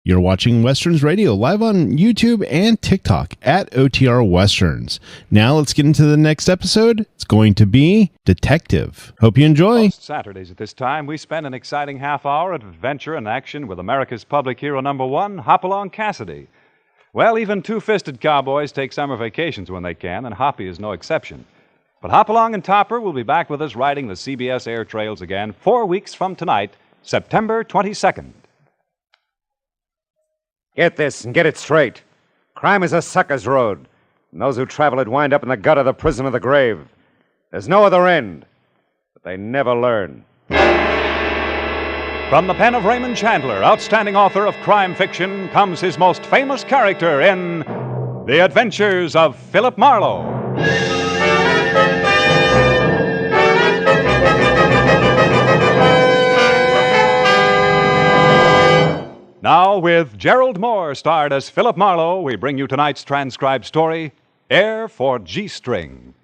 You're watching Westerns Radio live on YouTube and TikTok at OTR Westerns. Now let's get into the next episode. It's going to be Detective. Hope you enjoy. Most Saturdays at this time, we spend an exciting half hour of adventure and action with America's public hero number one, Hopalong Cassidy. Well, even two-fisted cowboys take summer vacations when they can, and Hoppy is no exception. But Hopalong and Topper will be back with us riding the CBS air trails again 4 weeks from tonight, September 22nd. Get this and get it straight. Crime is a sucker's road, and those who travel it wind up in the gut of the prison of the grave. There's no other end, but they never learn. From the pen of Raymond Chandler, outstanding author of crime fiction, comes his most famous character in The Adventures of Philip Marlowe. Now, with Gerald Moore starred as Philip Marlowe, we bring you tonight's transcribed story, Air for G-String.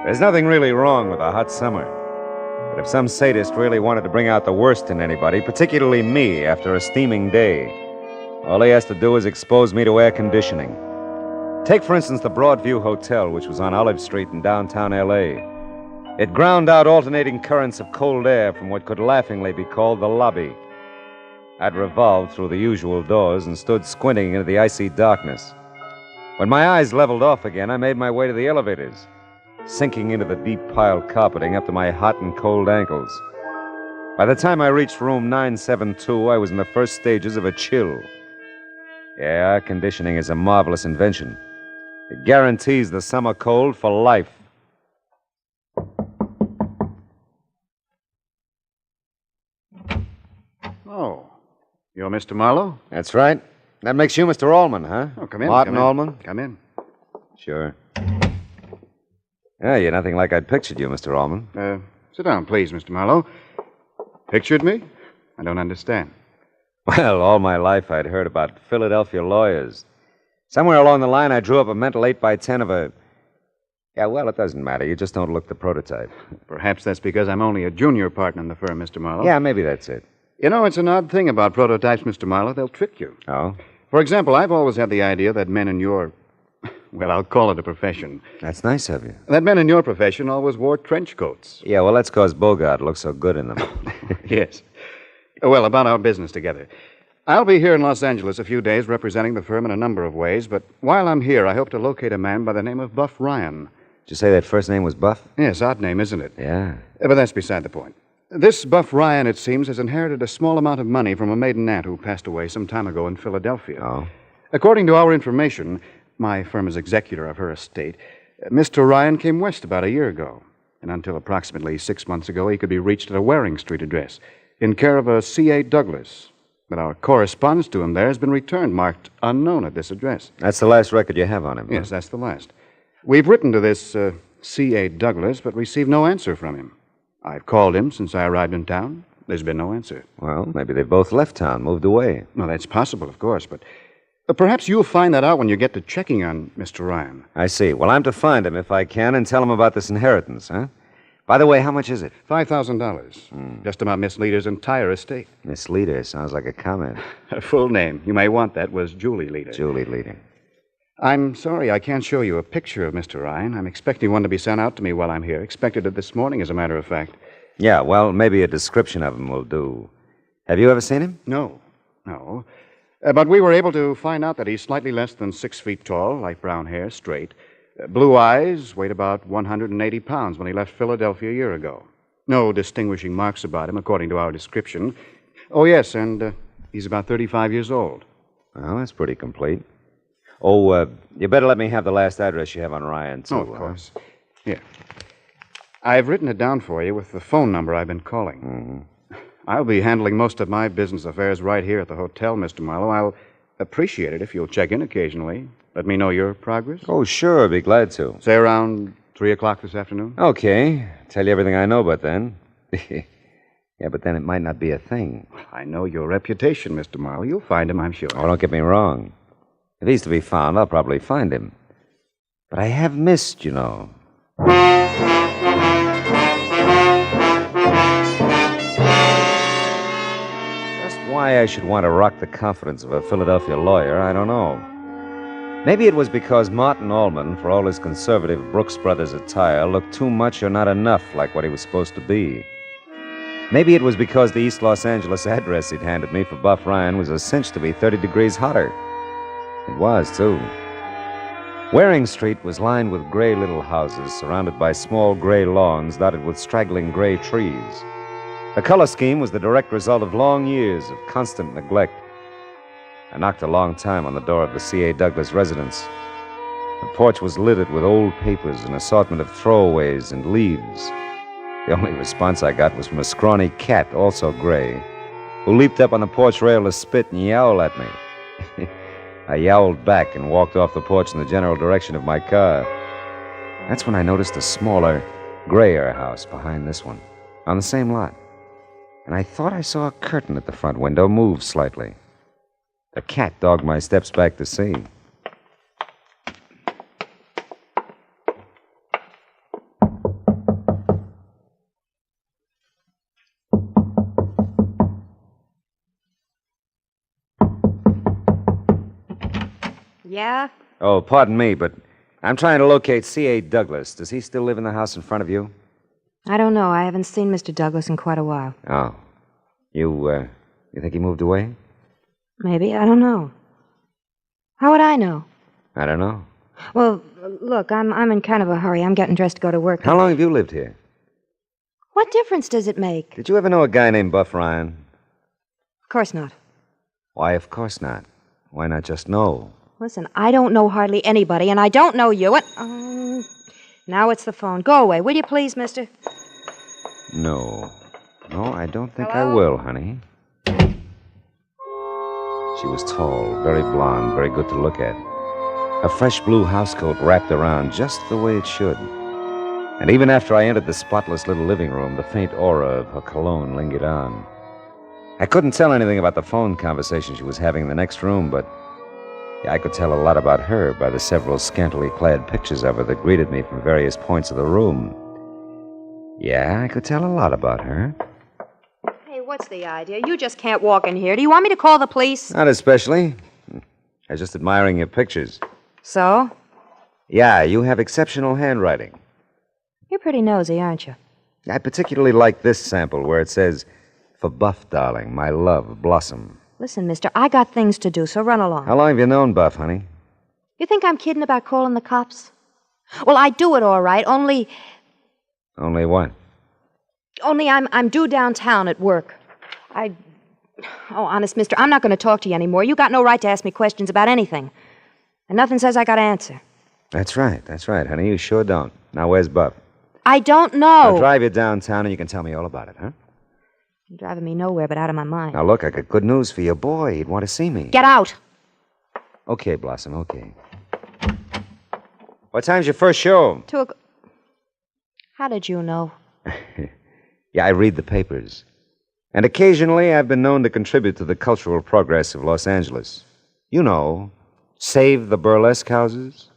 There's nothing really wrong with a hot summer. But if some sadist really wanted to bring out the worst in anybody, particularly me, after a steaming day, all he has to do is expose me to air conditioning. Take, for instance, the Broadview Hotel, which was on Olive Street in downtown L.A. It ground out alternating currents of cold air from what could laughingly be called the lobby. I'd revolved through the usual doors and stood squinting into the icy darkness. When my eyes leveled off again, I made my way to the elevators, sinking into the deep-piled carpeting up to my hot and cold ankles. By the time I reached room 972, I was in the first stages of a chill. Yeah, air conditioning is a marvelous invention. It guarantees the summer cold for life. Oh, you're Mr. Marlowe? That's right. That makes you Mr. Allman, huh? Oh, come in. Martin come in. Allman? Come in. Sure. Yeah, you're nothing like I'd pictured you, Mr. Allman. Sit down, please, Mr. Marlowe. Pictured me? I don't understand. Well, all my life I'd heard about Philadelphia lawyers. Somewhere along the line, I drew up a mental 8x10 of a... Yeah, well, it doesn't matter. You just don't look the prototype. Perhaps that's because I'm only a junior partner in the firm, Mr. Marlowe. Yeah, maybe that's it. You know, it's an odd thing about prototypes, Mr. Marlowe. They'll trick you. Oh? For example, I've always had the idea that men in your... Well, I'll call it a profession. That's nice of you. That men in your profession always wore trench coats. Yeah, well, that's because Bogart looks so good in them. Yes. Well, about our business together. I'll be here in Los Angeles a few days representing the firm in a number of ways, but while I'm here, I hope to locate a man by the name of Buff Ryan. Did you say that first name was Buff? Yes, odd name, isn't it? Yeah. But that's beside the point. This Buff Ryan, it seems, has inherited a small amount of money from a maiden aunt who passed away some time ago in Philadelphia. Oh? According to our information, my firm is executor of her estate, Mr. Ryan came west about a year ago, and until approximately 6 months ago, he could be reached at a Waring Street address in care of a C.A. Douglas. But our correspondence to him there has been returned, marked unknown at this address. That's the last record you have on him, huh? Yes, that's the last. We've written to this C.A. Douglas, but received no answer from him. I've called him since I arrived in town. There's been no answer. Well, maybe they both left town, moved away. Well, that's possible, of course, but perhaps you'll find that out when you get to checking on Mr. Ryan. I see. Well, I'm to find him if I can and tell him about this inheritance, huh? By the way, how much is it? $5,000. Just about Miss Leader's entire estate. Miss Leader sounds like a comment. Her full name, you may want that, was Julie Leader. Julie Leader. I'm sorry I can't show you a picture of Mr. Ryan. I'm expecting one to be sent out to me while I'm here. Expected it this morning, as a matter of fact. Yeah, well, maybe a description of him will do. Have you ever seen him? No. But we were able to find out that he's slightly less than 6 feet tall, light brown hair, straight. Blue eyes, weighed about 180 pounds when he left Philadelphia a year ago. No distinguishing marks about him, according to our description. Oh, yes, and he's about 35 years old. Well, that's pretty complete. Oh, you better let me have the last address you have on Ryan, too. Oh, of course. Here. I've written it down for you with the phone number I've been calling. Mm-hmm. I'll be handling most of my business affairs right here at the hotel, Mr. Marlowe. I'll appreciate it if you'll check in occasionally. Let me know your progress. Oh, sure. I'd be glad to. Say around 3 o'clock this afternoon? Okay. Tell you everything I know about then. Yeah, but then it might not be a thing. I know your reputation, Mr. Marlowe. You'll find him, I'm sure. Oh, don't get me wrong. If he's to be found, I'll probably find him. But I have missed, you know. Just why I should want to rock the confidence of a Philadelphia lawyer, I don't know. Maybe it was because Martin Allman, for all his conservative Brooks Brothers attire, looked too much or not enough like what he was supposed to be. Maybe it was because the East Los Angeles address he'd handed me for Buff Ryan was a cinch to be 30 degrees hotter. It was, too. Waring Street was lined with gray little houses surrounded by small gray lawns dotted with straggling gray trees. The color scheme was the direct result of long years of constant neglect. I knocked a long time on the door of the C.A. Douglas residence. The porch was littered with old papers, an assortment of throwaways and leaves. The only response I got was from a scrawny cat, also gray, who leaped up on the porch rail to spit and yowl at me. I yowled back and walked off the porch in the general direction of my car. That's when I noticed a smaller, grayer house behind this one, on the same lot. And I thought I saw a curtain at the front window move slightly. The cat dogged my steps back to see. Yeah? Oh, pardon me, but I'm trying to locate C.A. Douglas. Does he still live in the house in front of you? I don't know. I haven't seen Mr. Douglas in quite a while. Oh. You think he moved away? Maybe. I don't know. How would I know? I don't know. Well, look, I'm in kind of a hurry. I'm getting dressed to go to work. How long have you lived here? What difference does it make? Did you ever know a guy named Buff Ryan? Of course not. Why, of course not. Why not just know? Listen, I don't know hardly anybody, and I don't know you, and... now it's the phone. Go away, will you please, mister? No. No, I don't think Hello? I will, honey. She was tall, very blonde, very good to look at. A fresh blue housecoat wrapped around just the way it should. And even after I entered the spotless little living room, the faint aura of her cologne lingered on. I couldn't tell anything about the phone conversation she was having in the next room, but I could tell a lot about her by the several scantily clad pictures of her that greeted me from various points of the room. Yeah, I could tell a lot about her. Hey, what's the idea? You just can't walk in here. Do you want me to call the police? Not especially. I was just admiring your pictures. So? Yeah, you have exceptional handwriting. You're pretty nosy, aren't you? I particularly like this sample where it says, "For Buff, darling, my love, Blossom." Listen, mister, I got things to do, so run along. How long have you known Buff, honey? You think I'm kidding about calling the cops? Well, I do it all right, only Only what? I'm due downtown at work. Oh, honest, mister, I'm not going to talk to you anymore. You got no right to ask me questions about anything. And nothing says I got to answer. That's right, honey. You sure don't. Now, where's Buff? I don't know. I'll drive you downtown and you can tell me all about it, huh? You're driving me nowhere but out of my mind. Now, look, I got good news for your boy. He'd want to see me. Get out. Okay, Blossom, okay. What time's your first show? How did you know? Yeah, I read the papers. And occasionally I've been known to contribute to the cultural progress of Los Angeles. You know, save the burlesque houses.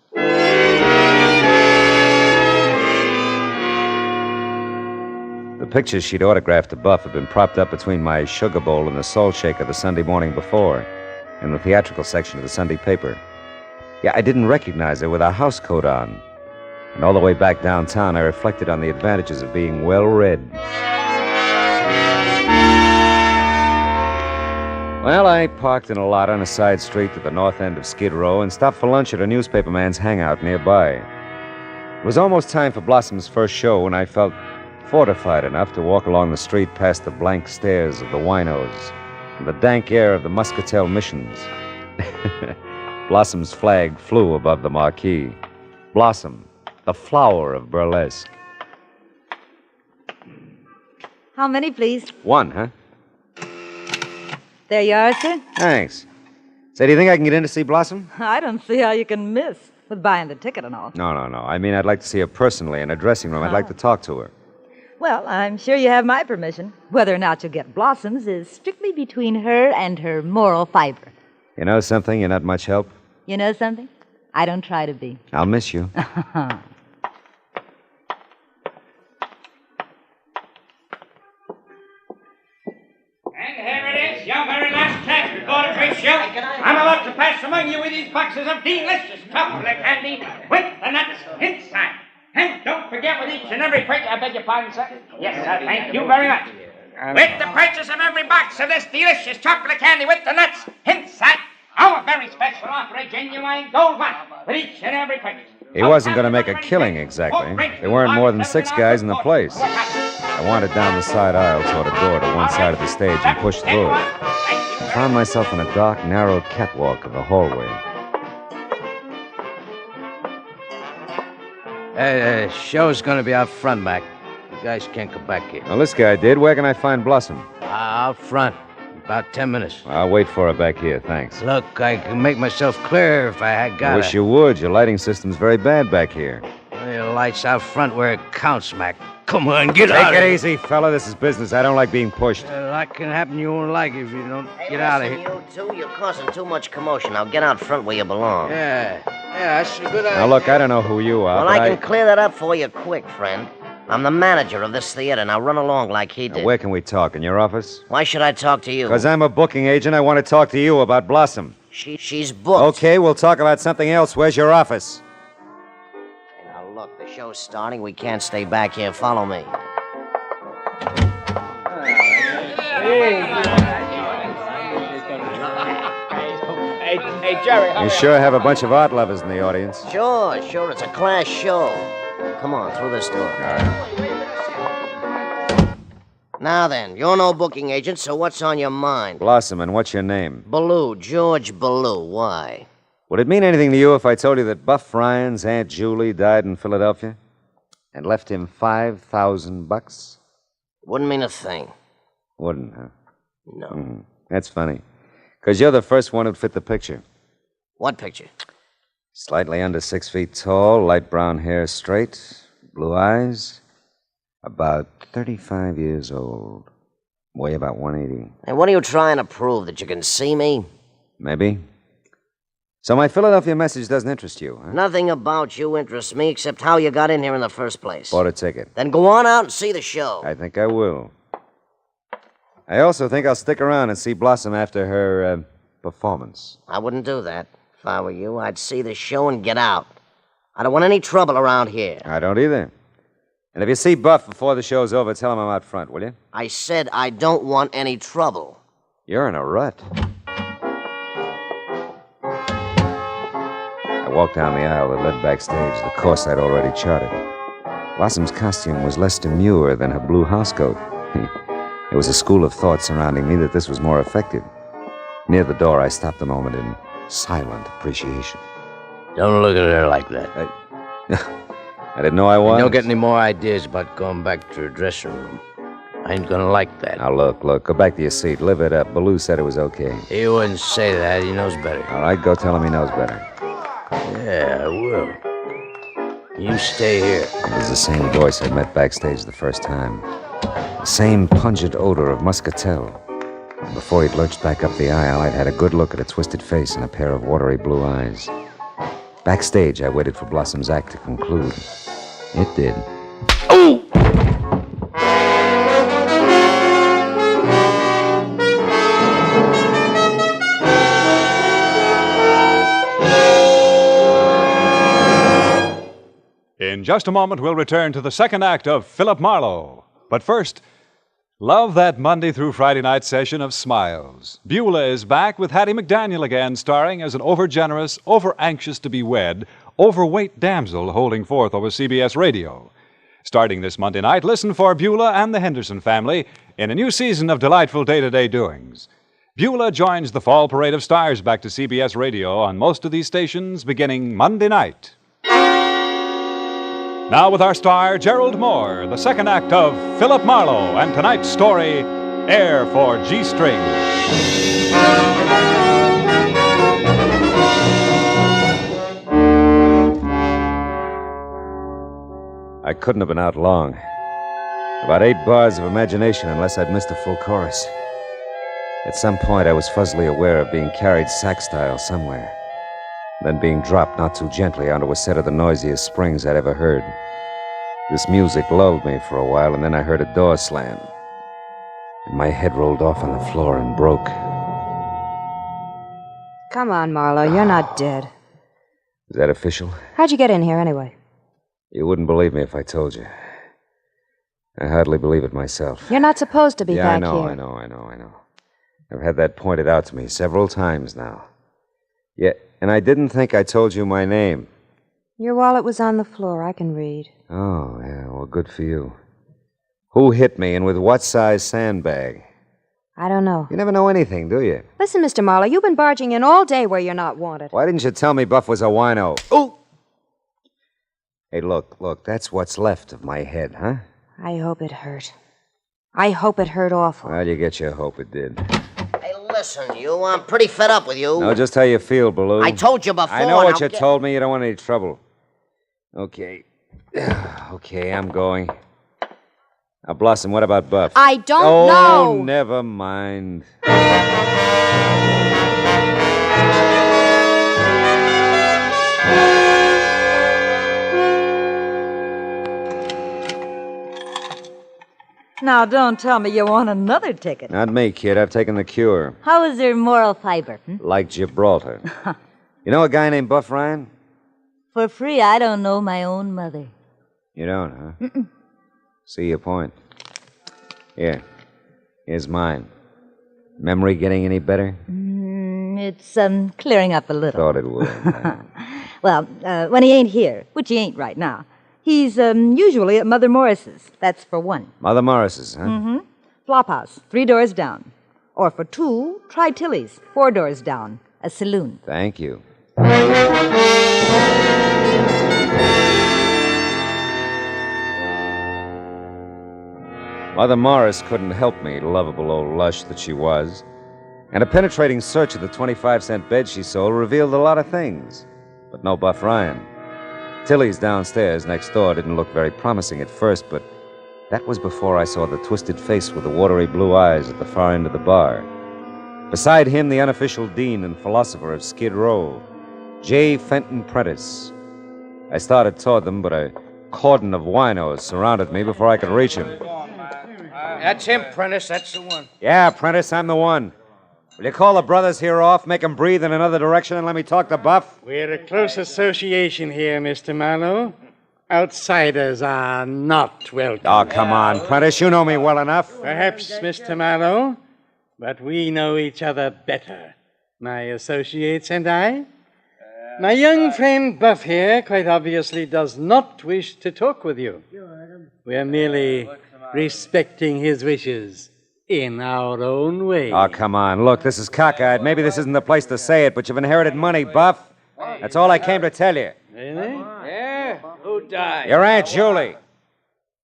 The pictures she'd autographed to Buff had been propped up between my sugar bowl and the salt shaker the Sunday morning before, in the theatrical section of the Sunday paper. Yeah, I didn't recognize her with a house coat on. And all the way back downtown, I reflected on the advantages of being well-read. Well, I parked in a lot on a side street to the north end of Skid Row and stopped for lunch at a newspaperman's hangout nearby. It was almost time for Blossom's first show when I felt fortified enough to walk along the street past the blank stares of the winos and the dank air of the Muscatel Missions. Blossom's flag flew above the marquee. Blossom, the flower of burlesque. How many, please? One, huh? There you are, sir. Thanks. Say, do you think I can get in to see Blossom? I don't see how you can miss with buying the ticket and all. No. I mean, I'd like to see her personally in a dressing room. I'd like to talk to her. Well, I'm sure you have my permission. Whether or not you'll get Blossoms is strictly between her and her moral fiber. You know something? You're not much help. You know something? I don't try to be. I'll miss you. And here it is, your very last chance before the great show. I'm about to pass among you with these boxes of delicious chocolate candy with the nuts inside. And don't forget with each and every crate, I beg your pardon, sir. Yes, sir, thank you very much. With the purchase of every box of this delicious chocolate candy with the nuts inside, our very special offer, a genuine gold watch with each and every purchase. He wasn't going to make a killing exactly. There weren't more than 6 guys in the place. I wandered down the side aisle toward a door to one side of the stage and pushed through it. I found myself in a dark, narrow catwalk of a hallway. Show's gonna be out front, Mac. You guys can't come back here. Well, this guy did. Where can I find Blossom? Out front. About 10 minutes. I'll wait for her back here, thanks. Look, I can make myself clear if I had got I wish you would. Your lighting system's very bad back here. The lights out front where it counts, Mac. Come on, get out Take of it here. easy, fella. This is business. I don't like being pushed. A lot can happen you won't like if you don't get out of here. You two, you're causing too much commotion. Now get out front where you belong. Yeah, that's a good idea. Now, look, I don't know who you are, Well, but I can clear that up for you quick, friend. I'm the manager of this theater. Now run along like he Now, did. where can we talk? In your office? Why should I talk to you? Because I'm a booking agent. I want to talk to you about Blossom. She's booked. Okay, we'll talk about something else. Where's your office? Now look, the show's starting. We can't stay back here. Follow me. Hey, Jerry, You sure have a bunch of art lovers in the audience. Sure. It's a class show. Come on, through this door. Now then, you're no booking agent, so what's on your mind? Blossom, and what's your name? Ballou, George Ballou. Why? Would it mean anything to you if I told you that Buff Ryan's Aunt Julie died in Philadelphia and left him $5,000? Wouldn't mean a thing. Wouldn't, huh? No. That's funny. Because you're the first one who'd fit the picture. What picture? Slightly under 6 feet tall, light brown hair, straight, blue eyes, about 35 years old, weigh about 180. And what are you trying to prove? That you can see me? Maybe. So my Philadelphia message doesn't interest you, huh? Nothing about you interests me except how you got in here in the first place. Bought a ticket. Then go on out and see the show. I think I will. I also think I'll stick around and see Blossom after her performance. I wouldn't do that. If I were you, I'd see the show and get out. I don't want any trouble around here. I don't either. And if you see Buff before the show's over, tell him I'm out front, will you? I said I don't want any trouble. You're in a rut. I walked down the aisle that led backstage, the course I'd already charted. Blossom's costume was less demure than her blue housecoat. There was a school of thought surrounding me that this was more effective. Near the door, I stopped a moment in silent appreciation. Don't look at her like that. I didn't know I was. Don't get any more ideas about going back to her dressing room. I ain't gonna like that. Now, look. Go back to your seat. Live it up. Ballou said it was okay. He wouldn't say that. He knows better. All right, go tell him he knows better. Yeah, I will. You stay here. It was the same voice I met backstage the first time. The same pungent odor of muscatel. And before he'd lurched back up the aisle, I'd had a good look at a twisted face and a pair of watery blue eyes. Backstage, I waited for Blossom's act to conclude. It did. Oh! In just a moment, we'll return to the second act of Philip Marlowe. But first, love that Monday through Friday night session of Smiles. Beulah is back with Hattie McDaniel again, starring as an overgenerous, over-anxious to be wed, overweight damsel holding forth over CBS Radio. Starting this Monday night, listen for Beulah and the Henderson family in a new season of delightful day-to-day doings. Beulah joins the fall parade of stars back to CBS Radio on most of these stations beginning Monday night. Now with our star, Gerald Moore, the second act of Philip Marlowe, and tonight's story, Air for G-String. I couldn't have been out long. About 8 bars of imagination unless I'd missed a full chorus. At some point, I was fuzzily aware of being carried sack style somewhere. then being dropped not too gently onto a set of the noisiest springs I'd ever heard. This music lulled me for a while, and then I heard a door slam. And my head rolled off on the floor and broke. Come on, Marlowe, you're not dead. Is that official? How'd you get in here anyway? You wouldn't believe me if I told you. I hardly believe it myself. You're not supposed to be Yeah, back I know, here. I know. I've had that pointed out to me several times now. Yeah, and I didn't think I told you my name. Your wallet was on the floor. I can read. Oh, yeah, well, good for you. Who hit me, and with what size sandbag? I don't know. You never know anything, do you? Listen, Mr. Marlowe, you've been barging in all day where you're not wanted. Why didn't you tell me Buff was a wino? Oh! Hey, look, that's what's left of my head, huh? I hope it hurt. I hope it hurt awful. Well, you get your hope it did. Hey, listen, you. I'm pretty fed up with you. Know just how you feel, Baloo. I told you before. I know what now you told me. You don't want any trouble. Okay. Okay, I'm going. Now, Blossom, what about Buff? I don't know. know. Never mind. Now, don't tell me you want another ticket. Not me, kid. I've taken the cure. How is your moral fiber? Like Gibraltar. You know a guy named Buff Ryan? For free, I don't know my own mother. You don't, huh? See your point. Here. Here's mine. Memory getting any better? It's clearing up a little. Thought it would. Well, when he ain't here, which he ain't right now, he's usually at Mother Morris's. That's for one. Mother Morris's, huh? Flophouse, 3 doors down. Or for 2, try Tilly's, 4 doors down. A saloon. Thank you. Mother Morris couldn't help me, lovable old lush that she was. And a penetrating search of the 25-cent bed she sold revealed a lot of things. But no Buff Ryan. Tilly's downstairs next door didn't look very promising at first, but that was before I saw the twisted face with the watery blue eyes at the far end of the bar. Beside him, the unofficial dean and philosopher of Skid Row, J. Fenton Prentice. I started toward them, but a cordon of winos surrounded me before I could reach him. That's him, Prentice. That's the one. Yeah, Prentice, I'm the one. Will you call the brothers here off, make them breathe in another direction, and let me talk to Buff? We're a close association here, Mr. Marlowe. Outsiders are not welcome. Oh, come on, Prentice. You know me well enough. Perhaps, Mr. Marlowe, but we know each other better, my associates and I. My young friend Buff here quite obviously does not wish to talk with you. We're merely respecting his wishes in our own way. Oh, come on. Look, this is cockeyed. Maybe this isn't the place to say it, but you've inherited money, Buff. That's all I came to tell you. Really? Yeah? Who died? Your Aunt Julie.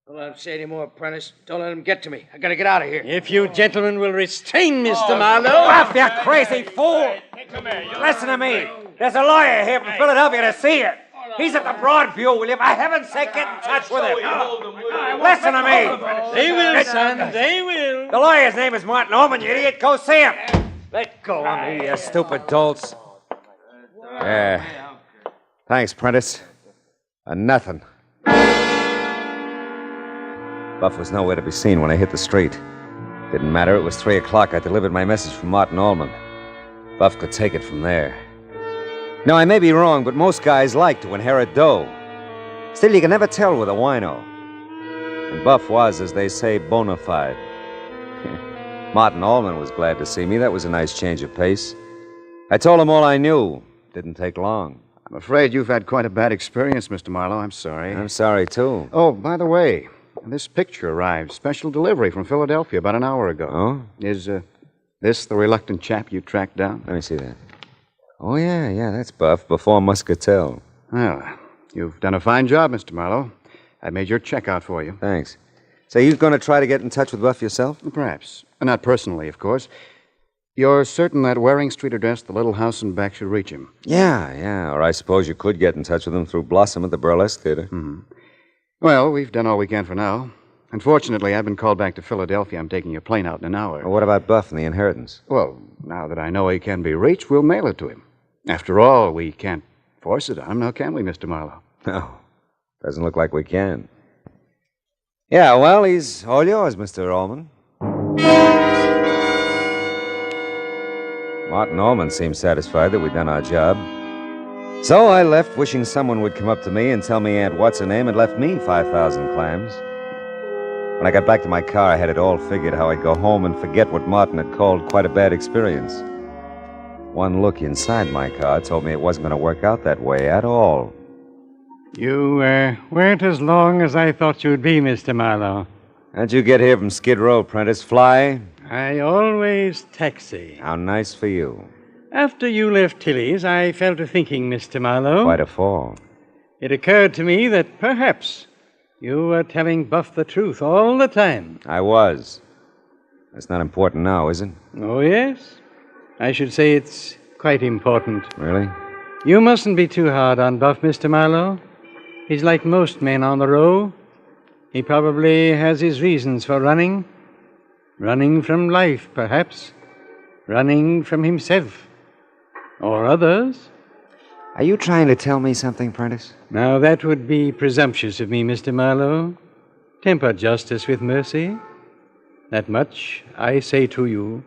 Don't let him say any more, Prentice. Don't let him get to me. I gotta get out of here. If you gentlemen will restrain Mr. Marlowe. Buff, you crazy fool! Listen to me. There's a lawyer here from Philadelphia to see you. He's at the Broadview. Will you, for heaven's sake, get in touch with him? Listen to me. They will, son. They will. The lawyer's name is Martin Ullman, you idiot. Go see him. Let go of me, you stupid dolts. Yeah. Thanks, Prentice. Nothing. Buff was nowhere to be seen when I hit the street. Didn't matter. It was 3 o'clock. I delivered my message from Martin Ullman. Buff could take it from there. Now, I may be wrong, but most guys like to inherit dough. Still, you can never tell with a wino. And Buff was, as they say, bona fide. Martin Ullman was glad to see me. That was a nice change of pace. I told him all I knew. Didn't take long. I'm afraid you've had quite a bad experience, Mr. Marlowe. I'm sorry. I'm sorry, too. Oh, by the way, this picture arrived. Special delivery from Philadelphia about an hour ago. Oh? Is this the reluctant chap you tracked down? Let me see that. Oh, yeah, that's Buff, before Muscatel. Well, you've done a fine job, Mr. Marlowe. I made your check out for you. Thanks. So you're going to try to get in touch with Buff yourself? Perhaps. Not personally, of course. You're certain that Waring Street address, the little house in back, should reach him? Yeah. Or I suppose you could get in touch with him through Blossom at the Burlesque Theater. Mm-hmm. Well, we've done all we can for now. Unfortunately, I've been called back to Philadelphia. I'm taking your plane out in an hour. Well, what about Buff and the inheritance? Well, now that I know he can be reached, we'll mail it to him. After all, we can't force it on him, now can we, Mr. Marlowe? No, doesn't look like we can. Yeah, well, he's all yours, Mr. Ullman. Martin Ullman seemed satisfied that we'd done our job. So I left wishing someone would come up to me and tell me Aunt What's-Her-Name had left me 5,000 clams. When I got back to my car, I had it all figured how I'd go home and forget what Martin had called quite a bad experience. One look inside my car told me it wasn't going to work out that way at all. You weren't as long as I thought you'd be, Mr. Marlowe. How'd you get here from Skid Row, Prentice? Fly? I always taxi. How nice for you. After you left Tilly's, I fell to thinking, Mr. Marlowe. Quite a fall. It occurred to me that perhaps you were telling Buff the truth all the time. I was. That's not important now, is it? Oh, yes. I should say it's quite important. Really? You mustn't be too hard on Buff, Mr. Marlowe. He's like most men on the row. He probably has his reasons for running. Running from life, perhaps. Running from himself. Or others. Are you trying to tell me something, Prentice? Now, that would be presumptuous of me, Mr. Marlowe. Temper justice with mercy. That much I say to you.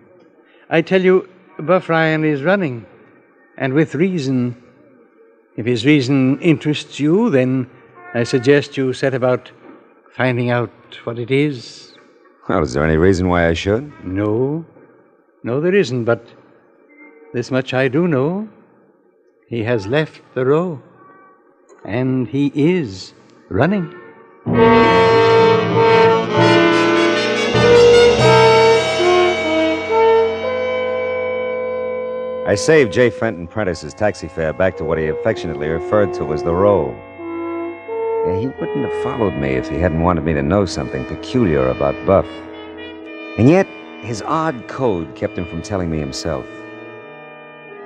I tell you, Buff Ryan is running. And with reason. If his reason interests you, then I suggest you set about finding out what it is. Well, is there any reason why I should? No. No, there isn't, but this much I do know. He has left the row. And he is running. I saved J. Fenton Prentice's taxi fare back to what he affectionately referred to as the row. Yeah, he wouldn't have followed me if he hadn't wanted me to know something peculiar about Buff. And yet, his odd code kept him from telling me himself.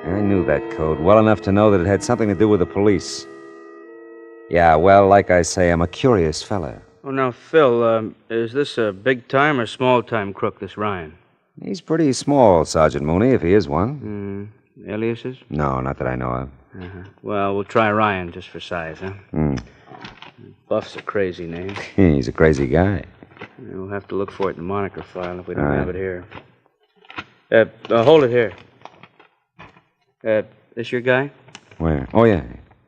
I knew that code well enough to know that it had something to do with the police. Yeah, well, like I say, I'm a curious fella. Oh, now, Phil, is this a big-time or small-time crook, this Ryan? He's pretty small, Sergeant Mooney, if he is one. Aliases? No, not that I know of. Well, we'll try Ryan just for size, huh? Buff's a crazy name. He's a crazy guy. We'll have to look for it in the moniker file if we All don't right. have it here. Hold it here. This your guy? Where? Oh, yeah.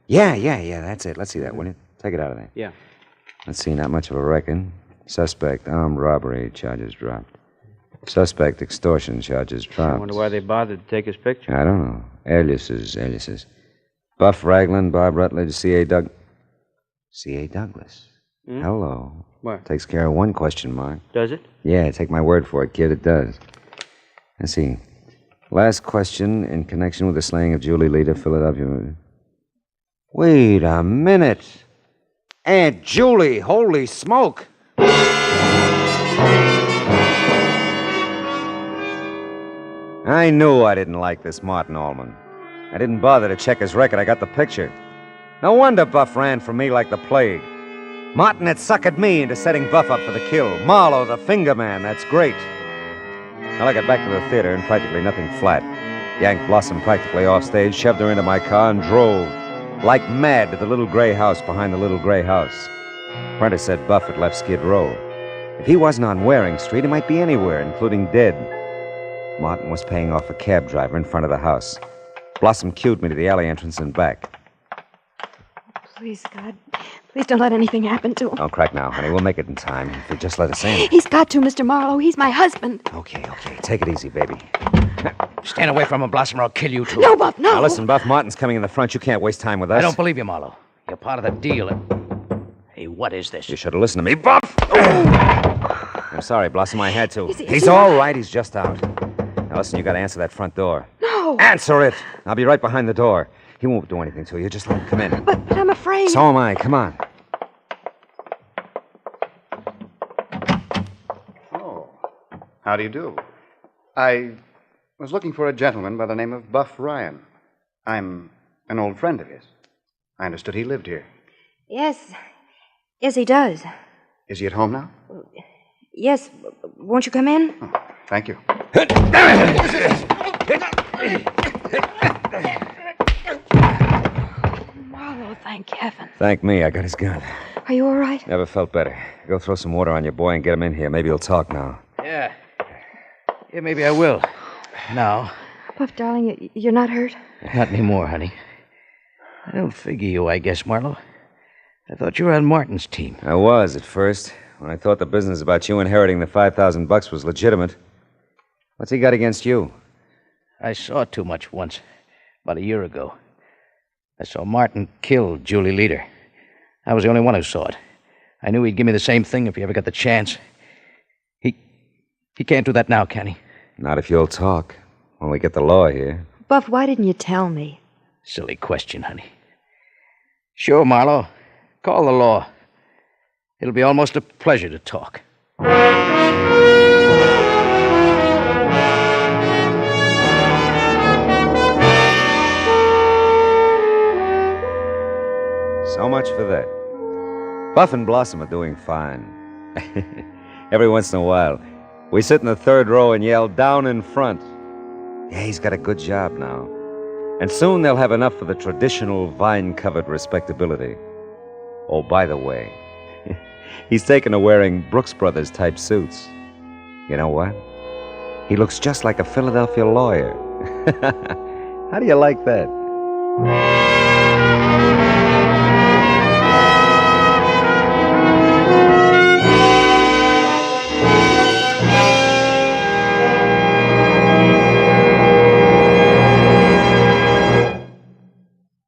Yeah, that's it. Let's see that, will you? Take it out of there. Yeah. Let's see, not much of a record. Suspect, armed robbery, charges dropped. Suspect, extortion, charges I dropped. wonder why they bothered to take his picture. I don't know. Aliases. Buff Ragland, Bob Rutledge, C.A. Douglas. Hello. What? Takes care of one question mark. Does it? Yeah, take my word for it, kid, it does. Let's see. Last question in connection with the slaying of Julie Leder, Philadelphia. Wait a minute. Aunt Julie, holy smoke. I knew I didn't like this Martin Ullman. I didn't bother to check his record. I got the picture. No wonder Buff ran from me like the plague. Martin had suckered me into setting Buff up for the kill. Marlowe, the finger man, that's great. Well, I got back to the theater and practically nothing flat. Yanked Blossom practically off stage, shoved her into my car, and drove like mad to the little gray house behind the little gray house. Prentice said Buff had left Skid Row. If he wasn't on Waring Street, he might be anywhere, including dead. Martin was paying off a cab driver in front of the house. Blossom cued me to the alley entrance and back. Please, God. Please don't let anything happen to him. Don't crack now, honey. We'll make it in time if you just let us in. He's got to, Mr. Marlowe. He's my husband. Okay. Take it easy, baby. Stand away from him, Blossom, or I'll kill you, too. No, Buff, no. Now, listen, Buff, Martin's coming in the front. You can't waste time with us. I don't believe you, Marlowe. You're part of the deal. Hey, what is this? You should have listened to me, Buff! I'm sorry, Blossom, I had to. He's all right. He's just out. Now, listen, you got to answer that front door. No. Answer it! I'll be right behind the door. He won't do anything to you. Just let him come in. But I'm afraid. So am I. Come on. Oh, how do you do? I was looking for a gentleman by the name of Buff Ryan. I'm an old friend of his. I understood he lived here. Yes, he does. Is he at home now? Yes. Won't you come in? Oh, thank you. Oh, thank heaven. Thank me, I got his gun. Are you all right? Never felt better. Go throw some water on your boy and get him in here. Maybe he'll talk now. Yeah. Yeah, maybe I will. Now. Buff, darling, you're not hurt? Not anymore, honey. I don't figure you, I guess, Marlowe. I thought you were on Martin's team. I was at first, when I thought the business about you inheriting the $5,000 was legitimate. What's he got against you? I saw too much once, about a year ago. I saw Martin kill Julie Leader. I was the only one who saw it. I knew he'd give me the same thing if he ever got the chance. He can't do that now, can he? Not if you'll talk. When we get the law here. Buff, why didn't you tell me? Silly question, honey. Sure, Marlowe. Call the law. It'll be almost a pleasure to talk. So much for that. Buff and Blossom are doing fine. Every once in a while, we sit in the third row and yell down in front. Yeah, he's got a good job now. And soon they'll have enough for the traditional vine-covered respectability. Oh, by the way, he's taken to wearing Brooks Brothers type suits. You know what? He looks just like a Philadelphia lawyer. How do you like that?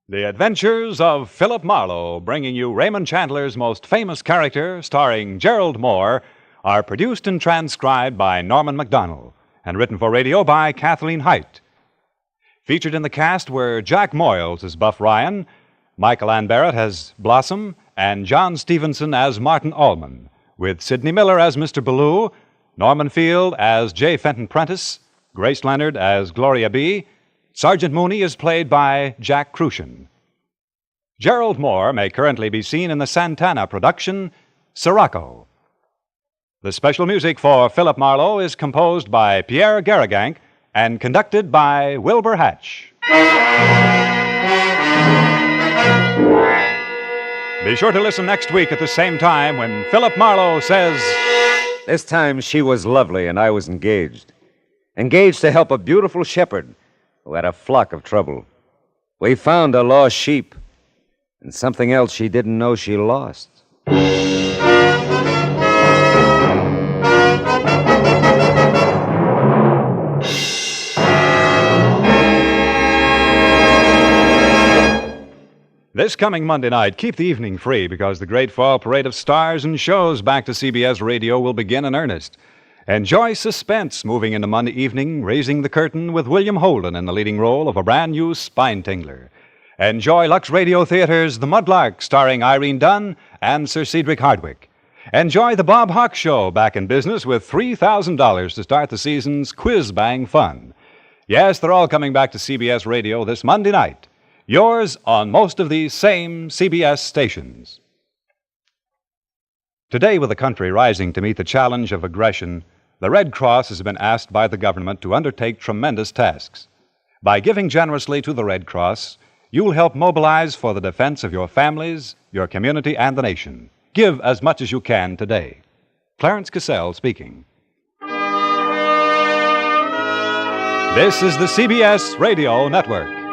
The Adventures of Philip Marlowe, bringing you Raymond Chandler's most famous character, starring Gerald Moore, are produced and transcribed by Norman MacDonald and written for radio by Kathleen Height. Featured in the cast were Jack Moyles as Buff Ryan, Michael Ann Barrett as Blossom, and John Stevenson as Martin Allman, with Sidney Miller as Mr. Ballou, Norman Field as J. Fenton Prentice, Grace Leonard as Gloria B., Sergeant Mooney is played by Jack Crucian. Gerald Moore may currently be seen in the Santana production, Sirocco. The special music for Philip Marlowe is composed by Pierre Garrigank and conducted by Wilbur Hatch. Be sure to listen next week at the same time when Philip Marlowe says... This time she was lovely and I was engaged. Engaged to help a beautiful shepherd who had a flock of trouble. We found a lost sheep and something else she didn't know she lost. This coming Monday night, keep the evening free because the great fall parade of stars and shows back to CBS Radio will begin in earnest. Enjoy suspense moving into Monday evening, Raising the Curtain with William Holden in the leading role of a brand new spine tingler. Enjoy Lux Radio Theater's The Mudlark, starring Irene Dunn and Sir Cedric Hardwicke. Enjoy The Bob Hawk Show, back in business with $3,000 to start the season's Quiz Bang fun. Yes, they're all coming back to CBS Radio this Monday night. Yours on most of these same CBS stations. Today, with the country rising to meet the challenge of aggression, the Red Cross has been asked by the government to undertake tremendous tasks. By giving generously to the Red Cross, you'll help mobilize for the defense of your families, your community, and the nation. Give as much as you can today. Clarence Cassell speaking. This is the CBS Radio Network.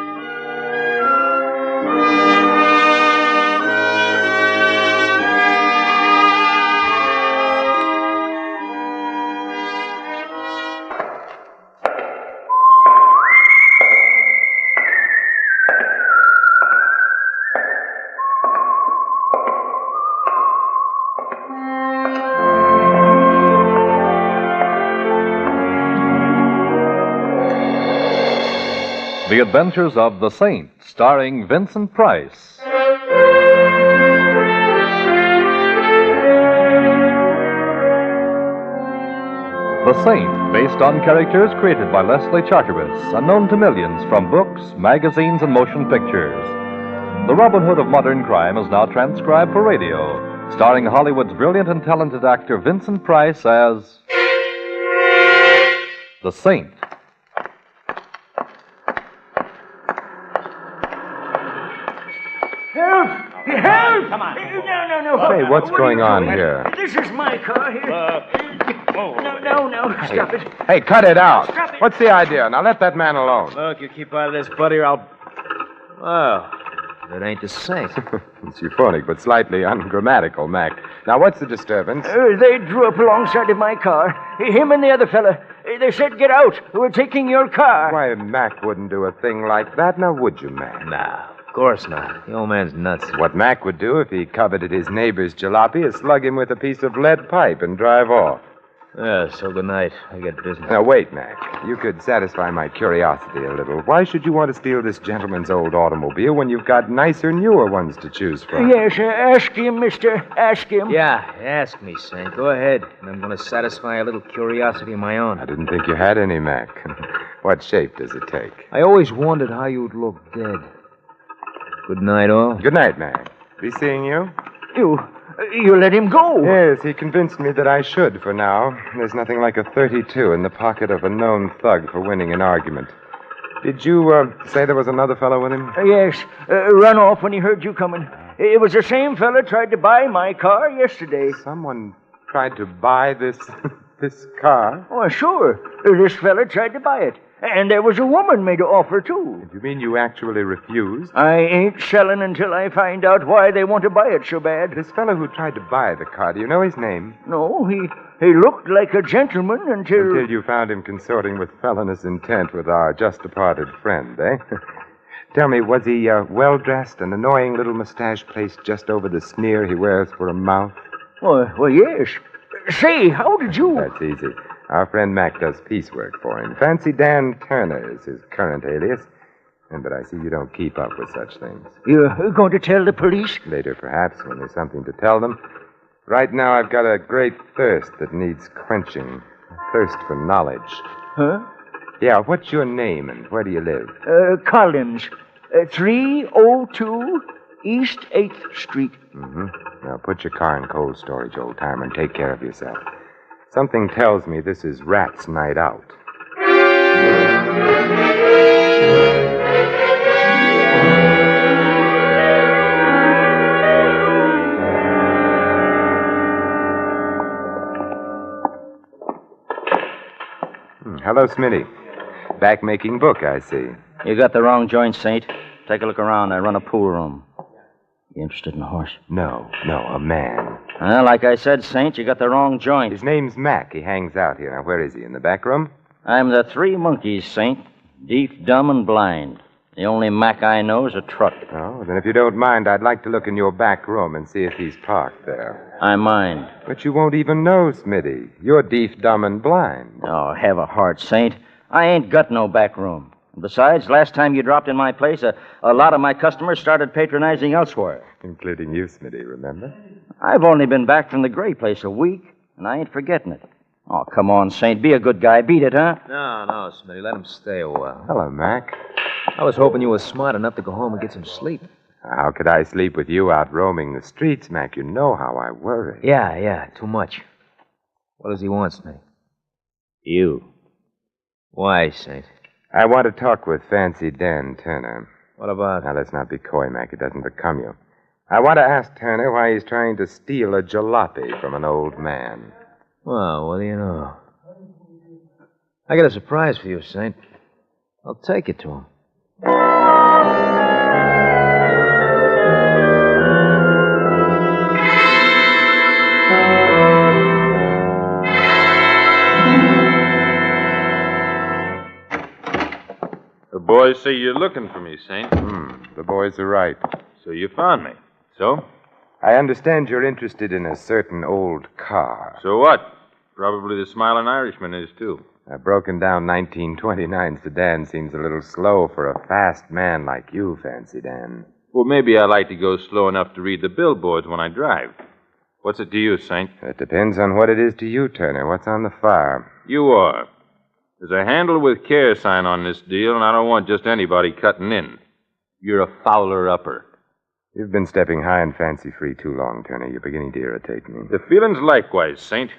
The Adventures of the Saint, starring Vincent Price. The Saint, based on characters created by Leslie Charteris and known to millions from books, magazines, and motion pictures. The Robin Hood of modern crime is now transcribed for radio, starring Hollywood's brilliant and talented actor Vincent Price as the Saint. Help! come on. No. Hey, what's going on here? This is my car here. No, stop it. Hey, cut it out. Stop it. What's the idea? Now let that man alone. Look, you keep out of this, buddy, or I'll... Well, that ain't the Saint. It's euphonic, but slightly ungrammatical, Mac. Now, what's the disturbance? They drew up alongside of my car. Him and the other fella. They said, get out. We're taking your car. Why, Mac wouldn't do a thing like that, now would you, Mac? Nah, of course not. The old man's nuts. What Mac would do if he coveted his neighbor's jalopy is slug him with a piece of lead pipe and drive off. Yeah, so good night. I got business. Now, wait, Mac. You could satisfy my curiosity a little. Why should you want to steal this gentleman's old automobile when you've got nicer, newer ones to choose from? Yes, ask him, mister. Ask him. Yeah, ask me, Saint. Go ahead. And I'm going to satisfy a little curiosity of my own. I didn't think you had any, Mac. What shape does it take? I always wondered how you'd look dead. Good night, all. Good night, Mac. Be seeing you? You let him go? Yes, he convinced me that I should for now. There's nothing like a 32 in the pocket of a known thug for winning an argument. Did you say there was another fellow with him? Yes. Run off when he heard you coming. It was the same fella tried to buy my car yesterday. Someone tried to buy this car? Oh, sure. This fella tried to buy it. And there was a woman made an offer, too. You mean you actually refused? I ain't selling until I find out why they want to buy it so bad. This fellow who tried to buy the car, do you know his name? No, he looked like a gentleman until... Until you found him consorting with felonious intent with our just-departed friend, eh? Tell me, was he well-dressed, an annoying little mustache placed just over the sneer he wears for a mouth? Well, yes. Say, how did you... That's easy. Our friend Mac does piecework for him. Fancy Dan Turner is his current alias. But I see you don't keep up with such things. You're going to tell the police? Later, perhaps, when there's something to tell them. Right now, I've got a great thirst that needs quenching. A thirst for knowledge. Huh? Yeah, what's your name and where do you live? Collins. 302 East 8th Street. Mm-hmm. Now, put your car in cold storage, old-timer, and take care of yourself. Something tells me this is Rat's night out. Hello, Smitty. Back making book, I see. You got the wrong joint, Saint. Take a look around. I run a pool room. You interested in a horse? No, a man. Like I said, Saint, you got the wrong joint. His name's Mac. He hangs out here. Now, where is he? In the back room? I'm the Three Monkeys, Saint. Deaf, dumb, and blind. The only Mac I know is a truck. Oh, then if you don't mind, I'd like to look in your back room and see if he's parked there. I mind. But you won't even know, Smitty. You're deaf, dumb, and blind. Oh, have a heart, Saint. I ain't got no back room. Besides, last time you dropped in my place, a lot of my customers started patronizing elsewhere. Including you, Smitty, remember? I've only been back from the Gray place a week, and I ain't forgetting it. Oh, come on, Saint. Be a good guy. Beat it, huh? No, Smitty. Let him stay a while. Hello, Mac. I was hoping you were smart enough to go home and get some sleep. How could I sleep with you out roaming the streets, Mac? You know how I worry. Yeah, too much. What does he want, Smitty? You. Why, Saint? I want to talk with Fancy Dan Turner. What about? Now, let's not be coy, Mac. It doesn't become you. I want to ask Turner why he's trying to steal a jalopy from an old man. Well, what do you know? I got a surprise for you, Saint. I'll take it to him. The boys say you're looking for me, Saint. The boys are right. So you found me. So? I understand you're interested in a certain old car. So what? Probably the Smiling Irishman is, too. A broken down 1929 sedan seems a little slow for a fast man like you, Fancy Dan. Well, maybe I like to go slow enough to read the billboards when I drive. What's it to you, Saint? It depends on what it is to you, Turner. What's on the fire? You are. There's a handle with care sign on this deal, and I don't want just anybody cutting in. You're a fowler-upper. You've been stepping high and fancy-free too long, Turner. You're beginning to irritate me. The feeling's likewise, Saint.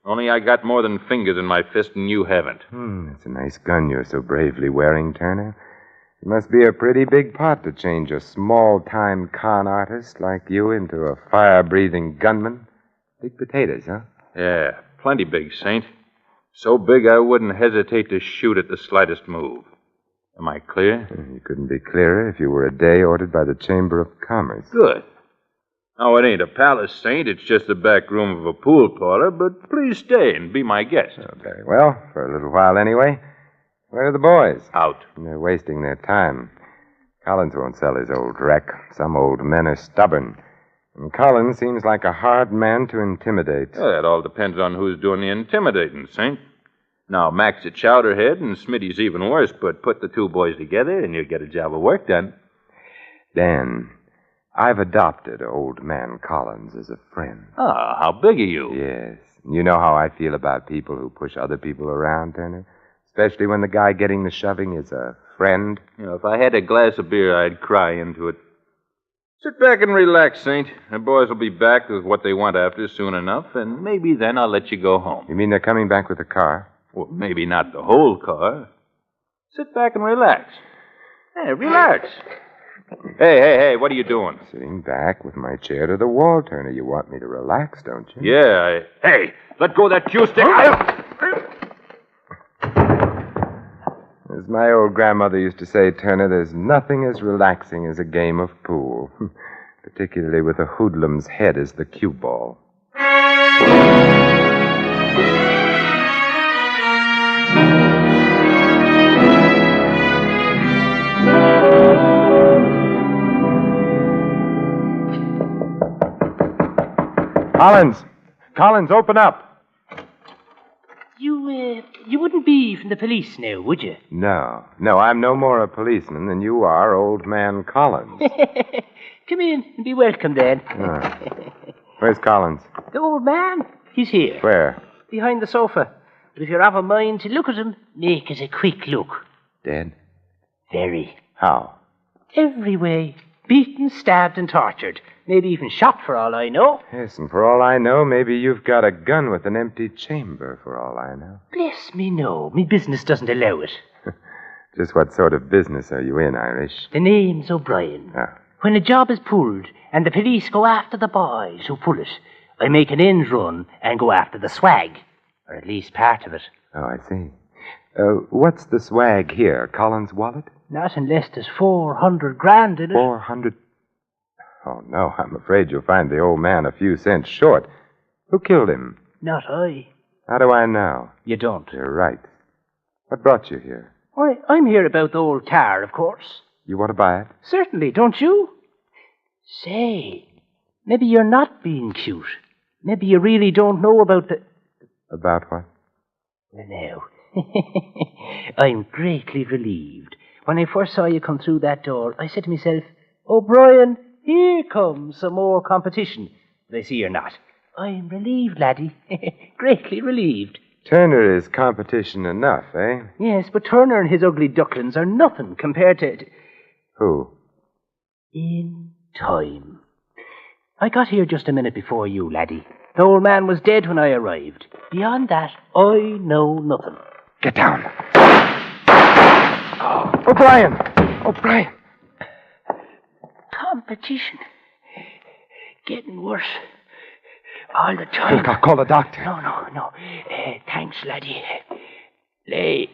Only I got more than fingers in my fist, and you haven't. It's a nice gun you're so bravely wearing, Turner. It must be a pretty big pot to change a small-time con artist like you into a fire-breathing gunman. Big potatoes, huh? Yeah, plenty big, Saint. So big I wouldn't hesitate to shoot at the slightest move. Am I clear? You couldn't be clearer if you were a day ordered by the Chamber of Commerce. Good. Now, it ain't a palace, Saint. It's just the back room of a pool parlor, but please stay and be my guest. Oh, very well, for a little while anyway. Where are the boys? Out. They're wasting their time. Collins won't sell his old wreck. Some old men are stubborn. And Collins seems like a hard man to intimidate. Well, that all depends on who's doing the intimidating, Saint. Now, Mac's a chowderhead, and Smitty's even worse, but put the two boys together, and you'll get a job of work done. Dan, I've adopted old man Collins as a friend. Ah, how big are you? Yes. You know how I feel about people who push other people around, Turner? Especially when the guy getting the shoving is a friend. You know, if I had a glass of beer, I'd cry into it. Sit back and relax, Saint. The boys will be back with what they want after soon enough, and maybe then I'll let you go home. You mean they're coming back with a car? Well, maybe not the whole car. Sit back and relax. Hey, relax. Hey, what are you doing? Sitting back with my chair to the wall, Turner. You want me to relax, don't you? Yeah, Hey, let go of that cue stick. As my old grandmother used to say, Turner, there's nothing as relaxing as a game of pool. Particularly with a hoodlum's head as the cue ball. Collins, open up. You wouldn't be from the police now, would you? No, I'm no more a policeman than you are, old man Collins. Come in and be welcome, then. Where's Collins? The old man, he's here. Where? Behind the sofa. But if you're of a mind to look at him, make it a quick look. Dead? Very. How? Every way. Beaten, stabbed, and tortured. Maybe even shot, for all I know. Yes, and for all I know, maybe you've got a gun with an empty chamber, for all I know. Bless me, no. Me business doesn't allow it. Just what sort of business are you in, Irish? The name's O'Brien. Ah. When a job is pulled and the police go after the boys who pull it, I make an end run and go after the swag. Or at least part of it. Oh, I see. What's the swag here? Collins' wallet? Not unless there's 400 grand in it. 400? Oh, no, I'm afraid you'll find the old man a few cents short. Who killed him? Not I. How do I know? You don't. You're right. What brought you here? I'm here about the old car, of course. You want to buy it? Certainly, don't you? Say, maybe you're not being cute. Maybe you really don't know about the... About what? Well, now, I'm greatly relieved. When I first saw you come through that door, I said to myself, O'Brien, here comes some more competition. But I see you're not. I'm relieved, laddie. Greatly relieved. Turner is competition enough, eh? Yes, but Turner and his ugly ducklings are nothing compared to... Who? In time. I got here just a minute before you, laddie. The old man was dead when I arrived. Beyond that, I know nothing. Get down. Oh, O'Brien! O'Brien! Competition. Getting worse. All the time. Look, I'll call the doctor. No. Thanks, laddie. Lay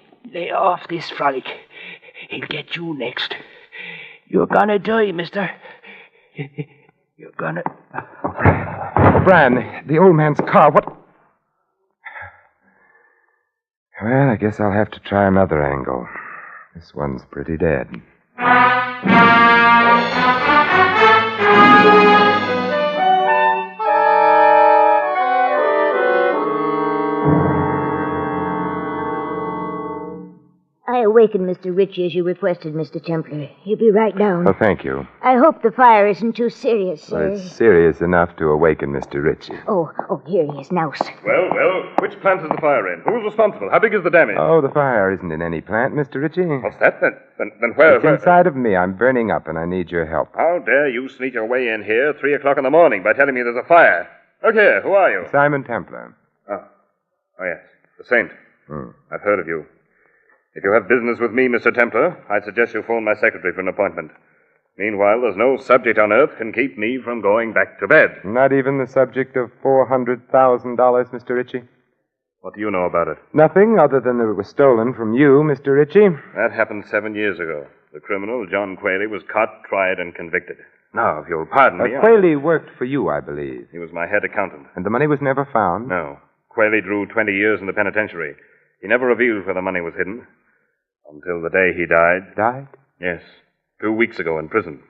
off this frolic. He'll get you next. You're gonna die, mister. You're gonna... O'Brien, the old man's car, what... Well, I guess I'll have to try another angle. This one's pretty dead. I awakened Mr. Ritchie as you requested, Mr. Templar. He'll be right down. Oh, thank you. I hope the fire isn't too serious, sir. Well, it's serious enough to awaken Mr. Ritchie. Oh, here he is now, sir. Well, which plant is the fire in? Who's responsible? How big is the damage? Oh, the fire isn't in any plant, Mr. Ritchie. What's that? Then where... It's inside of me. I'm burning up, and I need your help. How dare you sneak your way in here at 3 o'clock in the morning by telling me there's a fire? Look here, who are you? Simon Templar. Oh, yes, the Saint. I've heard of you. If you have business with me, Mr. Templar, I'd suggest you phone my secretary for an appointment. Meanwhile, there's no subject on earth can keep me from going back to bed. Not even the subject of $400,000, Mr. Ritchie? What do you know about it? Nothing other than that it was stolen from you, Mr. Ritchie. That happened 7 years ago. The criminal, John Qualey, was caught, tried, and convicted. Now, if you'll pardon me... Qualey worked for you, I believe. He was my head accountant. And the money was never found? No. Qualey drew 20 years in the penitentiary. He never revealed where the money was hidden. Until the day he died. Died? Yes. 2 weeks ago in prison.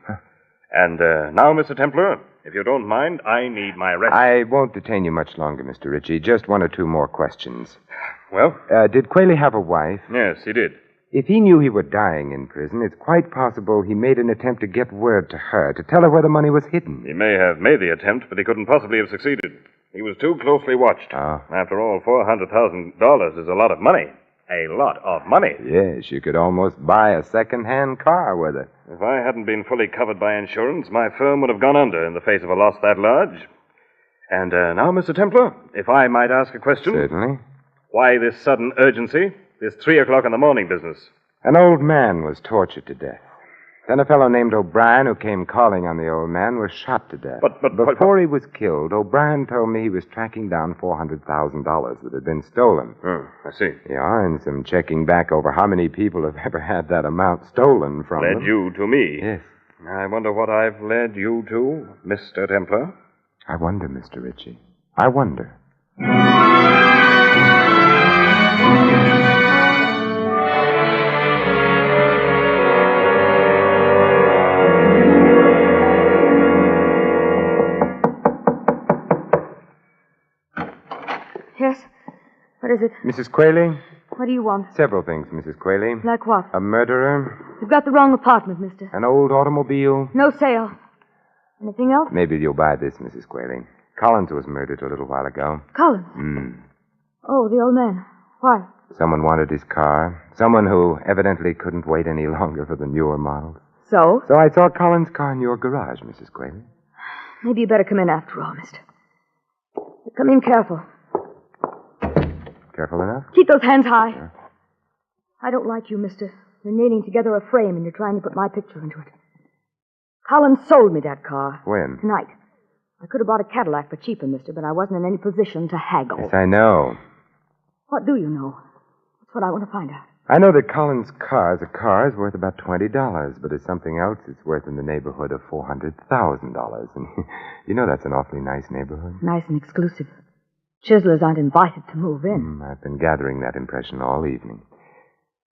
And now, Mr. Templar, if you don't mind, I need my rest. I won't detain you much longer, Mr. Ritchie. Just one or two more questions. Well? Did Qualey have a wife? Yes, he did. If he knew he were dying in prison, it's quite possible he made an attempt to get word to her, to tell her where the money was hidden. He may have made the attempt, but he couldn't possibly have succeeded. He was too closely watched. Oh. After all, $400,000 is a lot of money. A lot of money. Yes, you could almost buy a second-hand car with it. If I hadn't been fully covered by insurance, my firm would have gone under in the face of a loss that large. And now, Mr. Templar, if I might ask a question. Certainly. Why this sudden urgency? This 3 o'clock in the morning business? An old man was tortured to death. Then a fellow named O'Brien, who came calling on the old man, was shot to death. But before he was killed, O'Brien told me he was tracking down $400,000 that had been stolen. Oh, I see. Yeah, and some checking back over how many people have ever had that amount stolen from them. Led you to me. Yes. I wonder what I've led you to, Mr. Templar. I wonder, Mr. Ritchie. I wonder. Yes? What is it? Mrs. Qualey? What do you want? Several things, Mrs. Qualey. Like what? A murderer, You've got the wrong apartment, mister. an old automobile. No sale. Anything else? Maybe you'll buy this, Mrs. Qualey. Collins was murdered a little while ago. Collins. Oh, the old man. Why? Someone wanted his car. Someone who evidently couldn't wait any longer for the newer models. So? So I saw Collins' car in your garage, Mrs. Qualey. Maybe you better come in after all, mister. Come in careful. Careful enough? Keep those hands high. Yeah. I don't like you, mister. You're nailing together a frame and you're trying to put my picture into it. Collins sold me that car. When? Tonight. I could have bought a Cadillac for cheaper, mister, but I wasn't in any position to haggle. Yes, I know. What do you know? That's what I want to find out. I know that Collins' car as a car is worth about $20, but as something else, it's worth in the neighborhood of $400,000. And you know that's an awfully nice neighborhood. Nice and exclusive. Chislers aren't invited to move in. I've been gathering that impression all evening.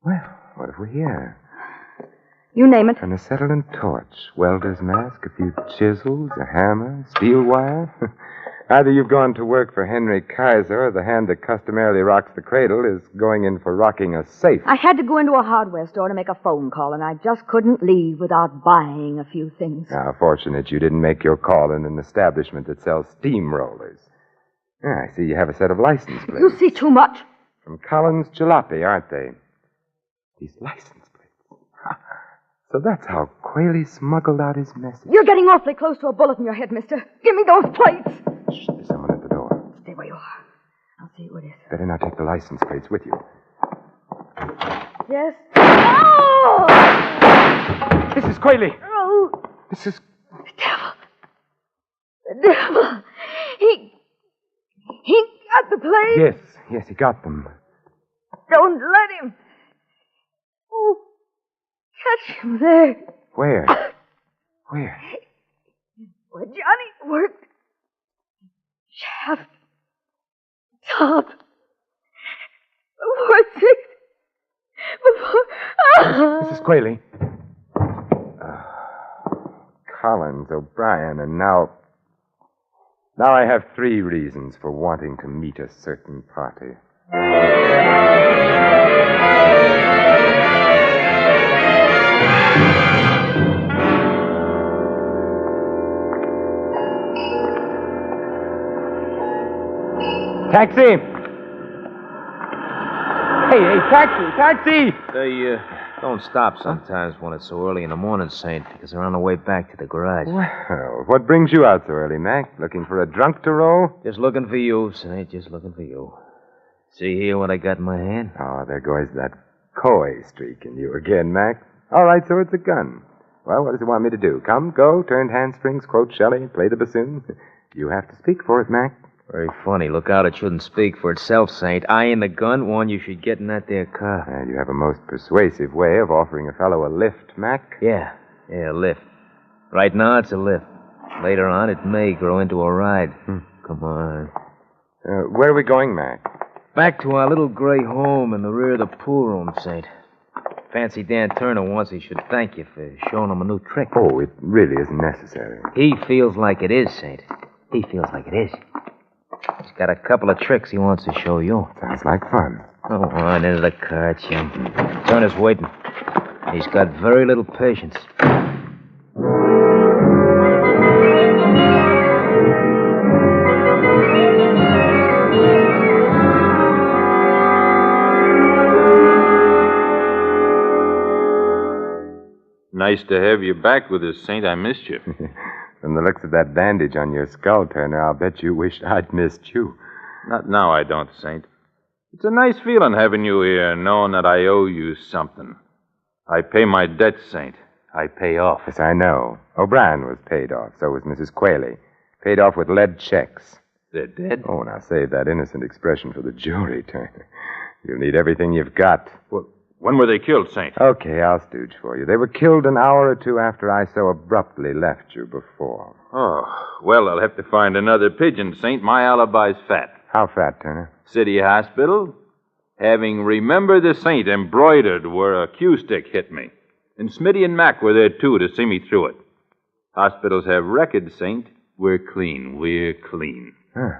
Well, what if we're here? You name it. An acetylene torch, welder's mask, a few chisels, a hammer, steel wire. Either you've gone to work for Henry Kaiser, or the hand that customarily rocks the cradle is going in for rocking a safe. I had to go into a hardware store to make a phone call, and I just couldn't leave without buying a few things. Now, fortunate you didn't make your call in an establishment that sells steamrollers. I see you have a set of license plates. You see too much. From Collins Jalopy, aren't they? These license plates. So that's how Qualey smuggled out his message. You're getting awfully close to a bullet in your head, mister. Give me those plates. Shh, there's someone at the door. Stay where you are. I'll see who it is. Better not take the license plates with you. Yes? Oh! Mrs. Qualey! Oh! Mrs. The devil. The devil. He got the plates. Yes, he got them. Don't let him. Oh, catch him there. Where? Where? Where Johnny worked. Shaft. Top. Before 6. Before... Mrs. Qualey. Collins, O'Brien, and now I have 3 reasons for wanting to meet a certain party. Taxi! Hey, taxi! They don't stop sometimes when it's so early in the morning, Saint, because they're on the way back to the garage. Well, what brings you out so early, Mac? Looking for a drunk to roll? Just looking for you, Saint, just looking for you. See here what I got in my hand? Oh, there goes that coy streak in you again, Mac. All right, so it's a gun. Well, what does it want me to do? Come, go, turned handsprings, quote Shelley, play the bassoon? You have to speak for it, Mac. Very funny. Look out, it shouldn't speak for itself, Saint. I and the gun warn you should get in that there car. And you have a most persuasive way of offering a fellow a lift, Mac. Yeah, a lift. Right now, it's a lift. Later on, it may grow into a ride. Come on. Where are we going, Mac? Back to our little gray home in the rear of the pool room, Saint. Fancy Dan Turner wants he should thank you for showing him a new trick. Oh, it really isn't necessary. He feels like it is, Saint. He feels like it is. He's got a couple of tricks he wants to show you. Sounds like fun. Oh, on into the car, chum. Turner's waiting. He's got very little patience. Nice to have you back with us, Saint. I missed you. From the looks of that bandage on your skull, Turner, I'll bet you wished I'd missed you. Not now, I don't, Saint. It's a nice feeling having you here, knowing that I owe you something. I pay my debt, Saint. I pay off. Yes, I know. O'Brien was paid off. So was Mrs. Qualey. Paid off with lead checks. They're dead? Oh, now save that innocent expression for the jury, Turner. You'll need everything you've got. Well, when were they killed, Saint? Okay, I'll stooge for you. They were killed an hour or two after I so abruptly left you before. Oh, well, I'll have to find another pigeon, Saint. My alibi's fat. How fat, Turner? City Hospital. Having Remember the Saint embroidered where a cue stick hit me. And Smitty and Mac were there, too, to see me through it. Hospitals have records, Saint. We're clean. We're clean. Huh.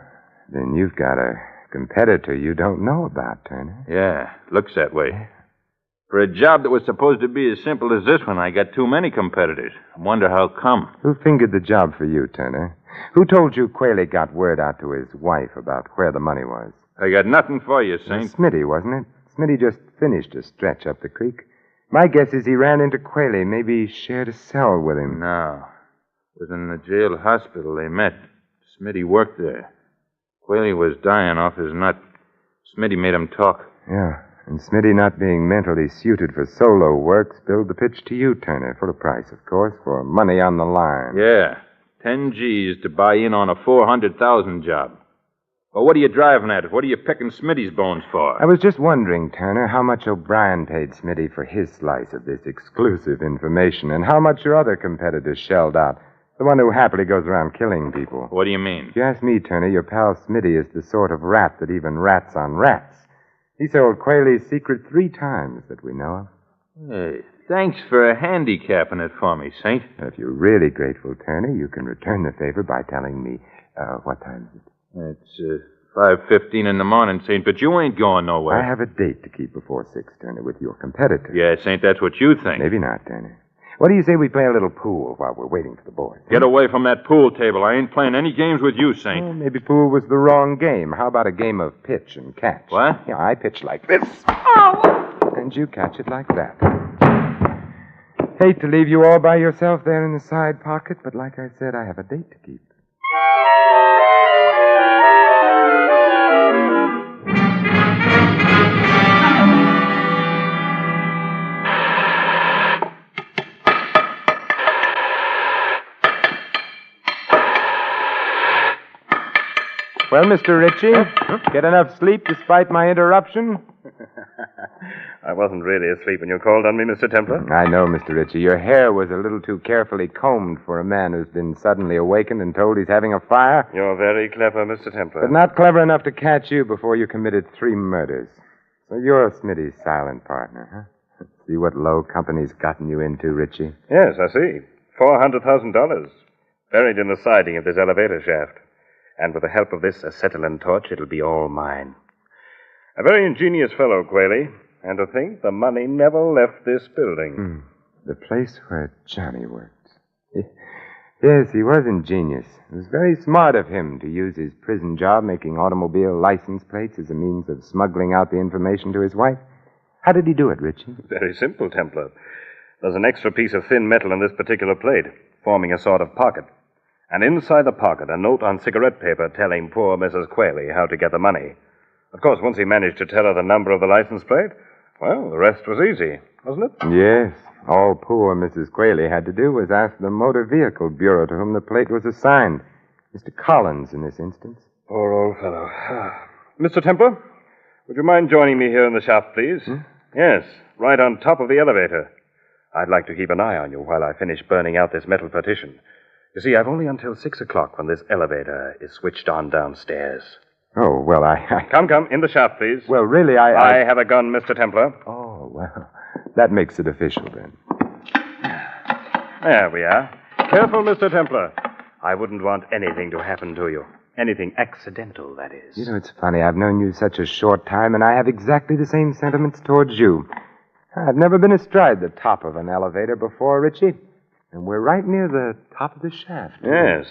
Then you've got a competitor you don't know about, Turner. Yeah, looks that way. For a job that was supposed to be as simple as this one, I got too many competitors. I wonder how come. Who fingered the job for you, Turner? Who told you Qualey got word out to his wife about where the money was? I got nothing for you, Saint. Smitty, wasn't it? Smitty just finished a stretch up the creek. My guess is he ran into Qualey, maybe shared a cell with him. No. It was in the jail hospital they met. Smitty worked there. Qualey was dying off his nut. Smitty made him talk. Yeah. And Smitty, not being mentally suited for solo work, spilled the pitch to you, Turner, for a price, of course, for money on the line. Yeah, 10 G's to buy in on a 400,000 job. Well, what are you driving at? What are you picking Smitty's bones for? I was just wondering, Turner, how much O'Brien paid Smitty for his slice of this exclusive information, and how much your other competitors shelled out. The one who happily goes around killing people. What do you mean? If you ask me, Turner, your pal Smitty is the sort of rat that even rats on rats. He sold Qualey's secret 3 times that we know of. Hey, thanks for handicapping it for me, Saint. If you're really grateful, Turner, you can return the favor by telling me, what time is it? It's 5:15 in the morning, Saint, but you ain't going nowhere. I have a date to keep before 6, Turner, with your competitor. Yeah, Saint, that's what you think. Maybe not, Turner. What do you say we play a little pool while we're waiting for the boys? Get away from that pool table. I ain't playing any games with you, Saint. Well, maybe pool was the wrong game. How about a game of pitch and catch? What? Yeah, I pitch like this. Oh! And you catch it like that. Hate to leave you all by yourself there in the side pocket, but like I said, I have a date to keep. Well, Mr. Ritchie, get enough sleep despite my interruption? I wasn't really asleep when you called on me, Mr. Templar. I know, Mr. Ritchie. Your hair was a little too carefully combed for a man who's been suddenly awakened and told he's having a fire. You're very clever, Mr. Templar. But not clever enough to catch you before you committed 3 murders. So you're Smitty's silent partner, huh? See what low company's gotten you into, Ritchie? Yes, I see. $400,000. Buried in the siding of this elevator shaft. And with the help of this acetylene torch, it'll be all mine. A very ingenious fellow, Qualey. And to think the money never left this building. The place where Johnny worked. Yes, he was ingenious. It was very smart of him to use his prison job making automobile license plates as a means of smuggling out the information to his wife. How did he do it, Ritchie? Very simple, Templar. There's an extra piece of thin metal in this particular plate, forming a sort of pocket. And inside the pocket, a note on cigarette paper telling poor Mrs. Qualey how to get the money. Of course, once he managed to tell her the number of the license plate, Well, the rest was easy, wasn't it? Yes. All poor Mrs. Quayle had to do was ask the Motor Vehicle Bureau to whom the plate was assigned. Mr. Collins, in this instance. Poor old fellow. Mr. Templar, would you mind joining me here in the shaft, please? Yes, right on top of the elevator. I'd like to keep an eye on you while I finish burning out this metal partition. You see, I've only until 6 o'clock when this elevator is switched on downstairs. Oh, well, I... Come, in the shaft, please. Well, really, I have a gun, Mr. Templar. Oh, well, that makes it official, then. There we are. Careful, Mr. Templar. I wouldn't want anything to happen to you. Anything accidental, that is. You know, it's funny. I've known you such a short time, and I have exactly the same sentiments towards you. I've never been astride the top of an elevator before, Richie. And we're right near the top of the shaft. Yes.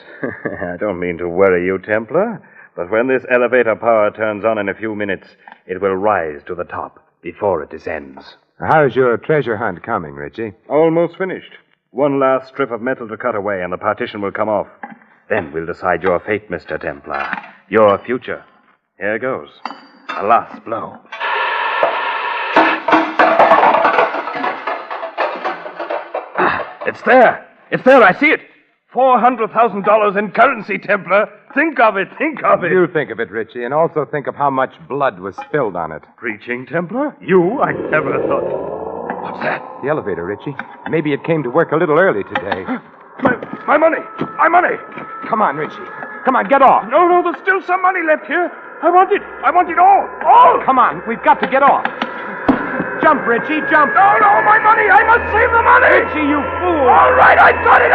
I don't mean to worry you, Templar, but when this elevator power turns on in a few minutes, it will rise to the top before it descends. How's your treasure hunt coming, Richie? Almost finished. One last strip of metal to cut away, and the partition will come off. Then we'll decide your fate, Mr. Templar. Your future. Here goes. A last blow. It's there. It's there. I see it. $400,000 in currency, Templar. Think of it. Think of it. You think of it, Richie, and also think of how much blood was spilled on it. Preaching, Templar? You? I never thought. What's that? The elevator, Richie. Maybe it came to work a little early today. My money. My money. Come on, Richie. Come on, get off. No, there's still some money left here. I want it. I want it all. All. Come on, we've got to get off. Jump, Richie, jump. No, my money. I must save the money. Richie, you fool. All right, I got it.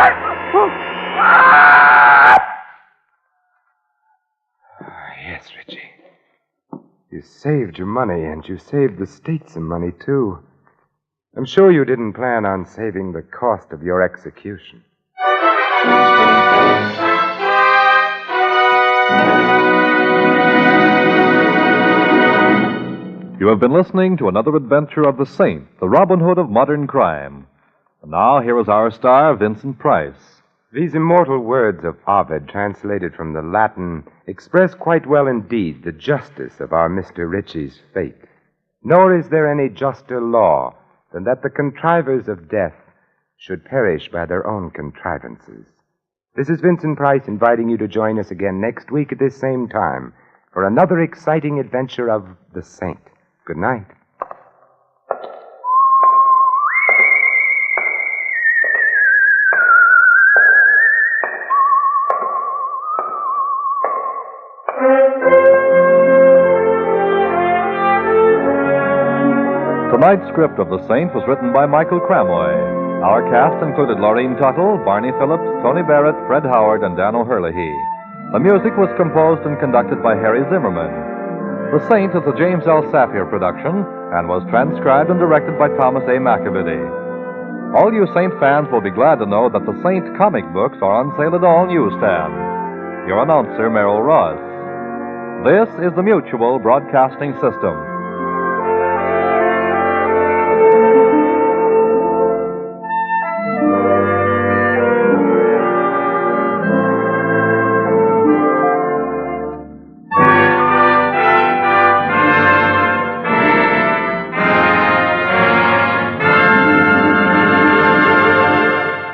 Yes, Richie. You saved your money, and you saved the state some money, too. I'm sure you didn't plan on saving the cost of your execution. You have been listening to another adventure of the Saint, the Robin Hood of modern crime. And now, here is our star, Vincent Price. These immortal words of Ovid, translated from the Latin, express quite well indeed the justice of our Mr. Ritchie's fate. Nor is there any juster law than that the contrivers of death should perish by their own contrivances. This is Vincent Price inviting you to join us again next week at this same time for another exciting adventure of the Saint. Good night. Tonight's script of The Saint was written by Michael Cramoy. Our cast included Laureen Tuttle, Barney Phillips, Tony Barrett, Fred Howard, and Dan O'Herlihy. The music was composed and conducted by Harry Zimmerman. The Saint is a James L. Safier production and was transcribed and directed by Thomas A. McAvity. All you Saint fans will be glad to know that the Saint comic books are on sale at all newsstands. Your announcer, Merrill Ross. This is the Mutual Broadcasting System.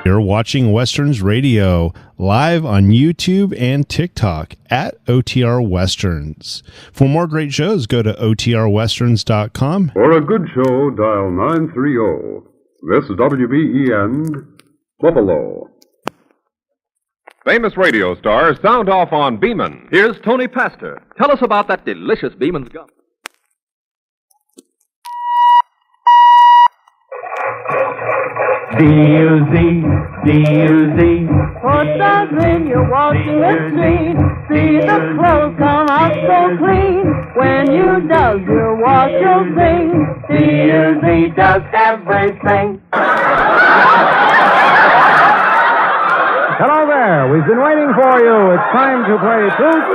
You're watching Westerns Radio live on YouTube and TikTok at OTR Westerns. For more great shows, go to otrwesterns.com. For a good show, dial 930. This is WBEN, Buffalo. Famous radio stars sound off on Beeman. Here's Tony Pastor. Tell us about that delicious Beeman's gum. D-U-Z, D-U-Z. Put those in your washing machine. See the clothes come out so clean. When you does your wash, you'll sing. D-U-Z does everything. Hello there. We've been waiting for you. It's time to play Truth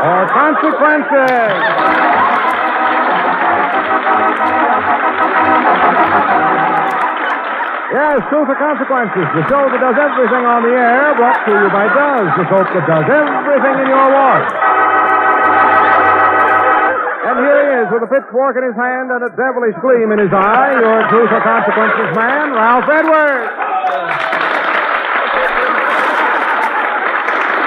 or Consequences. Yes, Truth or Consequences, the show that does everything on the air, brought to you by Duz, the soap that does everything in your wash. And here he is, with a pitchfork in his hand and a devilish gleam in his eye, your Truth or Consequences man, Ralph Edwards.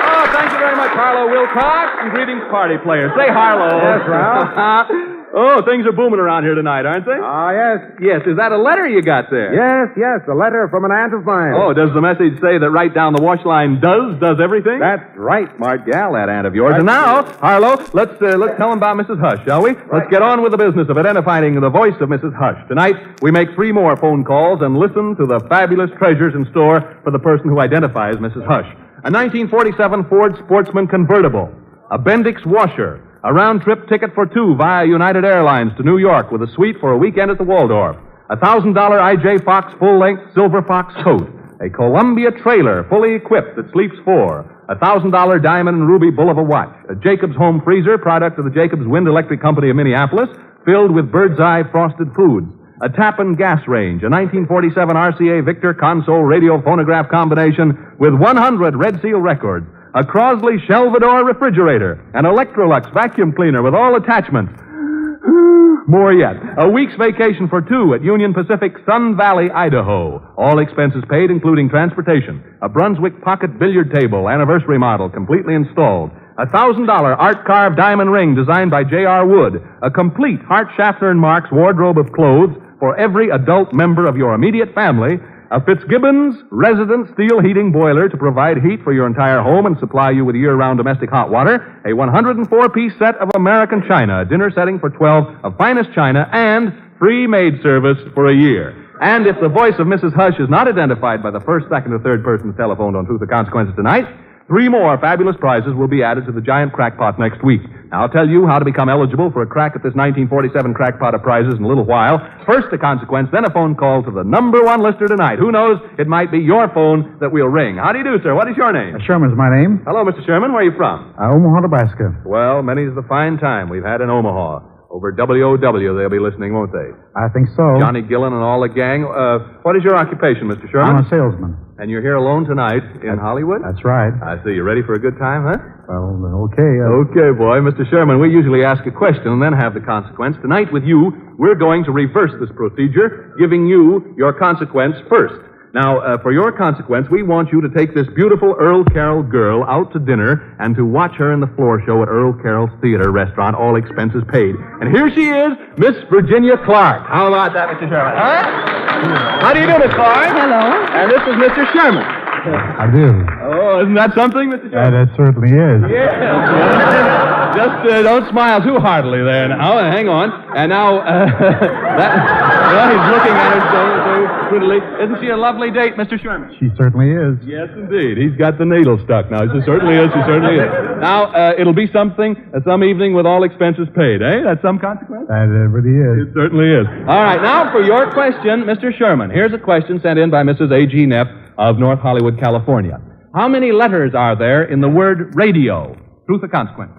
Oh, thank you very much, Harlow Wilcox, and greetings, party players. Say, Harlow. Yes, Ralph. Oh, things are booming around here tonight, aren't they? Ah, yes. Yes, is that a letter you got there? Yes, a letter from an aunt of mine. Oh, does the message say that right down the wash line does everything? That's right, Mart Gal, that aunt of yours. Right. And now, Harlow, let's tell them about Mrs. Hush, shall we? Let's get on with the business of identifying the voice of Mrs. Hush. Tonight, we make 3 more phone calls and listen to the fabulous treasures in store for the person who identifies Mrs. Hush. A 1947 Ford Sportsman convertible, a Bendix washer, a round-trip ticket for 2 via United Airlines to New York with a suite for a weekend at the Waldorf, a $1,000 I.J. Fox full-length Silver Fox coat, a Columbia trailer fully equipped that sleeps 4, a $1,000 diamond and ruby bull of a watch, a Jacobs home freezer, product of the Jacobs Wind Electric Company of Minneapolis, filled with bird's eye frosted foods, a Tappan gas range, a 1947 RCA Victor console radio phonograph combination with 100 Red Seal records, a Crosley Shelvador refrigerator, an Electrolux vacuum cleaner with all attachments. More yet, a week's vacation for 2 at Union Pacific Sun Valley, Idaho. All expenses paid, including transportation. A Brunswick pocket billiard table, anniversary model, completely installed. A $1,000 art-carved diamond ring designed by J.R. Wood. A complete Hart Schaffner & Marx wardrobe of clothes for every adult member of your immediate family. A Fitzgibbons resident steel heating boiler to provide heat for your entire home and supply you with year-round domestic hot water. A 104-piece set of American china, a dinner setting for 12 of finest china, and free maid service for a year. And if the voice of Mrs. Hush is not identified by the first, second, or third persons telephoned on Truth or Consequences tonight, 3 more fabulous prizes will be added to the giant crackpot next week. Now, I'll tell you how to become eligible for a crack at this 1947 crackpot of prizes in a little while. First a consequence, then a phone call to the number 1 listener tonight. Who knows? It might be your phone that we'll ring. How do you do, sir? What is your name? Sherman's my name. Hello, Mr. Sherman. Where are you from? Omaha, Nebraska. Well, many's the fine time we've had in Omaha. Over WOW, they'll be listening, won't they? I think so. Johnny Gillen and all the gang. What is your occupation, Mr. Sherman? I'm a salesman. And you're here alone tonight in Hollywood? That's right. I see. You ready for a good time, huh? Well, okay. Okay, boy. Mr. Sherman, we usually ask a question and then have the consequence. Tonight with you, we're going to reverse this procedure, giving you your consequence first. Now, for your consequence, we want you to take this beautiful Earl Carroll girl out to dinner and to watch her in the floor show at Earl Carroll's Theater Restaurant, all expenses paid. And here she is, Miss Virginia Clark. How about that, Mr. Sherman? Huh? How do you do, Miss Clark? Hello. And this is Mr. Sherman. I do. Oh, isn't that something, Mr. Sherman? That certainly is. Yeah. Just don't smile too heartily there now. Hang on. And now, well, he's looking at her so prettily. Isn't she a lovely date, Mr. Sherman? She certainly is. Yes, indeed. He's got the needle stuck now. She certainly is. She certainly is. Now, it'll be something, some evening with all expenses paid, eh? That's some consequence? That really is. It certainly is. All right, now for your question, Mr. Sherman. Here's a question sent in by Mrs. A.G. Neff of North Hollywood, California. How many letters are there in the word radio? Truth or consequence?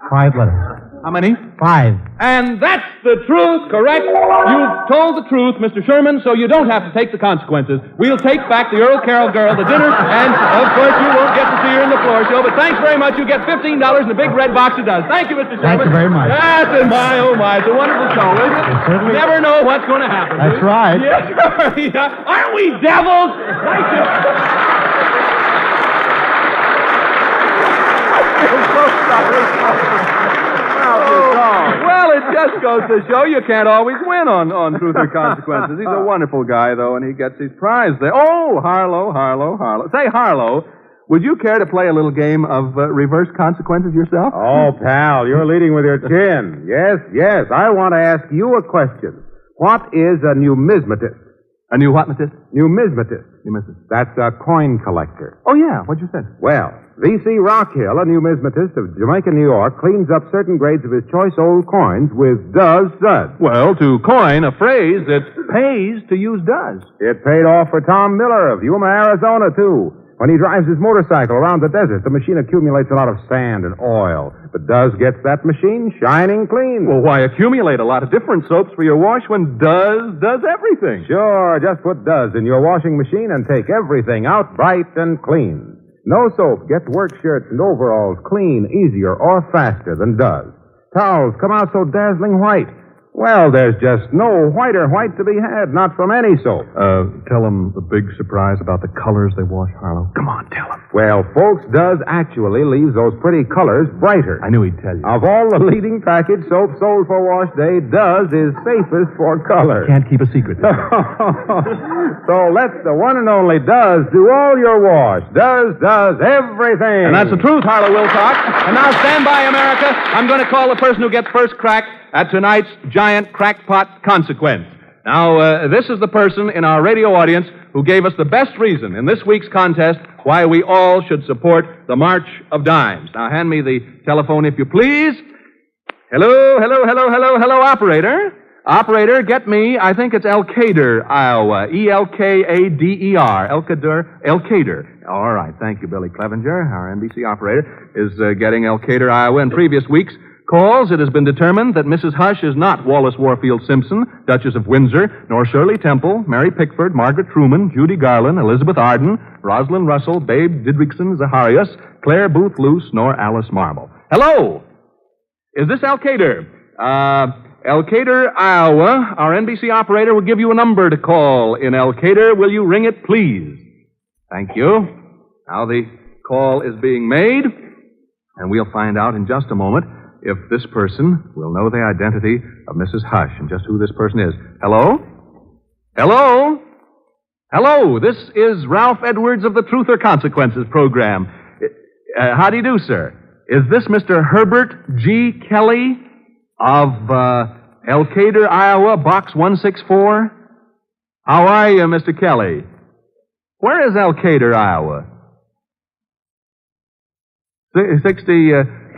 5 letters. How many? 5. And that's the truth, correct? You've told the truth, Mr. Sherman, so you don't have to take the consequences. We'll take back the Earl Carroll girl, the dinner, and, of course, you won't get to see her in the floor show, but thanks very much. You get $15 in a big red box it does. Thank you, Mr. Sherman. Thank you very much. That's my, oh my. It's a wonderful show, isn't it? Certainly. You never know what's going to happen. That's right. Yes, sure. Aren't we devils? Thank you. Well, it just goes to show you can't always win on Truth or Consequences. He's a wonderful guy, though, and he gets his prize there. Oh, Harlow. Say, Harlow, would you care to play a little game of reverse consequences yourself? Oh, pal, you're leading with your chin. Yes. I want to ask you a question. What is a numismatist? A new what, Mr.? Numismatist. Numismatist. That's a coin collector. Oh, yeah. What'd you say? Well, V.C. Rockhill, a numismatist of Jamaica, New York, cleans up certain grades of his choice old coins with does suds. Well, to coin a phrase that pays to use does. It paid off for Tom Miller of Yuma, Arizona, too. When he drives his motorcycle around the desert, the machine accumulates a lot of sand and oil. But Does gets that machine shining clean. Well, why accumulate a lot of different soaps for your wash when Does everything? Sure, just put Does in your washing machine and take everything out bright and clean. No soap gets work shirts and overalls clean, easier, or faster than Does. Towels come out so dazzling white. Well, there's just no whiter white to be had, not from any soap. Tell them the big surprise about the colors they wash, Harlow. Come on, tell them. Well, folks, Does actually leaves those pretty colors brighter. I knew he'd tell you. Of all the leading package soap sold for wash day, Does is safest for color. Can't keep a secret. So let the one and only Does do all your wash. Does everything. And that's the truth, Harlow Wilcox. And now stand by, America. I'm going to call the person who gets first crack at tonight's giant crackpot consequence. Now, this is the person in our radio audience who gave us the best reason in this week's contest why we all should support the March of Dimes. Now, hand me the telephone, if you please. Hello, operator. Operator, get me, I think it's Elkader, Iowa. E-L-K-A-D-E-R. Elkader. All right, thank you, Billy Clevenger. Our NBC operator is getting Elkader, Iowa. In previous weeks' calls, it has been determined that Mrs. Hush is not Wallace Warfield Simpson, Duchess of Windsor, nor Shirley Temple, Mary Pickford, Margaret Truman, Judy Garland, Elizabeth Arden, Rosalind Russell, Babe Didrikson Zaharias, Claire Booth Luce, nor Alice Marble. Hello! Is this Elkader? Elkader, Iowa. Our NBC operator will give you a number to call in Elkader. Will you ring it, please? Thank you. Now the call is being made, and we'll find out in just a moment if this person will know the identity of Mrs. Hush and just who this person is. Hello? Hello? Hello, this is Ralph Edwards of the Truth or Consequences program. How do you do, sir? Is this Mr. Herbert G. Kelly of Elkader, Iowa, Box 164? How are you, Mr. Kelly? Where is Elkader, Iowa? 60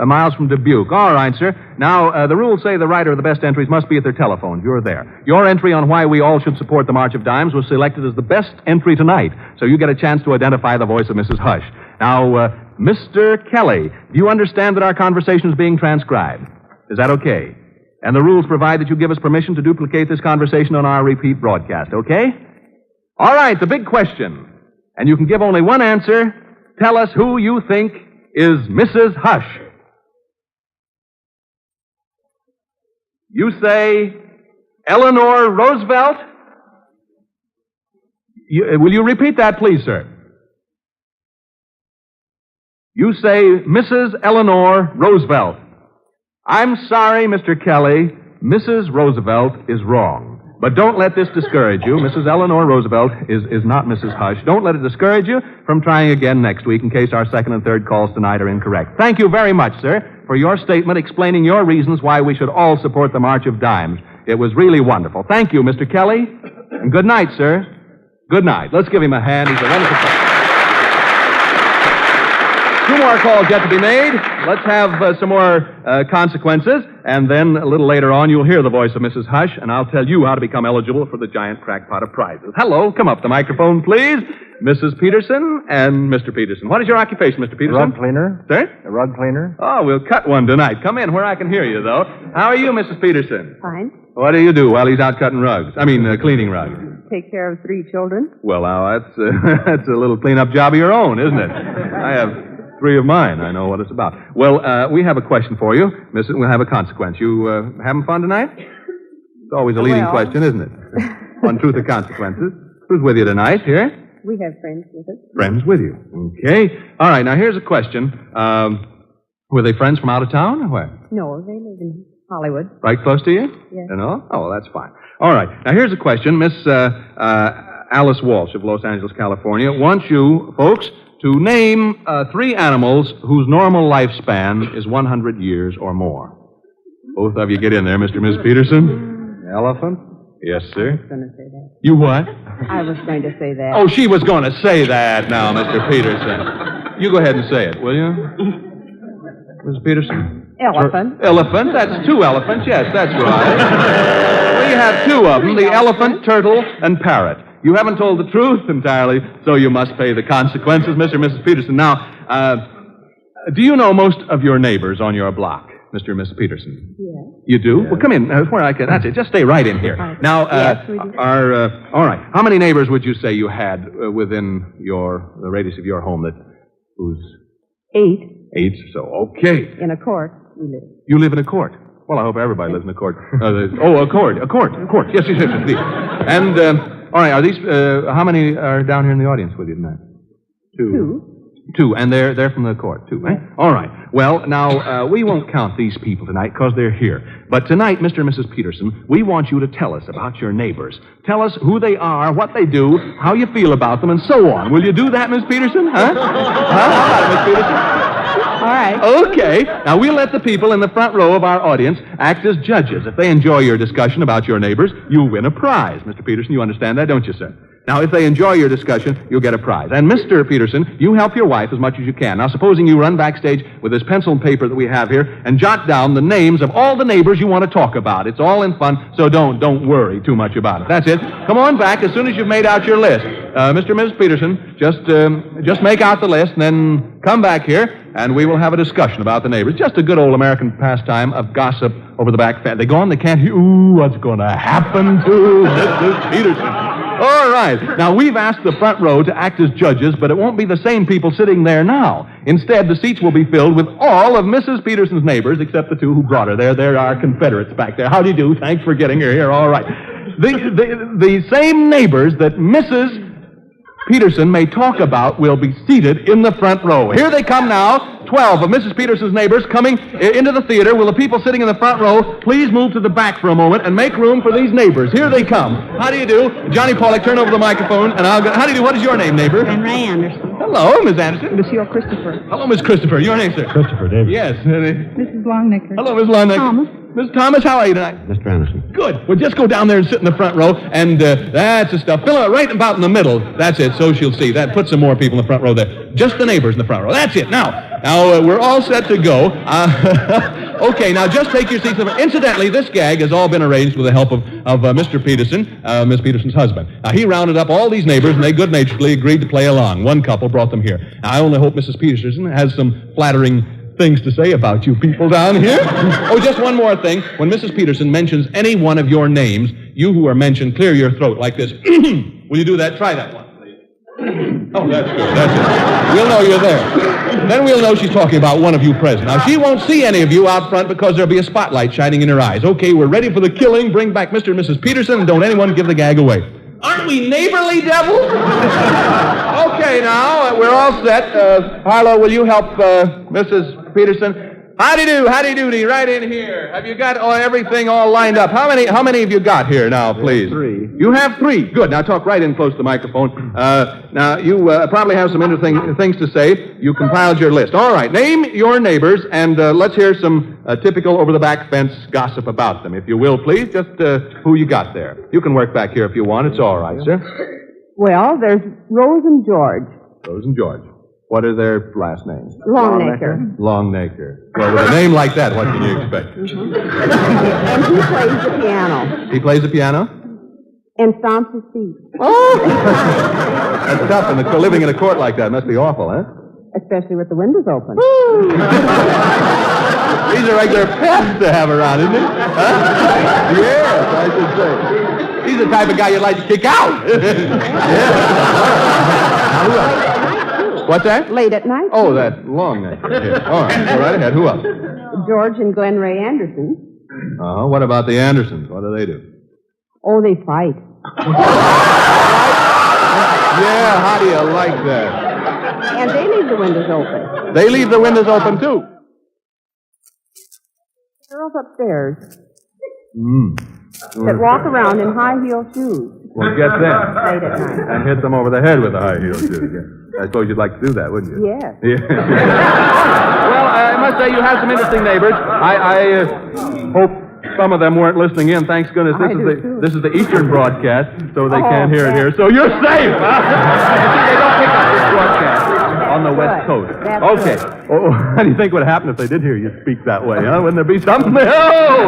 miles from Dubuque. All right, sir. Now, the rules say the writer of the best entries must be at their telephones. You're there. Your entry on why we all should support the March of Dimes was selected as the best entry tonight, so you get a chance to identify the voice of Mrs. Hush. Now, Mr. Kelly, do you understand that our conversation is being transcribed? Is that okay? And the rules provide that you give us permission to duplicate this conversation on our repeat broadcast, okay? All right, the big question. And you can give only one answer. Tell us who you think is Mrs. Hush. You say Eleanor Roosevelt? Will you repeat that, please, sir? You say Mrs. Eleanor Roosevelt. I'm sorry, Mr. Kelly. Mrs. Roosevelt is wrong. But don't let this discourage you. Mrs. Eleanor Roosevelt is not Mrs. Hush. Don't let it discourage you from trying again next week in case our second and third calls tonight are incorrect. Thank you very much, sir, for your statement explaining your reasons why we should all support the March of Dimes. It was really wonderful. Thank you, Mr. Kelly. And good night, sir. Good night. Let's give him a hand. He's a wonderful person. 2 more calls yet to be made. Let's have some more consequences, and then a little later on you'll hear the voice of Mrs. Hush, and I'll tell you how to become eligible for the giant crackpot of prizes. Hello, come up the microphone, please. Mrs. Peterson and Mr. Peterson. What is your occupation, Mr. Peterson? Rug cleaner. Sir? A rug cleaner. Oh, we'll cut one tonight. Come in where I can hear you, though. How are you, Mrs. Peterson? Fine. What do you do while he's out cutting rugs? Cleaning rugs. Take care of 3 children. Well, now, that's a little cleanup job of your own, isn't it? I have 3 of mine. I know what it's about. Well, we have a question for you. We'll have a consequence. You having fun tonight? It's always a leading question, isn't it? On Truth or Consequences. Who's with you tonight, here? We have friends with us. Friends with you. Okay. All right, now here's a question. Were they friends from out of town or where? No, they live in Hollywood. Right close to you? Yes. You know? Oh, well, that's fine. All right. Now here's a question. Miss Alice Walsh of Los Angeles, California wants you, folks, to name 3 animals whose normal lifespan is 100 years or more. Both of you get in there, Mr. and Ms. Peterson. Elephant? Yes, sir. I was going to say that. You what? I was going to say that. Oh, she was going to say that now, Mr. Peterson. You go ahead and say it, will you? Ms. Peterson? Elephant. Elephant? That's 2 elephants. Yes, that's right. We have 2 of them, the elephant, turtle, and parrot. You haven't told the truth entirely, so you must pay the consequences, Mr. and Mrs. Peterson. Now, do you know most of your neighbors on your block, Mr. and Mrs. Peterson? Yes. You do? Well, come in. Where I can. That's it. Just stay right in here. Now, yes, we do. all right. How many neighbors would you say you had within the radius of your home that Who's 8 8? So, okay. in a court we live. You live in a court. Well, I hope everybody lives in a court. A court. Yes, indeed. And, all right, are these, how many are down here in the audience with you tonight? Two, and they're from the court, too, eh? All right. Well, now, we won't count these people tonight because they're here. But tonight, Mr. and Mrs. Peterson, we want you to tell us about your neighbors. Tell us who they are, what they do, how you feel about them, and so on. Will you do that, Miss Peterson? Huh? Miss Peterson? All right. Okay. Now, we'll let the people in the front row of our audience act as judges. If they enjoy your discussion about your neighbors, you'll win a prize. Mr. Peterson, you understand that, don't you, sir? Now, if they enjoy your discussion, you'll get a prize. And, Mr. Peterson, you help your wife as much as you can. Now, supposing you run backstage with this pencil and paper that we have here and jot down the names of all the neighbors you want to talk about. It's all in fun, so don't worry too much about it. That's it. Come on back as soon as you've made out your list. Mr. and Mrs. Peterson, just make out the list and then come back here, and we will have a discussion about the neighbors. Just a good old American pastime of gossip over the back fence. They go on, they can't hear. Ooh, what's going to happen to Mrs. Peterson? All right. Now, we've asked the front row to act as judges, but it won't be the same people sitting there now. Instead, the seats will be filled with all of Mrs. Peterson's neighbors, except the two who brought her there. They're our Confederates back there. How do you do? Thanks for getting her here. All right. The same neighbors that Mrs. Peterson may talk about will be seated in the front row. Here they come now. 12 of Mrs. Peterson's neighbors coming into the theater. Will the people sitting in the front row please move to the back for a moment and make room for these neighbors? Here they come. How do you do? Johnny Pollock, turn over the microphone, and I'll go. How do you do? What is your name, neighbor? And Ray Anderson. Hello, Miss Anderson. Monsieur Christopher. Hello, Miss Christopher. Your name, sir? Christopher Davis. Yes. Mrs. Longnecker. Hello, Miss Longnecker. Thomas. Miss Thomas, how are you tonight? Mr. Anderson. Good. Well, just go down there and sit in the front row, and that's the stuff. Fill it right about in the middle. That's it, so she'll see. That. Put some more people in the front row there. Just the neighbors in the front row. That's it. Now, we're all set to go. Okay, now just take your seats. Incidentally, this gag has all been arranged with the help of Mr. Peterson, Miss Peterson's husband. Now, he rounded up all these neighbors, and they good-naturedly agreed to play along. One couple brought them here. Now, I only hope Mrs. Peterson has some flattering things to say about you people down here. Oh, just one more thing. When Mrs. Peterson mentions any one of your names, you who are mentioned, clear your throat like this. Will you do that? Try that one, please. Oh, that's good. That's it. We'll know you're there. Then we'll know she's talking about one of you present. Now, she won't see any of you out front because there'll be a spotlight shining in her eyes. Okay, we're ready for the killing. Bring back Mr. and Mrs. Peterson, and don't anyone give the gag away. Aren't we neighborly devils? Okay, now, we're all set. Harlow, will you help Mrs. Peterson? Howdy-do, howdy-doody, right in here. Have you got everything all lined up? How many have you got here now, please? 3. You have 3. Good. Now, talk right in close to the microphone. Now, you probably have some interesting things to say. You compiled your list. All right, name your neighbors, and let's hear some typical over-the-back fence gossip about them, if you will, please. Just who you got there. You can work back here if you want. It's all right, sir. Well, there's Rose and George. Rose and George. What are their last names? Longnecker. Longnecker. Well, with a name like that, what can you expect? And he plays the piano. He plays the piano? And stomps his feet. Oh! That's tough. And living in a court like that must be awful, huh? Especially with the windows open. He's a regular pest to have around, isn't he? Huh? Yes, I should say. He's the type of guy you'd like to kick out. Yeah. What's that? Late at night. Oh, that long night. Yeah. All right, go right ahead. Who else? George and Glenn Ray Anderson. What about the Andersons? What do they do? Oh, they fight. Yeah, how do you like that? And they leave the windows open. They leave the windows open, too. Girls upstairs that walk around in high-heel shoes. Well, get them. Late at night. And hit them over the head with a high heel shoe. I suppose you'd like to do that, wouldn't you? Yes. Yeah. Well, I must say you have some interesting neighbors. I hope some of them weren't listening in. Thanks goodness. This is the Eastern broadcast, so they can't hear it here. So you're safe. They don't pick up this broadcast on the West Coast. Okay. Oh, how do you think would happen if they did hear you speak that way, huh? Wouldn't there be something? Oh!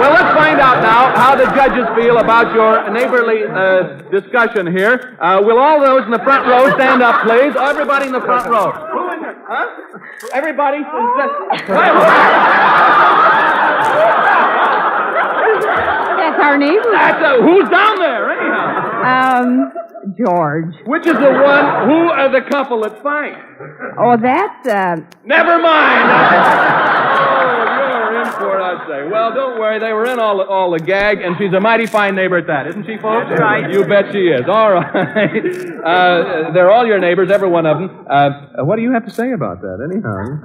Well, let's find out now how the judges feel about your neighborly discussion here. Will all those in the front row stand up, please? Everybody in the front row. Huh? Everybody? That's our neighbor. Who's down there, anyhow? George. Which is the one? Who are the couple that fight? Oh, that's, Never mind. You're in for it, I'd say. Well, don't worry. They were in all the gag, and she's a mighty fine neighbor at that, isn't she, folks? That's right. You bet she is. All right. They're all your neighbors, every one of them. What do you have to say about that, anyhow?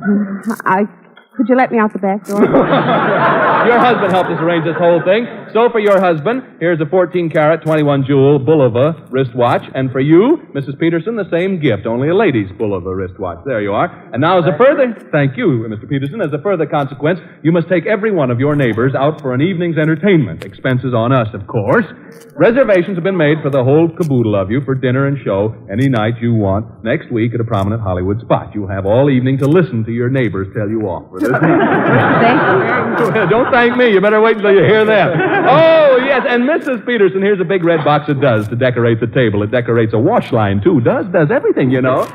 Could you let me out the back door? Your husband helped us arrange this whole thing. So for your husband, here's a 14-carat, 21-jewel Bulova wristwatch. And for you, Mrs. Peterson, the same gift, only a lady's Bulova wristwatch. There you are. And now as a further... Thank you, Mr. Peterson. As a further consequence, you must take every one of your neighbors out for an evening's entertainment. Expenses on us, of course. Reservations have been made for the whole caboodle of you for dinner and show any night you want next week at a prominent Hollywood spot. You'll have all evening to listen to your neighbors tell you off. Thank you. Don't thank me. You better wait until you hear them. Oh, yes. And Mrs. Peterson, here's a big red box it does to decorate the table. It decorates a wash line, too. Does everything, you know.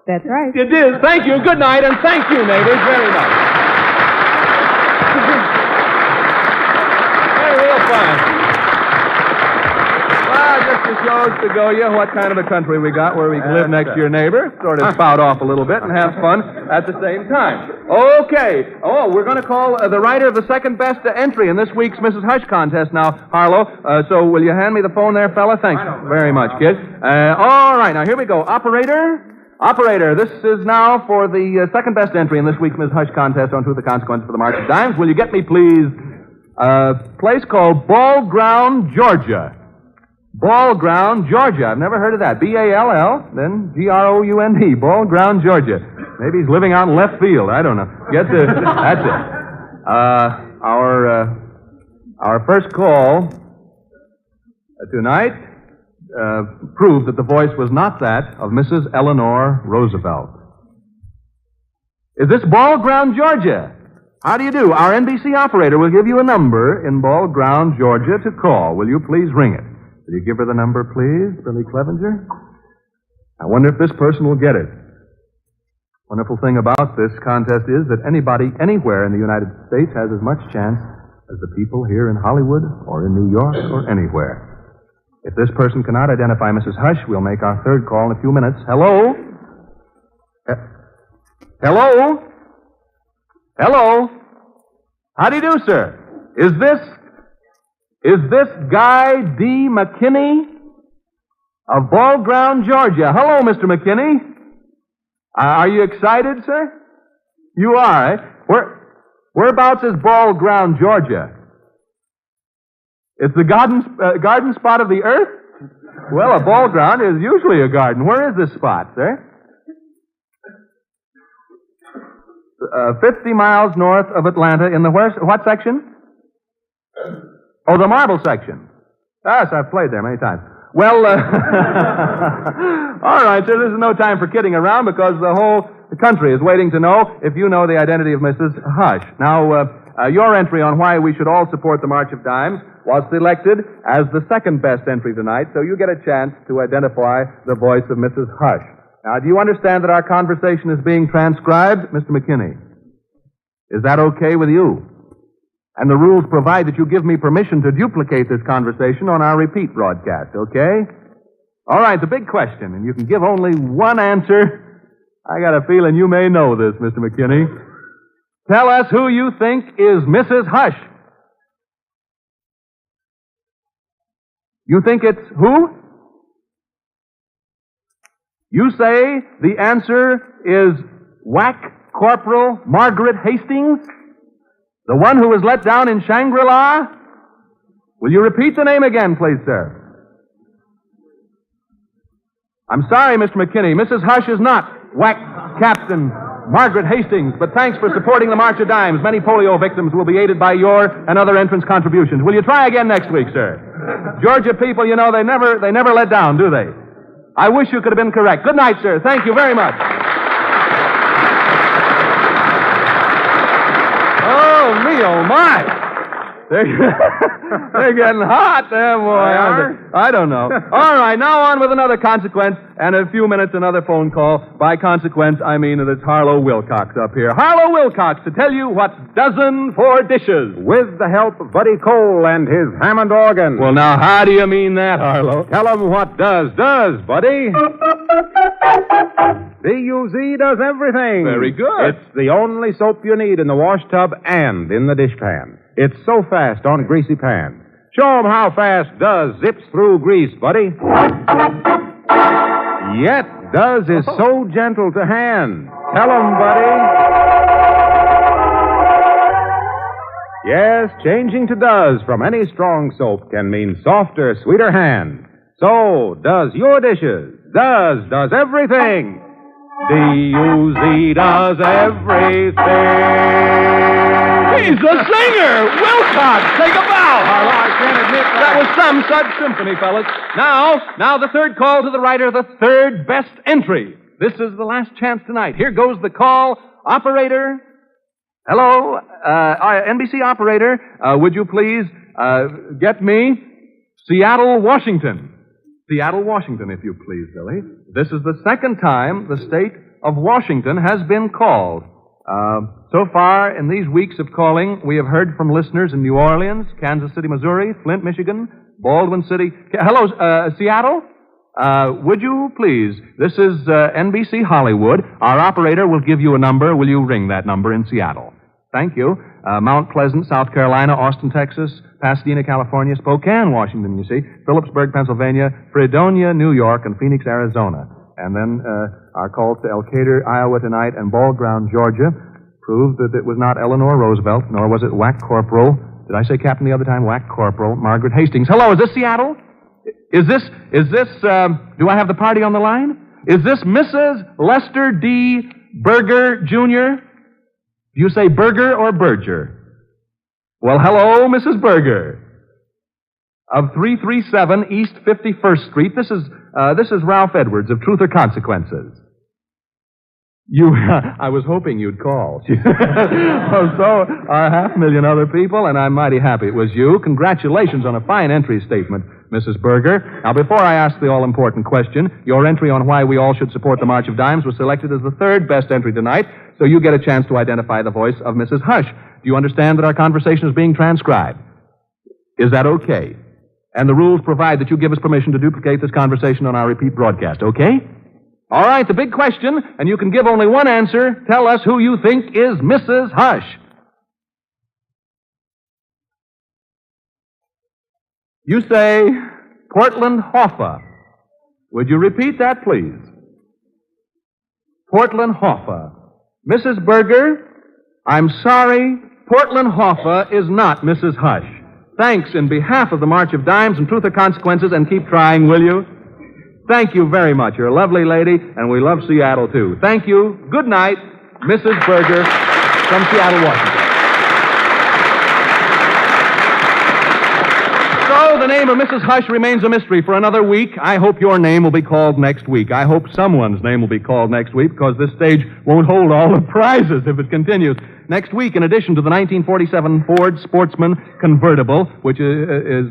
That's right. It is. Thank you. Good night, and thank you, neighbors, very much. Very real fun. Well, just to show to go you what kind of a country we got where we can live next to your neighbor, sort of spout off a little bit and have fun at the same time. Okay. Oh, we're going to call the writer of the second best entry in this week's Mrs. Hush contest now, Harlow. So will you hand me the phone there, fella? Thanks very much, kid. All right, now here we go. Operator, this is now for the second best entry in this week's Mrs. Hush contest on To the Consequences for the March of Dimes. Will you get me, please, a place called Ball Ground, Georgia. Ball Ground, Georgia. I've never heard of that. B-A-L-L, then G-R-O-U-N-D. Ball Ground, Georgia. Maybe he's living out in left field. I don't know. That's it. Our first call tonight proved that the voice was not that of Mrs. Eleanor Roosevelt. Is this Ball Ground, Georgia? How do you do? Our NBC operator will give you a number in Ball Ground, Georgia to call. Will you please ring it? Will you give her the number, please, Billy Clevenger? I wonder if this person will get it. Wonderful thing about this contest is that anybody anywhere in the United States has as much chance as the people here in Hollywood or in New York or anywhere. If this person cannot identify Mrs. Hush, we'll make our third call in a few minutes. Hello? Hello? Hello? How do you do, sir? Is this Guy D. McKinney of Ball Ground, Georgia? Hello, Mr. McKinney. Are you excited, sir? You are, eh? Whereabouts is Ball Ground, Georgia? It's the garden spot of the earth? Well, a ball ground is usually a garden. Where is this spot, sir? 50 miles north of Atlanta in the what section? Oh, the marble section. Yes, I've played there many times. Well, all right, sir, this is no time for kidding around because the whole country is waiting to know if you know the identity of Mrs. Hush. Now, your entry on why we should all support the March of Dimes was selected as the second best entry tonight, so you get a chance to identify the voice of Mrs. Hush. Now, do you understand that our conversation is being transcribed, Mr. McKinney? Is that okay with you? And the rules provide that you give me permission to duplicate this conversation on our repeat broadcast, okay? All right, the big question, and you can give only one answer. I got a feeling you may know this, Mr. McKinney. Tell us who you think is Mrs. Hush. You think it's who? You say the answer is Whack Corporal Margaret Hastings? The one who was let down in Shangri-La? Will you repeat the name again, please, sir? I'm sorry, Mr. McKinney. Mrs. Hush is not Whack Captain Margaret Hastings, but thanks for supporting the March of Dimes. Many polio victims will be aided by your and other entrance contributions. Will you try again next week, sir? Georgia people, you know, they never let down, do they? I wish you could have been correct. Good night, sir. Thank you very much. Oh, me, oh, my. They're getting hot there, boy. I don't know. All right, now on with another consequence, and in a few minutes another phone call. By consequence, I mean that it's Harlow Wilcox up here. Harlow Wilcox to tell you what's dozen for dishes. With the help of Buddy Cole and his Hammond organ. Well, now, how do you mean that, Harlow? Tell him what does, Buddy. D-U-Z does everything. Very good. It's the only soap you need in the wash tub and in the dishpan. It's so fast on greasy pans. Show 'em how fast Does zips through grease, Buddy. Yet Does is so gentle to hand. Tell 'em, Buddy. Yes, changing to Does from any strong soap can mean softer, sweeter hand. So, Does your dishes. Does everything. D-U-Z does everything. He's a singer! Wilcox, take a bow! Harlow, I can't admit that was some such symphony, fellas. Now the third call to the writer, the third best entry. This is the last chance tonight. Here goes the call. Operator. Hello, NBC operator. Would you please get me Seattle, Washington? Seattle, Washington, if you please, Billy. This is the second time the state of Washington has been called. So far, in these weeks of calling, we have heard from listeners in New Orleans, Kansas City, Missouri, Flint, Michigan, Baldwin City. Hello, Seattle? Would you please? This is NBC Hollywood. Our operator will give you a number. Will you ring that number in Seattle? Thank you. Mount Pleasant, South Carolina, Austin, Texas, Pasadena, California, Spokane, Washington, you see, Phillipsburg, Pennsylvania, Fredonia, New York, and Phoenix, Arizona. And then our calls to Elkader, Iowa tonight, and Ball Ground, Georgia, proved that it was not Eleanor Roosevelt, nor was it Whack Corporal. Did I say Captain the other time? Whack Corporal Margaret Hastings. Hello, is this Seattle? Is this, do I have the party on the line? Is this Mrs. Lester D. Berger, Jr.? Do you say Berger or Berger? Well, hello, Mrs. Berger. Of 337 East 51st Street. This is Ralph Edwards of Truth or Consequences. I was hoping you'd call. So are 500,000 other people, and I'm mighty happy it was you. Congratulations on a fine entry statement, Mrs. Berger. Now, before I ask the all-important question, your entry on why we all should support the March of Dimes was selected as the third best entry tonight, so you get a chance to identify the voice of Mrs. Hush. Do you understand that our conversation is being transcribed? Is that okay? And the rules provide that you give us permission to duplicate this conversation on our repeat broadcast, okay? All right, the big question, and you can give only one answer. Tell us who you think is Mrs. Hush. You say Portland Hoffa. Would you repeat that, please? Portland Hoffa. Mrs. Berger, I'm sorry, Portland Hoffa is not Mrs. Hush. Thanks in behalf of the March of Dimes and Truth or Consequences, and keep trying, will you? Thank you very much. You're a lovely lady, and we love Seattle, too. Thank you. Good night, Mrs. Berger from Seattle, Washington. So the name of Mrs. Hush remains a mystery for another week. I hope your name will be called next week. I hope someone's name will be called next week, because this stage won't hold all the prizes if it continues. Next week, in addition to the 1947 Ford Sportsman convertible, which is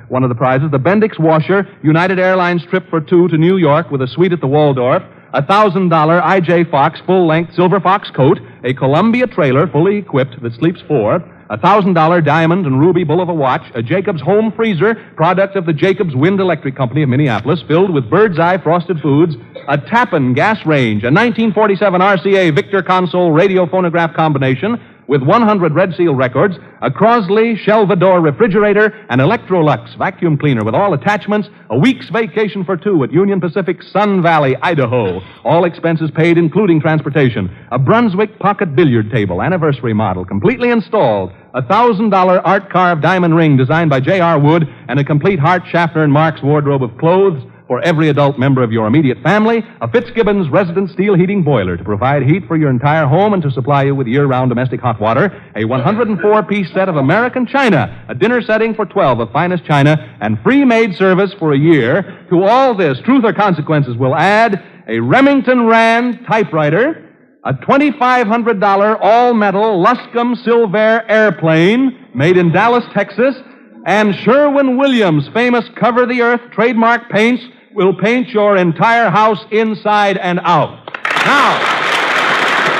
one of the prizes, the Bendix washer, United Airlines trip for two to New York with a suite at the Waldorf, a $1,000 I.J. Fox full-length Silver Fox coat, a Columbia trailer fully equipped that sleeps four, a $1,000 diamond and ruby Bulova watch, a Jacobs home freezer, product of the Jacobs Wind Electric Company of Minneapolis, filled with Bird's Eye frosted foods, a Tappan gas range, a 1947 RCA Victor console radio phonograph combination with 100 Red Seal records, a Crosley Shelvador refrigerator, an Electrolux vacuum cleaner with all attachments, a week's vacation for two at Union Pacific Sun Valley, Idaho. All expenses paid, including transportation. A Brunswick pocket billiard table, anniversary model, completely installed. A $1,000 art-carved diamond ring designed by J.R. Wood, and a complete Hart, Schaffner, and Marx wardrobe of clothes for every adult member of your immediate family, a Fitzgibbons resident steel heating boiler to provide heat for your entire home and to supply you with year-round domestic hot water, a 104-piece set of American china, a dinner setting for 12 of finest china, and free maid service for a year. To all this, Truth or Consequences will add a Remington Rand typewriter, a $2,500 all-metal Luscombe Silvair airplane made in Dallas, Texas, and Sherwin-Williams' famous Cover the Earth trademark paints will paint your entire house inside and out. Now,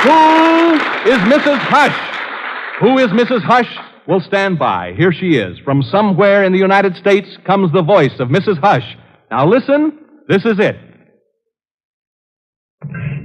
who is Mrs. Hush? Who is Mrs. Hush? Well, stand by. Here she is. From somewhere in the United States comes the voice of Mrs. Hush. Now listen, this is it.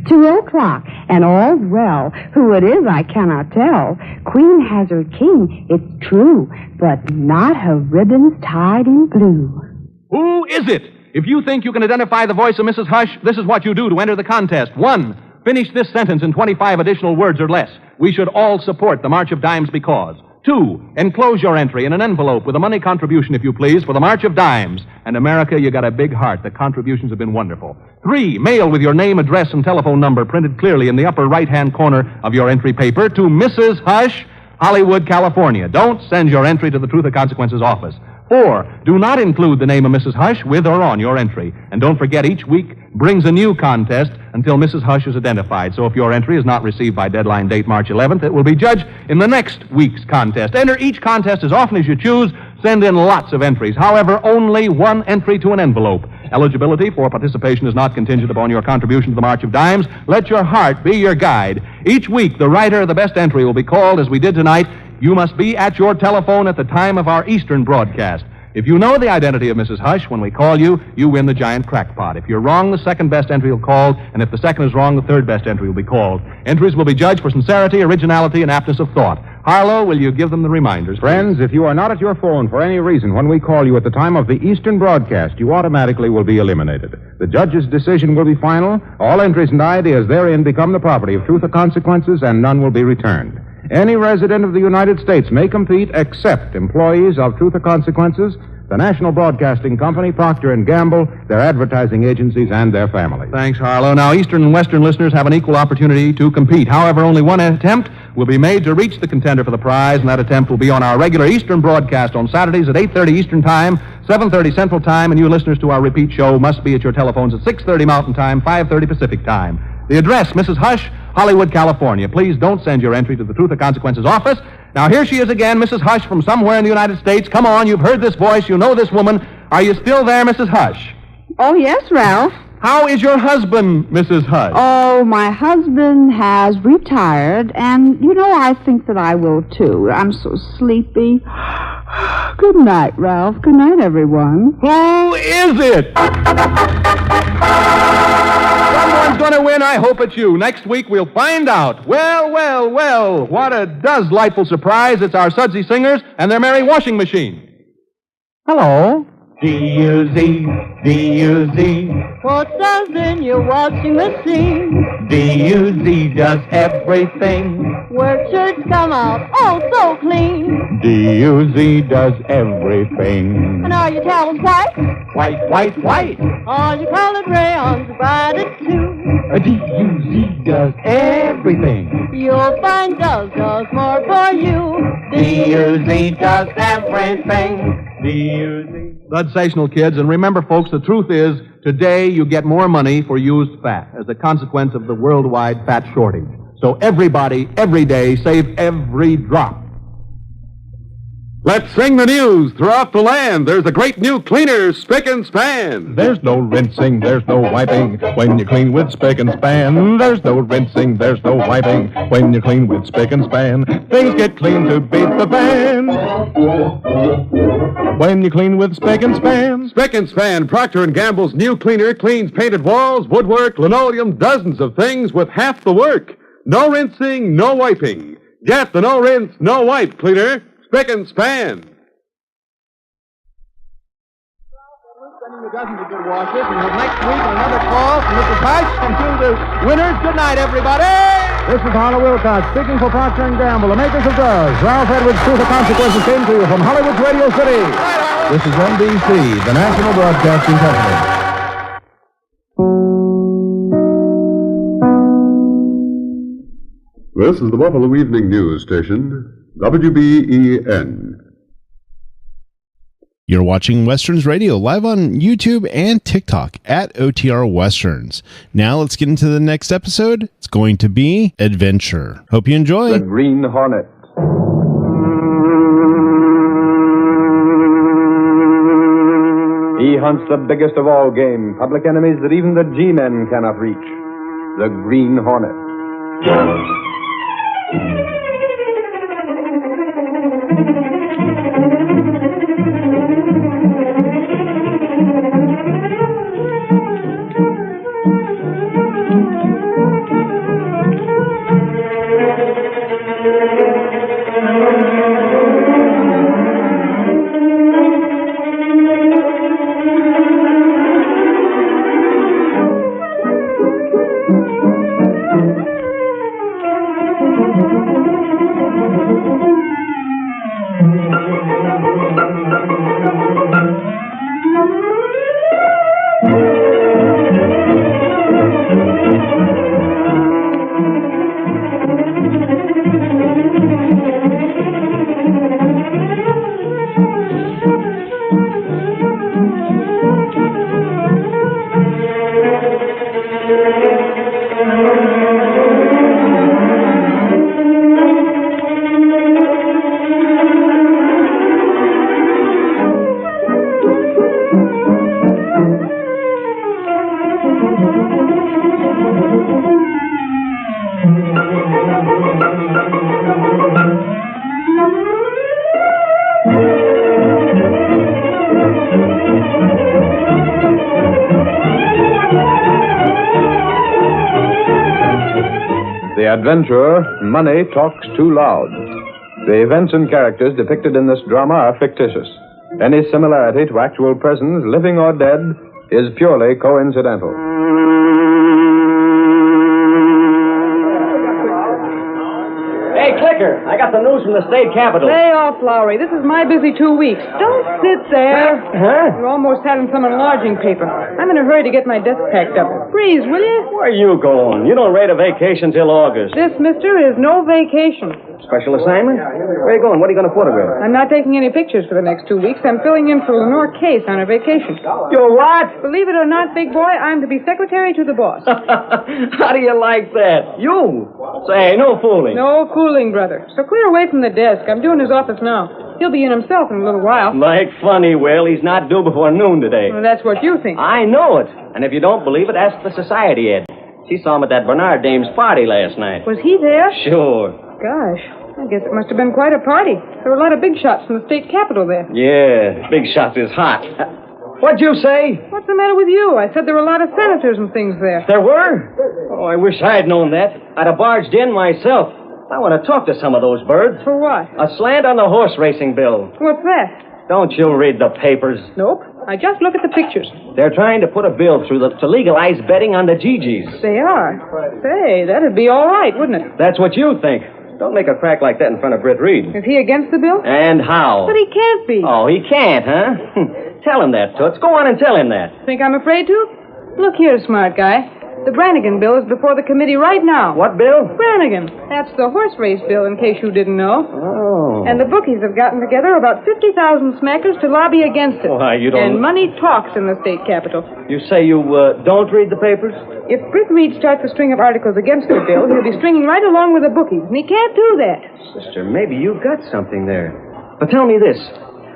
2 o'clock, and all's well. Who it is, I cannot tell. Queen has her king, it's true, but not her ribbons tied in blue. Who is it? If you think you can identify the voice of Mrs. Hush, this is what you do to enter the contest. 1, finish this sentence in 25 additional words or less. We should all support the March of Dimes because. 2, enclose your entry in an envelope with a money contribution, if you please, for the March of Dimes. And America, you got a big heart. The contributions have been wonderful. 3, mail with your name, address, and telephone number printed clearly in the upper right-hand corner of your entry paper to Mrs. Hush, Hollywood, California. Don't send your entry to the Truth or Consequences office. 4, do not include the name of Mrs. Hush with or on your entry. And don't forget, each week brings a new contest until Mrs. Hush is identified. So if your entry is not received by deadline date March 11th, it will be judged in the next week's contest. Enter each contest as often as you choose. Send in lots of entries. However, only 1 entry to an envelope. Eligibility for participation is not contingent upon your contribution to the March of Dimes. Let your heart be your guide. Each week, the writer of the best entry will be called, as we did tonight. You must be at your telephone at the time of our Eastern broadcast. If you know the identity of Mrs. Hush when we call you, you win the giant crackpot. If you're wrong, the second best entry will be called, and if the second is wrong, the third best entry will be called. Entries will be judged for sincerity, originality, and aptness of thought. Harlow, will you give them the reminders, Friends, if you are not at your phone for any reason when we call you at the time of the Eastern broadcast, you automatically will be eliminated. The judge's decision will be final. All entries and ideas therein become the property of Truth or Consequences, and none will be returned. Any resident of the United States may compete except employees of Truth or Consequences, the National Broadcasting Company, Procter & Gamble, their advertising agencies, and their families. Thanks, Harlow. Now, Eastern and Western listeners have an equal opportunity to compete. However, only one attempt will be made to reach the contender for the prize, and that attempt will be on our regular Eastern broadcast on Saturdays at 8:30 Eastern Time, 7:30 Central Time, and you listeners to our repeat show must be at your telephones at 6:30 Mountain Time, 5:30 Pacific Time. The address, Mrs. Hush, Hollywood, California. Please don't send your entry to the Truth or Consequences office. Now, here she is again, Mrs. Hush from somewhere in the United States. Come on, you've heard this voice. You know this woman. Are you still there, Mrs. Hush? Oh, yes, Ralph. How is your husband, Mrs. Hush? Oh, my husband has retired, and, I think that I will, too. I'm so sleepy. Good night, Ralph. Good night, everyone. Who is it? Someone's going to win. I hope it's you. Next week, we'll find out. Well. What a delightful surprise. It's our Sudsy Singers and their merry washing machine. Hello. D-U-Z, D-U-Z. What does in your washing machine? D-U-Z does everything. Where shirts come out oh so clean. D-U-Z does everything. And are your towels white? White, white, white. Are your colored crayons brighter too? D-U-Z does everything. You'll find does more for you. D-U-Z does everything. D-U-Z. Sensational, kids. And remember, folks, the truth is, today you get more money for used fat as a consequence of the worldwide fat shortage. So everybody, every day, save every drop. Let's sing the news throughout the land. There's a great new cleaner, Spick and Span. There's no rinsing, there's no wiping when you clean with Spick and Span. There's no rinsing, there's no wiping when you clean with Spick and Span. Things get clean to beat the band when you clean with Spick and Span. Spick and Span, Procter & Gamble's new cleaner, cleans painted walls, woodwork, linoleum, dozens of things with half the work. No rinsing, no wiping. Get the no rinse, no wipe cleaner, Spick and Span. Dozens of good washes, and next week another call from Mrs. Hush and to the winners. Good night, everybody. This is Harlow Wilcox speaking for Procter & Gamble, the makers of Does. Ralph Edwards' Truth or Consequences came to you from Hollywood's Radio City. This is NBC, the National Broadcasting Company. This is the Buffalo Evening News Station, WBEN. You're watching Westerns Radio live on YouTube and TikTok at OTR Westerns. Now let's get into the next episode. It's going to be Adventure. Hope you enjoy. The Green Hornet. He hunts the biggest of all game, public enemies that even the G-men cannot reach. The Green Hornet. The adventurer, Money Talks Too Loud. The events and characters depicted in this drama are fictitious. Any similarity to actual persons, living or dead, is purely coincidental. Hey, Clicker, I got the news from the state capitol. Lay off, Lowry. This is my busy 2 weeks. Don't sit there. Huh? You're almost having some enlarging paper. I'm in a hurry to get my desk packed up. Freeze, will you? Where you going? You don't rate a vacation till August. This, mister, is no vacation. Special assignment? Where you going? What are you going to photograph? I'm not taking any pictures for the next 2 weeks. I'm filling in for Lenore Case on her vacation. You're what? Believe it or not, big boy, I'm to be secretary to the boss. How do you like that? You? Say, no fooling. No fooling, brother. So clear away from the desk. I'm doing his office now. He'll be in himself in a little while. Like funny, Will. He's not due before noon today. Well, that's what you think. I know it. And if you don't believe it, ask the society ed. She saw him at that Bernard dame's party last night. Was he there? Sure. Gosh, I guess it must have been quite a party. There were a lot of big shots from the state capitol there. Yeah, big shots is hot. What'd you say? What's the matter with you? I said there were a lot of senators and things there. There were? Oh, I wish I'd known that. I'd have barged in myself. I want to talk to some of those birds. For what? A slant on the horse racing bill. What's that? Don't you read the papers? Nope. I just look at the pictures. They're trying to put a bill through to legalize betting on the GGs. They are. Say, that'd be all right, wouldn't it? That's what you think. Don't make a crack like that in front of Britt Reed. Is he against the bill? And how? But he can't be. Oh, he can't, huh? Tell him that, Toots. Go on and tell him that. Think I'm afraid to? Look here, smart guy. The Brannigan bill is before the committee right now. What bill? Brannigan. That's the horse race bill, in case you didn't know. Oh. And the bookies have gotten together about 50,000 smackers to lobby against it. Why, you don't... And money talks in the state capitol. You say you don't read the papers? If Britt Reed starts a string of articles against the bill, he'll be stringing right along with the bookies, and he can't do that. Sister, maybe you've got something there. But tell me this.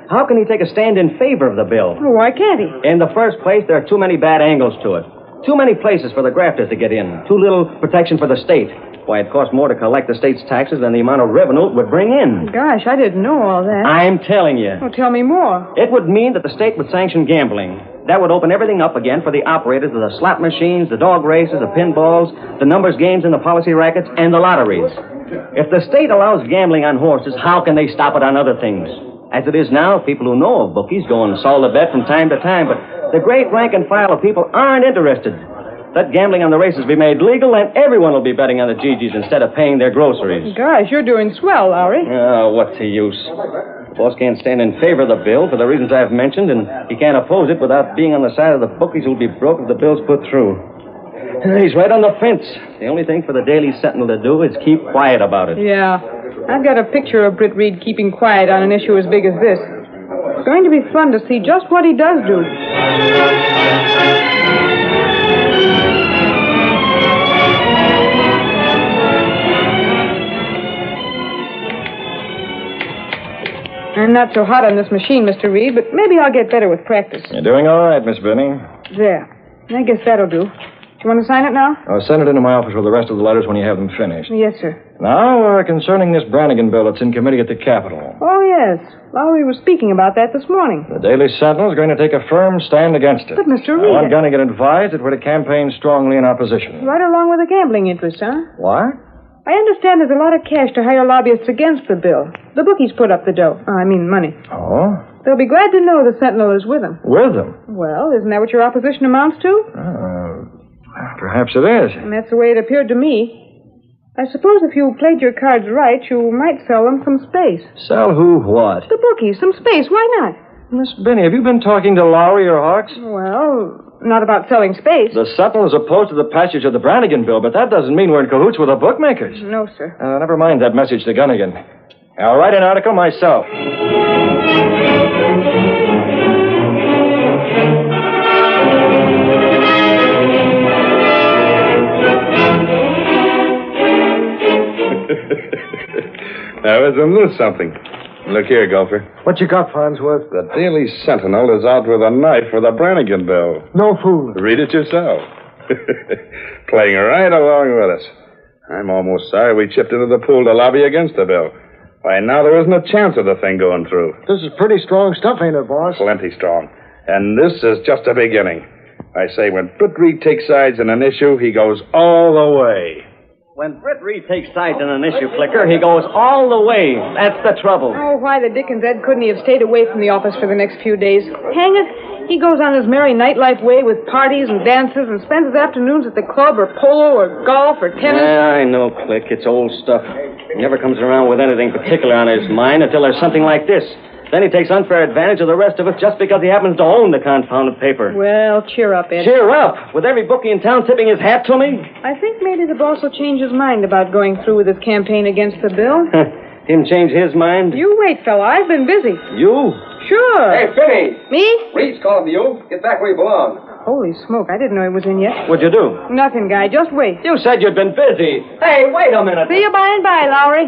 How can he take a stand in favor of the bill? Well, why can't he? In the first place, there are too many bad angles to it. Too many places for the grafters to get in. Too little protection for the state. Why, it costs more to collect the state's taxes than the amount of revenue it would bring in. Gosh, I didn't know all that. I'm telling you. Well, tell me more. It would mean that the state would sanction gambling. That would open everything up again for the operators of the slot machines, the dog races, the pinballs, the numbers games and the policy rackets, and the lotteries. If the state allows gambling on horses, how can they stop it on other things? As it is now, people who know of bookies go and sol the bet from time to time, but the great rank and file of people aren't interested. Let gambling on the races be made legal, and everyone will be betting on the GGs instead of paying their groceries. Gosh, you're doing swell, Lowry. Oh, what's the use? The boss can't stand in favor of the bill for the reasons I've mentioned, and he can't oppose it without being on the side of the bookies who'll be broke if the bill's put through. He's right on the fence. The only thing for the Daily Sentinel to do is keep quiet about it. Yeah. I've got a picture of Britt Reed keeping quiet on an issue as big as this. It's going to be fun to see just what he does do. I'm not so hot on this machine, Mr. Reed, but maybe I'll get better with practice. You're doing all right, Miss Benny. There. I guess that'll do. Do you want to sign it now? I'll send it into my office with the rest of the letters when you have them finished. Yes, sir. Now, concerning this Brannigan bill that's in committee at the Capitol. Oh, yes. Lowry was speaking about that this morning. The Daily Sentinel is going to take a firm stand against it. But, Mr. I Reed... want Gunnigan advised that we're to campaign strongly in opposition. Right along with the gambling interest, huh? What? I understand there's a lot of cash to hire lobbyists against the bill. The bookies put up the dough. Money. Oh? They'll be glad to know the Sentinel is with them. With them? Well, isn't that what your opposition amounts to? Perhaps it is. And that's the way it appeared to me. I suppose if you played your cards right, you might sell them some space. Sell who what? The bookies, some space. Why not? Miss Benny, have you been talking to Lowry or Hawks? Well, not about selling space. The Sentinel is opposed to the passage of the Brannigan bill, but that doesn't mean we're in cahoots with the bookmakers. No, sir. Never mind that message to Gunnigan. I'll write an article myself. Now, isn't this something? Look here, Gopher. What you got, Farnsworth? The Daily Sentinel is out with a knife for the Brannigan bill. No fool. Read it yourself. Playing right along with us. I'm almost sorry we chipped into the pool to lobby against the bill. Why, now there isn't a chance of the thing going through. This is pretty strong stuff, ain't it, boss? Plenty strong. And this is just a beginning. I say when Britt Reed takes sides in an issue, he goes all the way. When Britt Reed takes sides in an issue, Flicker, he goes all the way. That's the trouble. Oh, why the dickens Ed couldn't he have stayed away from the office for the next few days? Hang it. He goes on his merry nightlife way with parties and dances and spends his afternoons at the club or polo or golf or tennis. Yeah, I know, Click. It's old stuff. He never comes around with anything particular on his mind until there's something like this. Then he takes unfair advantage of the rest of us just because he happens to own the confounded paper. Well, cheer up, Ed. Cheer up! With every bookie in town tipping his hat to me? I think maybe the boss will change his mind about going through with his campaign against the bill. Him change his mind? You wait, fella. I've been busy. You? Sure. Hey, Finney! Me? Reed's calling to you. Get back where you belong. Holy smoke, I didn't know he was in yet. What'd you do? Nothing, Guy. Just wait. You said you'd been busy. Hey, wait a minute. See you by and by, Lowry.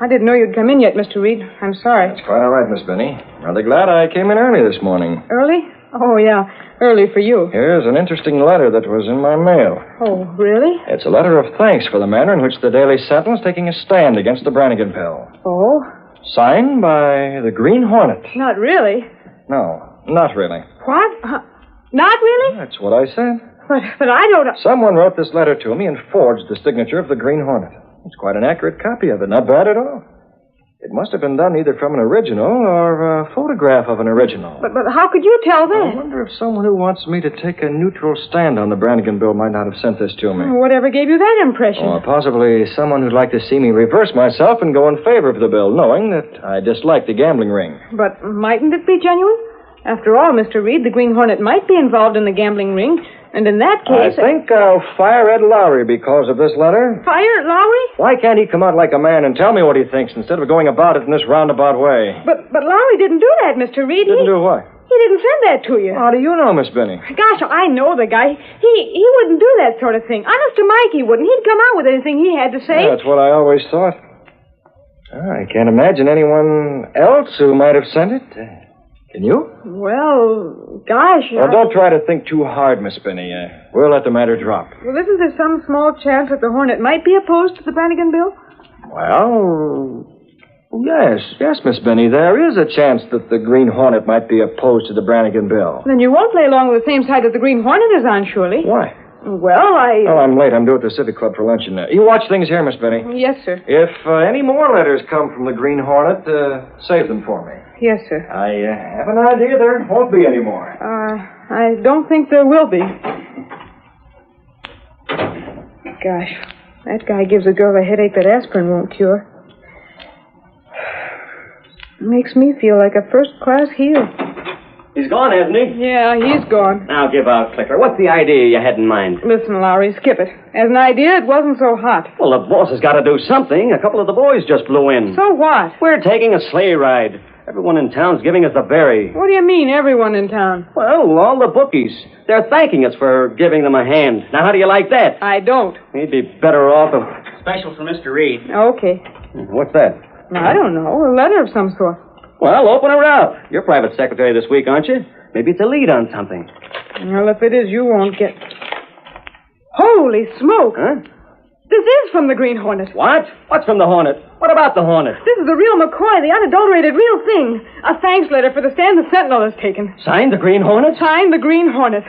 I didn't know you'd come in yet, Mr. Reed. I'm sorry. It's quite all right, Miss Benny. Rather glad I came in early this morning. Early? Oh, yeah. Early for you. Here's an interesting letter that was in my mail. Oh, really? It's a letter of thanks for the manner in which the Daily Sentinel is taking a stand against the Brannigan bill. Oh? Signed by the Green Hornet. Not really. No, not really. What? Not really? That's what I said. But I don't... Someone wrote this letter to me and forged the signature of the Green Hornet. It's quite an accurate copy of it. Not bad at all. It must have been done either from an original or a photograph of an original. But how could you tell that? I wonder if someone who wants me to take a neutral stand on the Brannigan bill might not have sent this to me. Whatever gave you that impression? Or possibly someone who'd like to see me reverse myself and go in favor of the bill, knowing that I dislike the gambling ring. But mightn't it be genuine? After all, Mr. Reed, the Green Hornet might be involved in the gambling ring, and in that case... I think I'll fire Ed Lowry because of this letter. Fire Lowry? Why can't he come out like a man and tell me what he thinks instead of going about it in this roundabout way? But Lowry didn't do that, Mr. Reed. Didn't do what? He didn't send that to you. How do you know, Miss Benny? Gosh, I know the guy. He wouldn't do that sort of thing. Honest to Mike, he wouldn't. He'd come out with anything he had to say. Yeah, that's what I always thought. I can't imagine anyone else who might have sent it. Can you? Well, gosh. Well, don't try to think too hard, Miss Benny. We'll let the matter drop. Well, isn't there some small chance that the Hornet might be opposed to the Brannigan bill? Well, yes, Miss Benny. There is a chance that the Green Hornet might be opposed to the Brannigan bill. Then you won't play along with the same side that the Green Hornet is on, surely. Why? Well, Oh, I'm late. I'm due at the Civic Club for luncheon. You watch things here, Miss Benny. Yes, sir. If any more letters come from the Green Hornet, save them for me. Yes, sir. I have an idea there won't be any more. I don't think there will be. Gosh, that guy gives a girl a headache that aspirin won't cure. Makes me feel like a first-class heel. He's gone, hasn't he? Yeah, he's gone. Now give out, Clicker. What's the idea you had in mind? Listen, Lowry, skip it. As an idea, it wasn't so hot. Well, the boss has got to do something. A couple of the boys just blew in. So what? We're taking a sleigh ride. Everyone in town's giving us the berry. What do you mean, everyone in town? Well, all the bookies. They're thanking us for giving them a hand. Now, how do you like that? I don't. We'd be better off if Special for Mr. Reed. Okay. What's that? I don't know. A letter of some sort. Well, open her up. You're private secretary this week, aren't you? Maybe it's a lead on something. Well, if it is, you won't get... Holy smoke! Huh? This is from the Green Hornet. What? What's from the Hornet? What about the Hornet? This is the real McCoy, the unadulterated real thing. A thanks letter for the stand the Sentinel has taken. Signed the Green Hornet? Signed the Green Hornet.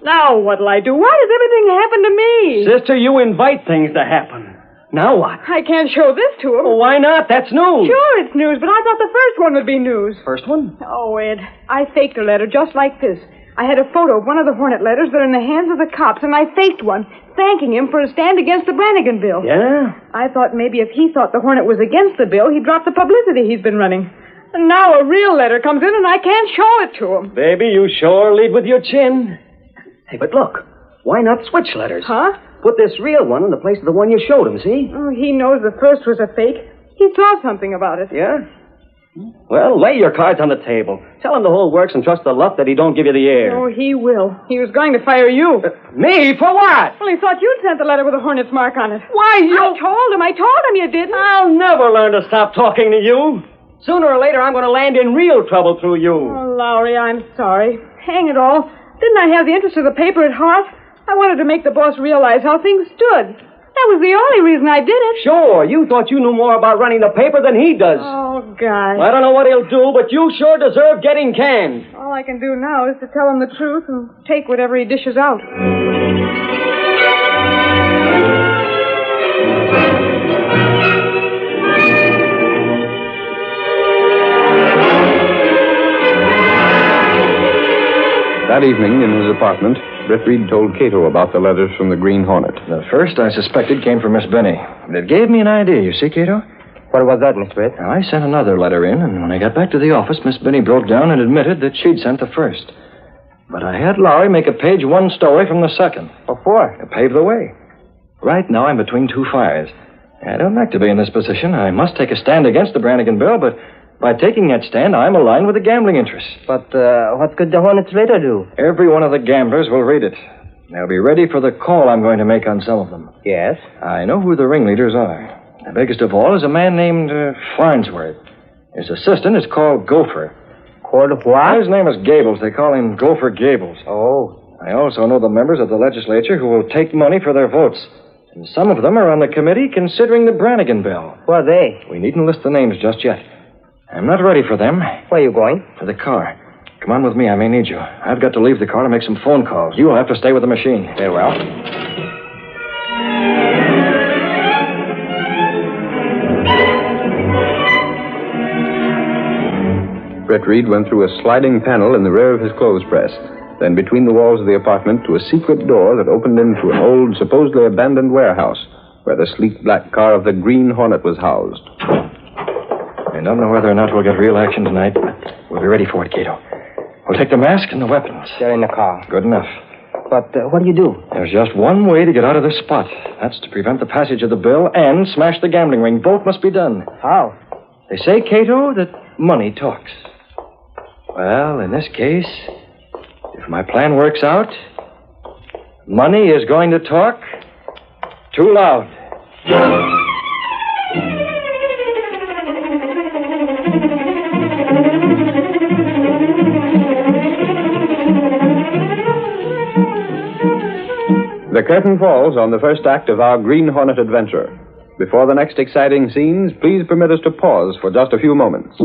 Now what'll I do? Why does everything happen to me? Sister, you invite things to happen. Now what? I can't show this to him. Well, why not? That's news. Sure, it's news, but I thought the first one would be news. First one? Oh, Ed, I faked a letter just like this. I had a photo of one of the Hornet letters that are in the hands of the cops, and I faked one, thanking him for his stand against the Brannigan bill. Yeah? I thought maybe if he thought the Hornet was against the bill, he'd drop the publicity he's been running. And now a real letter comes in, and I can't show it to him. Baby, you sure lead with your chin. Hey, but look, why not switch letters? Huh? Put this real one in the place of the one you showed him, see? Oh, he knows the first was a fake. He saw something about it. Yeah? Well, lay your cards on the table. Tell him the whole works and trust the luck that he don't give you the air. Oh, he will. He was going to fire you. Me? For what? Well, he thought you'd sent the letter with a Hornet's mark on it. Why, you... I told him you didn't. I'll never learn to stop talking to you. Sooner or later, I'm going to land in real trouble through you. Oh, Lowry, I'm sorry. Hang it all. Didn't I have the interest of the paper at heart? I wanted to make the boss realize how things stood. That was the only reason I did it. Sure, you thought you knew more about running the paper than he does. Oh, gosh. I don't know what he'll do, but you sure deserve getting canned. All I can do now is to tell him the truth and take whatever he dishes out. That evening, in his apartment, Britt Reed told Cato about the letters from the Green Hornet. The first I suspected came from Miss Benny. But it gave me an idea, you see, Cato? What was that, Miss Britt? I sent another letter in, and when I got back to the office, Miss Benny broke down and admitted that she'd sent the first. But I had Lowry make a page one story from the second. What for? To pave the way. Right now, I'm between two fires. I don't like to be in this position. I must take a stand against the Brannigan bill, but by taking that stand, I'm aligned with the gambling interests. But what could the Hornets later do? Every one of the gamblers will read it. They'll be ready for the call I'm going to make on some of them. Yes? I know who the ringleaders are. The biggest of all is a man named Farnsworth. His assistant is called Gopher. Called what? His name is Gables. They call him Gopher Gables. Oh. I also know the members of the legislature who will take money for their votes. And some of them are on the committee considering the Brannigan bill. Who are they? We needn't list the names just yet. I'm not ready for them. Where are you going? To the car. Come on with me. I may need you. I've got to leave the car to make some phone calls. You'll have to stay with the machine. Very well. Britt Reed went through a sliding panel in the rear of his clothes press, then between the walls of the apartment to a secret door that opened into an old, supposedly abandoned warehouse where the sleek black car of the Green Hornet was housed. I don't know whether or not we'll get real action tonight, but we'll be ready for it, Cato. We'll take the mask and the weapons. They're in the car. Good enough. But what do you do? There's just one way to get out of this spot. That's to prevent the passage of the bill and smash the gambling ring. Both must be done. How? They say, Cato, that money talks. Well, in this case, if my plan works out, money is going to talk too loud. The curtain falls on the first act of our Green Hornet adventure. Before the next exciting scenes, please permit us to pause for just a few moments.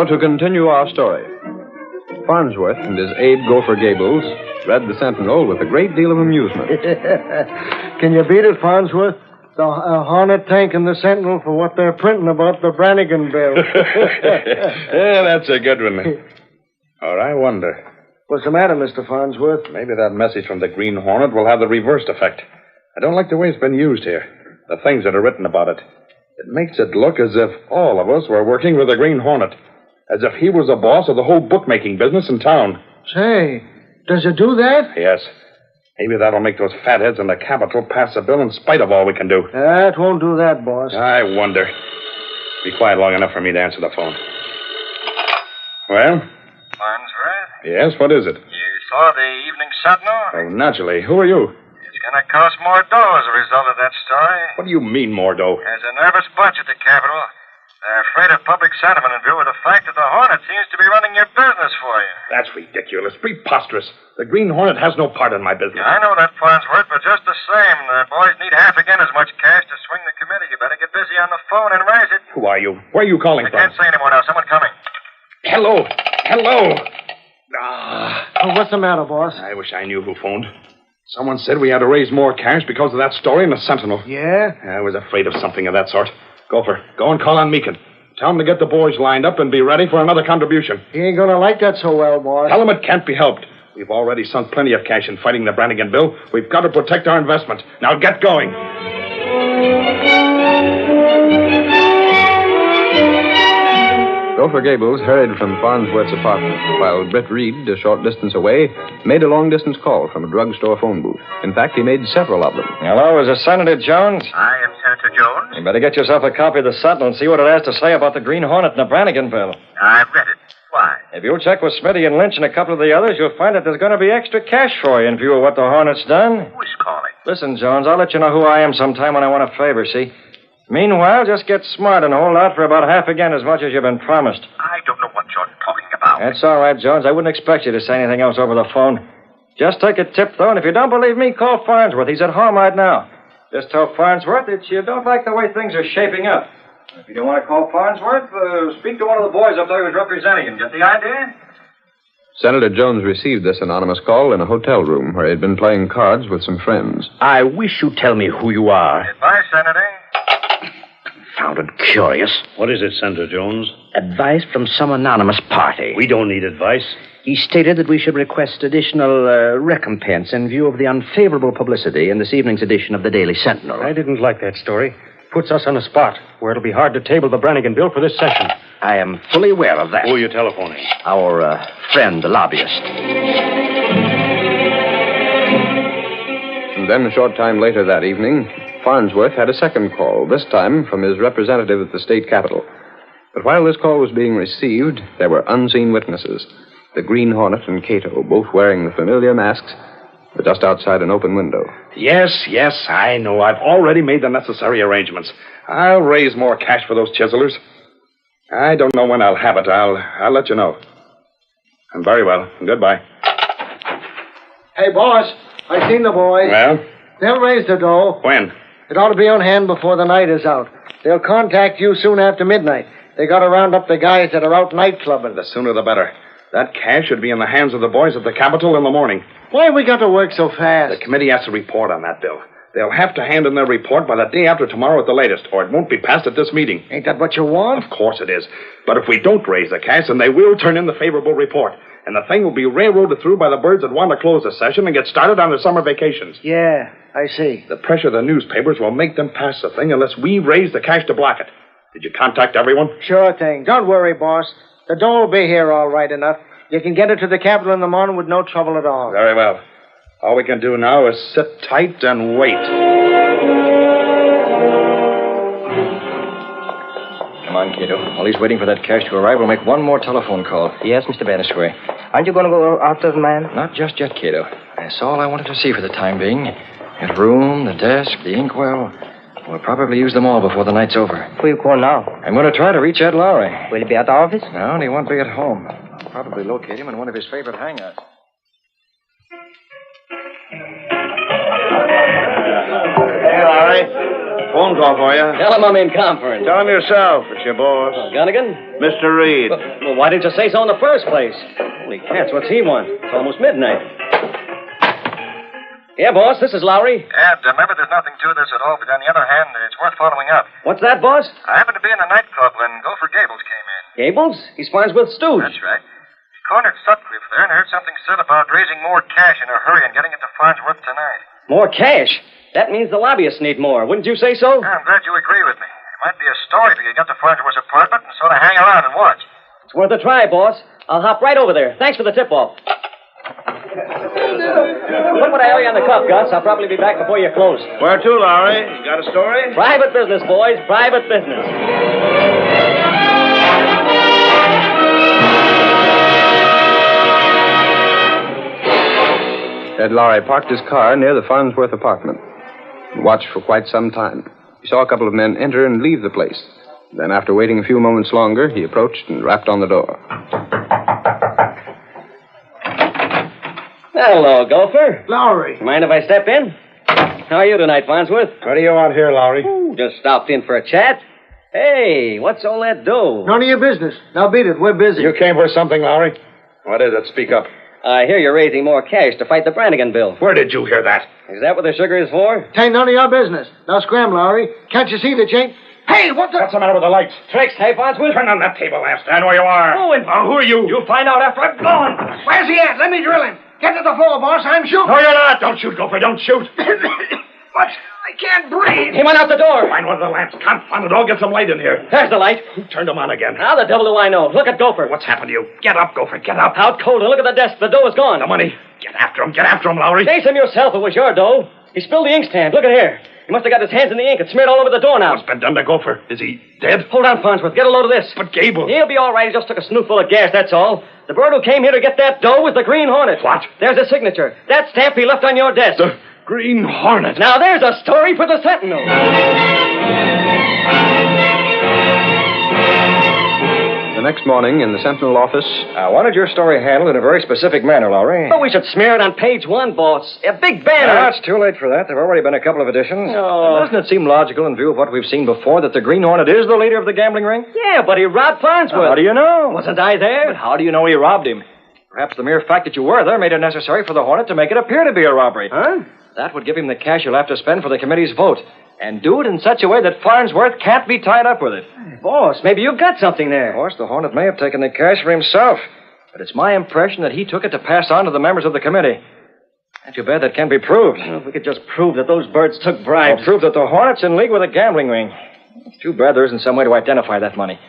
to continue our story. Farnsworth and his aide, Gopher Gables, read the Sentinel with a great deal of amusement. Can you beat it, Farnsworth? The Hornet tank and the Sentinel for what they're printing about the Brannigan bill. Yeah, that's a good one. Or I wonder. What's the matter, Mr. Farnsworth? Maybe that message from the Green Hornet will have the reversed effect. I don't like the way it's been used here. The things that are written about it. It makes it look as if all of us were working with the Green Hornet. As if he was the boss of the whole bookmaking business in town. Say, does it do that? Yes. Maybe that'll make those fatheads in the Capitol pass the bill in spite of all we can do. That won't do that, boss. I wonder. Be quiet long enough for me to answer the phone. Well? Farnsworth? Yes, what is it? You saw the Evening Sentinel? Oh, naturally. Who are you? It's going to cost more dough as a result of that story. What do you mean, more dough? There's a nervous bunch at the Capitol. They're afraid of public sentiment in view of the fact that the Hornet seems to be running your business for you. That's ridiculous. Preposterous. The Green Hornet has no part in my business. I know that, Farnsworth, but just the same, the boys need half again as much cash to swing the committee. You better get busy on the phone and raise it. Who are you? Where are you calling I from? can't say anymore now. Someone coming. Hello. Hello. Oh, what's the matter, boss? I wish I knew who phoned. Someone said we had to raise more cash because of that story in the Sentinel. Yeah? I was afraid of something of that sort. Gopher, go and call on Meekin. Tell him to get the boys lined up and be ready for another contribution. He ain't gonna like that so well, boss. Tell him it can't be helped. We've already sunk plenty of cash in fighting the Brannigan bill. We've got to protect our investment. Now get going. Gopher Gables hurried from Farnsworth's apartment, while Britt Reed, a short distance away, made a long-distance call from a drugstore phone booth. In fact, he made several of them. Hello, is it Senator Jones? I am Senator Jones. You better get yourself a copy of the Sentinel and see what it has to say about the Green Hornet and the Brannigan bill. I've read it. Why? If you'll check with Smitty and Lynch and a couple of the others, you'll find that there's going to be extra cash for you in view of what the Hornet's done. Who's calling? Listen, Jones, I'll let you know who I am sometime when I want a favor, see? Meanwhile, just get smart and hold out for about half again as much as you've been promised. I don't know what you're talking about. That's all right, Jones. I wouldn't expect you to say anything else over the phone. Just take a tip, though, and if you don't believe me, call Farnsworth. He's at home right now. Just tell Farnsworth that you don't like the way things are shaping up. If you don't want to call Farnsworth, speak to one of the boys up there who's representing him. Get the idea? Senator Jones received this anonymous call in a hotel room where he had been playing cards with some friends. I wish you'd tell me who you are. Goodbye, Senator. Sounded curious. What is it, Senator Jones? Advice from some anonymous party. We don't need advice. He stated that we should request additional recompense in view of the unfavorable publicity in this evening's edition of the Daily Sentinel. I didn't like that story. Puts us on a spot where it'll be hard to table the Brannigan bill for this session. I am fully aware of that. Who are you telephoning? Our friend, the lobbyist. And then, a short time later that evening, Farnsworth had a second call, this time from his representative at the state capitol. But while this call was being received, there were unseen witnesses. The Green Hornet and Cato, both wearing the familiar masks, were just outside an open window. Yes, I know. I've already made the necessary arrangements. I'll raise more cash for those chiselers. I don't know when I'll have it. I'll let you know. And very well. Goodbye. Hey, boss, I seen the boys. Well? They'll raise the dough. When? It ought to be on hand before the night is out. They'll contact you soon after midnight. They got to round up the guys that are out night clubbing. The sooner the better. That cash should be in the hands of the boys at the Capitol in the morning. Why we got to work so fast? The committee has to report on that bill. They'll have to hand in their report by the day after tomorrow at the latest, or it won't be passed at this meeting. Ain't that what you want? Of course it is. But if we don't raise the cash, then they will turn in the favorable report. And the thing will be railroaded through by the birds that want to close the session and get started on their summer vacations. Yeah, I see. The pressure of the newspapers will make them pass the thing unless we raise the cash to block it. Did you contact everyone? Sure thing. Don't worry, boss. The dough will be here all right enough. You can get it to the Capitol in the morning with no trouble at all. Very well. All we can do now is sit tight and wait. Come on, Cato. While he's waiting for that cash to arrive, we'll make one more telephone call. Yes, Mr. Bannister. Aren't you going to go after the man? Not just yet, Cato. That's all I wanted to see for the time being. That room, the desk, the inkwell. We'll probably use them all before the night's over. Who are you calling now? I'm going to try to reach Ed Lowry. Will he be at the office? No, and he won't be at home. I'll probably locate him in one of his favorite hangouts. Hey, Lowry. Phone call for you. Tell him I'm in conference. Tell him yourself. It's your boss. Gunnigan? Mr. Reed. Well, why didn't you say so in the first place? Holy cats, what's he want? It's almost midnight. Yeah, boss, this is Lowry. Ed, remember there's nothing to this at all, but on the other hand, it's worth following up. What's that, boss? I happened to be in a nightclub when Gopher Gables came in. Gables? He's Farnsworth's stooge. That's right. He cornered Sutcliffe there and heard something said about raising more cash in a hurry and getting it to Farnsworth tonight. More cash? That means the lobbyists need more. Wouldn't you say so? I'm glad you agree with me. It might be a story if you could get to Farnsworth's apartment and sort of hang around and watch. It's worth a try, boss. I'll hop right over there. Thanks for the tip-off. Put what I owe you on the cuff, Gus. I'll probably be back before you close. Where to, Lowry? You got a story? Private business, boys. Private business. Ed Lowry parked his car near the Farnsworth apartment and watched for quite some time. He saw a couple of men enter and leave the place. Then, after waiting a few moments longer, he approached and rapped on the door. Hello, Gopher. Lowry. Mind if I step in? How are you tonight, Farnsworth? What do you want here, Lowry? Just stopped in for a chat. Hey, what's all that dough? None of your business. Now beat it. We're busy. You came for something, Lowry? What is it? Speak up. I hear you're raising more cash to fight the Brannigan bill. Where did you hear that? Is that what the sugar is for? Tain't none of your business. Now scram, Lowry. Can't you see that you ain't... Hey, what's the matter with the lights? Tricks, hey, Farnsworth? Turn on that table lamp. Stand where you are. Who are you? You'll find out after I'm gone. Where's he at? Let me drill him. Get to the floor, boss. I'm shooting. No, you're not. Don't shoot, Gopher. Don't shoot. What? I can't breathe. He went out the door. Find one of the lamps. Confound it all. Get some light in here. There's the light. Who turned them on again? How the devil do I know? Look at Gopher. What's happened to you? Get up, Gopher. Get up. Out cold. And look at the desk. The dough is gone. The money. Get after him. Get after him, Lowry. Chase him yourself. It was your dough. He spilled the inkstand. Look at here. He must have got his hands in the ink. It's smeared all over the door now. What's been done to Gopher? Is he dead? Hold on, Farnsworth. Get a load of this. But Gable. He'll be all right. He just took a snootful of gas, that's all. The bird who came here to get that dough was the Green Hornet. What? There's a signature. That stamp he left on your desk. The Green Hornet. Now there's a story for the Sentinel. The next morning, in the Sentinel office... I wanted your story handled in a very specific manner, Lowry. But we should smear it on page 1, boss. A big banner. No, it's too late for that. There have already been a couple of editions. Oh. Doesn't it seem logical in view of what we've seen before that the Green Hornet is the leader of the gambling ring? Yeah, but he robbed Farnsworth. How do you know? Wasn't I there? But how do you know he robbed him? Perhaps the mere fact that you were there made it necessary for the Hornet to make it appear to be a robbery. Huh? That would give him the cash he'll have to spend for the committee's vote. And do it in such a way that Farnsworth can't be tied up with it. Boss, maybe you've got something there. Of course, the Hornet may have taken the cash for himself. But it's my impression that he took it to pass on to the members of the committee. And too bad that can't be proved. Well, if we could just prove that those birds took bribes. Or prove that the Hornet's in league with a gambling ring. It's too bad there isn't some way to identify that money.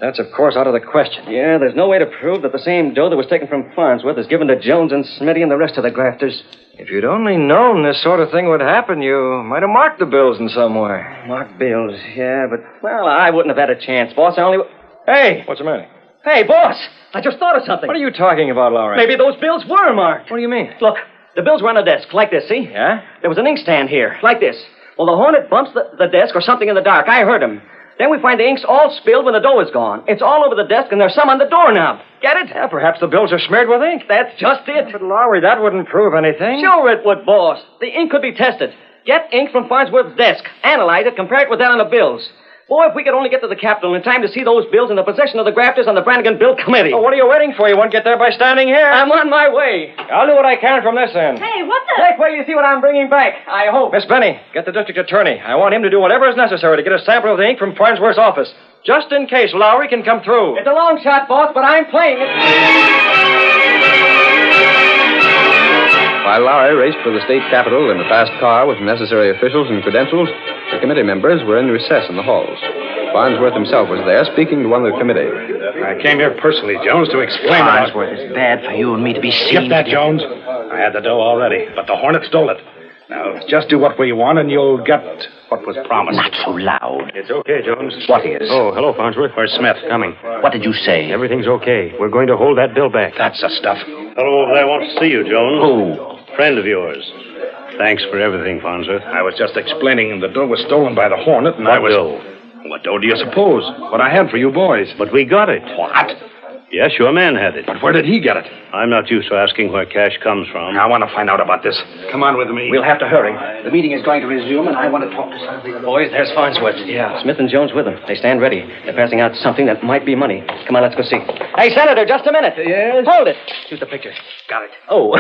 That's, of course, out of the question. Yeah, there's no way to prove that the same dough that was taken from Farnsworth is given to Jones and Smitty and the rest of the grafters. If you'd only known this sort of thing would happen, you might have marked the bills in some way. Marked bills, yeah, but, well, I wouldn't have had a chance, boss. I only... Hey! What's the matter? Hey, boss! I just thought of something. What are you talking about, Lowry? Maybe those bills were marked. What do you mean? Look, the bills were on a desk, like this, see? Yeah? There was an inkstand here, like this. Well, the Hornet bumps the desk or something in the dark. I heard him. Then we find the ink's all spilled when the dough is gone. It's all over the desk, and there's some on the doorknob. Get it? Yeah, perhaps the bills are smeared with ink. That's just it. But, Lowry, that wouldn't prove anything. Sure it would, boss. The ink could be tested. Get ink from Farnsworth's desk, analyze it, compare it with that on the bills. Boy, if we could only get to the Capitol in time to see those bills in the possession of the grafters on the Brannigan Bill Committee. Oh, what are you waiting for? You won't get there by standing here. I'm on my way. I'll do what I can from this end. Hey, what the... Wait till you see what I'm bringing back, I hope. Miss Benny, get the district attorney. I want him to do whatever is necessary to get a sample of the ink from Farnsworth's office, just in case Lowry can come through. It's a long shot, boss, but I'm playing it. While Lowry raced for the state capitol in a fast car with necessary officials and credentials, the committee members were in recess in the halls. Farnsworth himself was there, speaking to one of the committee. I came here personally, Jones, to explain... Farnsworth, it's bad for you and me to be seen. Skip that, Jones. I had the dough already, but the Hornet stole it. Now, just do what we want, and you'll get what was promised. Not so loud. It's okay, Jones. What is? Oh, hello, Farnsworth. Where's Smith? Coming. What did you say? Everything's okay. We're going to hold that bill back. That's the stuff. Fellow over there wants to see you, Jones. Who? Friend of yours. Thanks for everything, Farnsworth. I was just explaining the dough was stolen by the Hornet, and What dough? What dough do you suppose? What I had for you boys. But we got it. What? Yes, your man had it. But where did he get it? I'm not used to asking where cash comes from. I want to find out about this. Come on with me. We'll have to hurry. The meeting is going to resume, and I want to talk to some of the boys. There's Farnsworth. Yeah, Smith and Jones with them. They stand ready. They're passing out something that might be money. Come on, let's go see. Hey, Senator, just a minute. Yes? Hold it. Shoot the picture. Got it. Oh,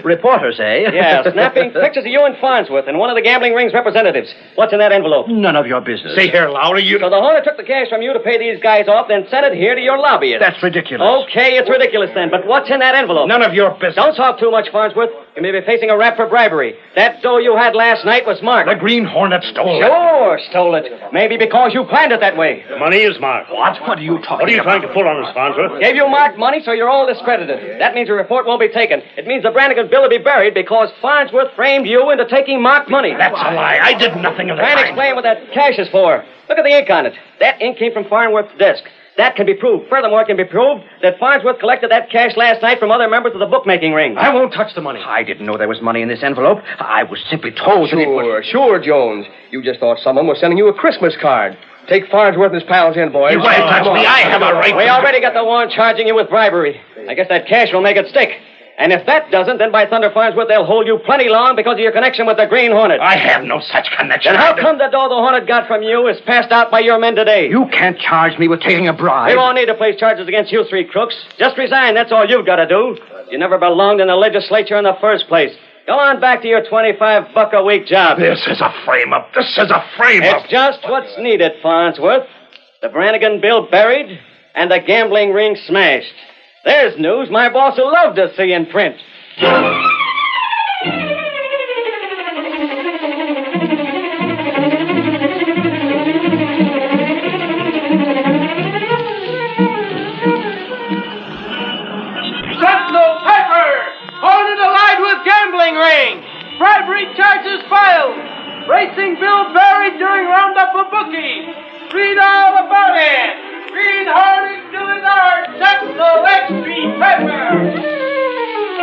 reporters, eh? Yeah, snapping pictures of you and Farnsworth and one of the gambling ring's representatives. What's in that envelope? None of your business. See here, Lowry, you... So the Hornet took the cash from you to pay these guys off, then sent it here to your lobbyist. That's ridiculous. Okay, it's ridiculous then, but what's in that envelope? None of your business. Don't talk too much, Farnsworth. You may be facing a rap for bribery. That dough you had last night was marked. The Green Hornet stole it. Sure, stole it. Maybe because you planned it that way. The money is marked. What? What are you talking about? What are you trying to pull on us, Farnsworth? Gave you marked money, so you're all discredited. That means your report won't be taken. It means the Brannigan bill will be buried because Farnsworth framed you into taking marked money. That's a lie. I did nothing of the Try and kind. explain what that cash is for. Look at the ink on it. That ink came from Farnsworth's desk. That can be proved. Furthermore, it can be proved that Farnsworth collected that cash last night from other members of the bookmaking ring. I won't touch the money. I didn't know there was money in this envelope. I was simply told that it was... Sure, Jones. You just thought someone was sending you a Christmas card. Take Farnsworth and his pals in, boys. You won't touch me. I have a right. We already got the warrant charging you with bribery. I guess that cash will make it stick. And if that doesn't, then by thunder, Farnsworth, they'll hold you plenty long because of your connection with the Green Hornet. I have no such connection. Then how come the dough the Hornet got from you is passed out by your men today? You can't charge me with taking a bribe. We won't need to place charges against you three crooks. Just resign, that's all you've got to do. You never belonged in the legislature in the first place. Go on back to your $25 a week job. This is a frame-up. This is a frame-up. It's just what's needed, Farnsworth. The Brannigan bill buried and the gambling ring smashed. There's news my boss will love to see in print. Sentinel paper! Hornet allied with gambling ring! Bribery charges filed! Racing bill buried during roundup of bookies! Read all about it! Green Hornet doing our Sentinel Extreme paper!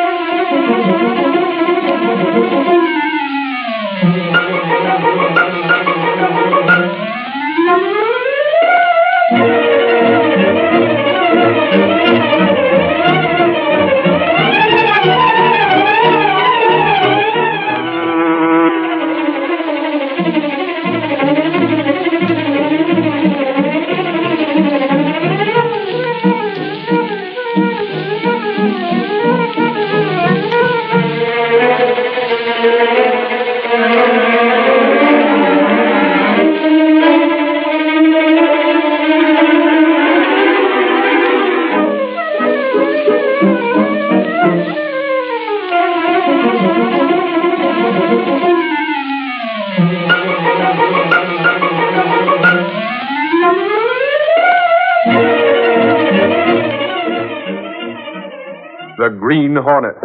The Green Hornet.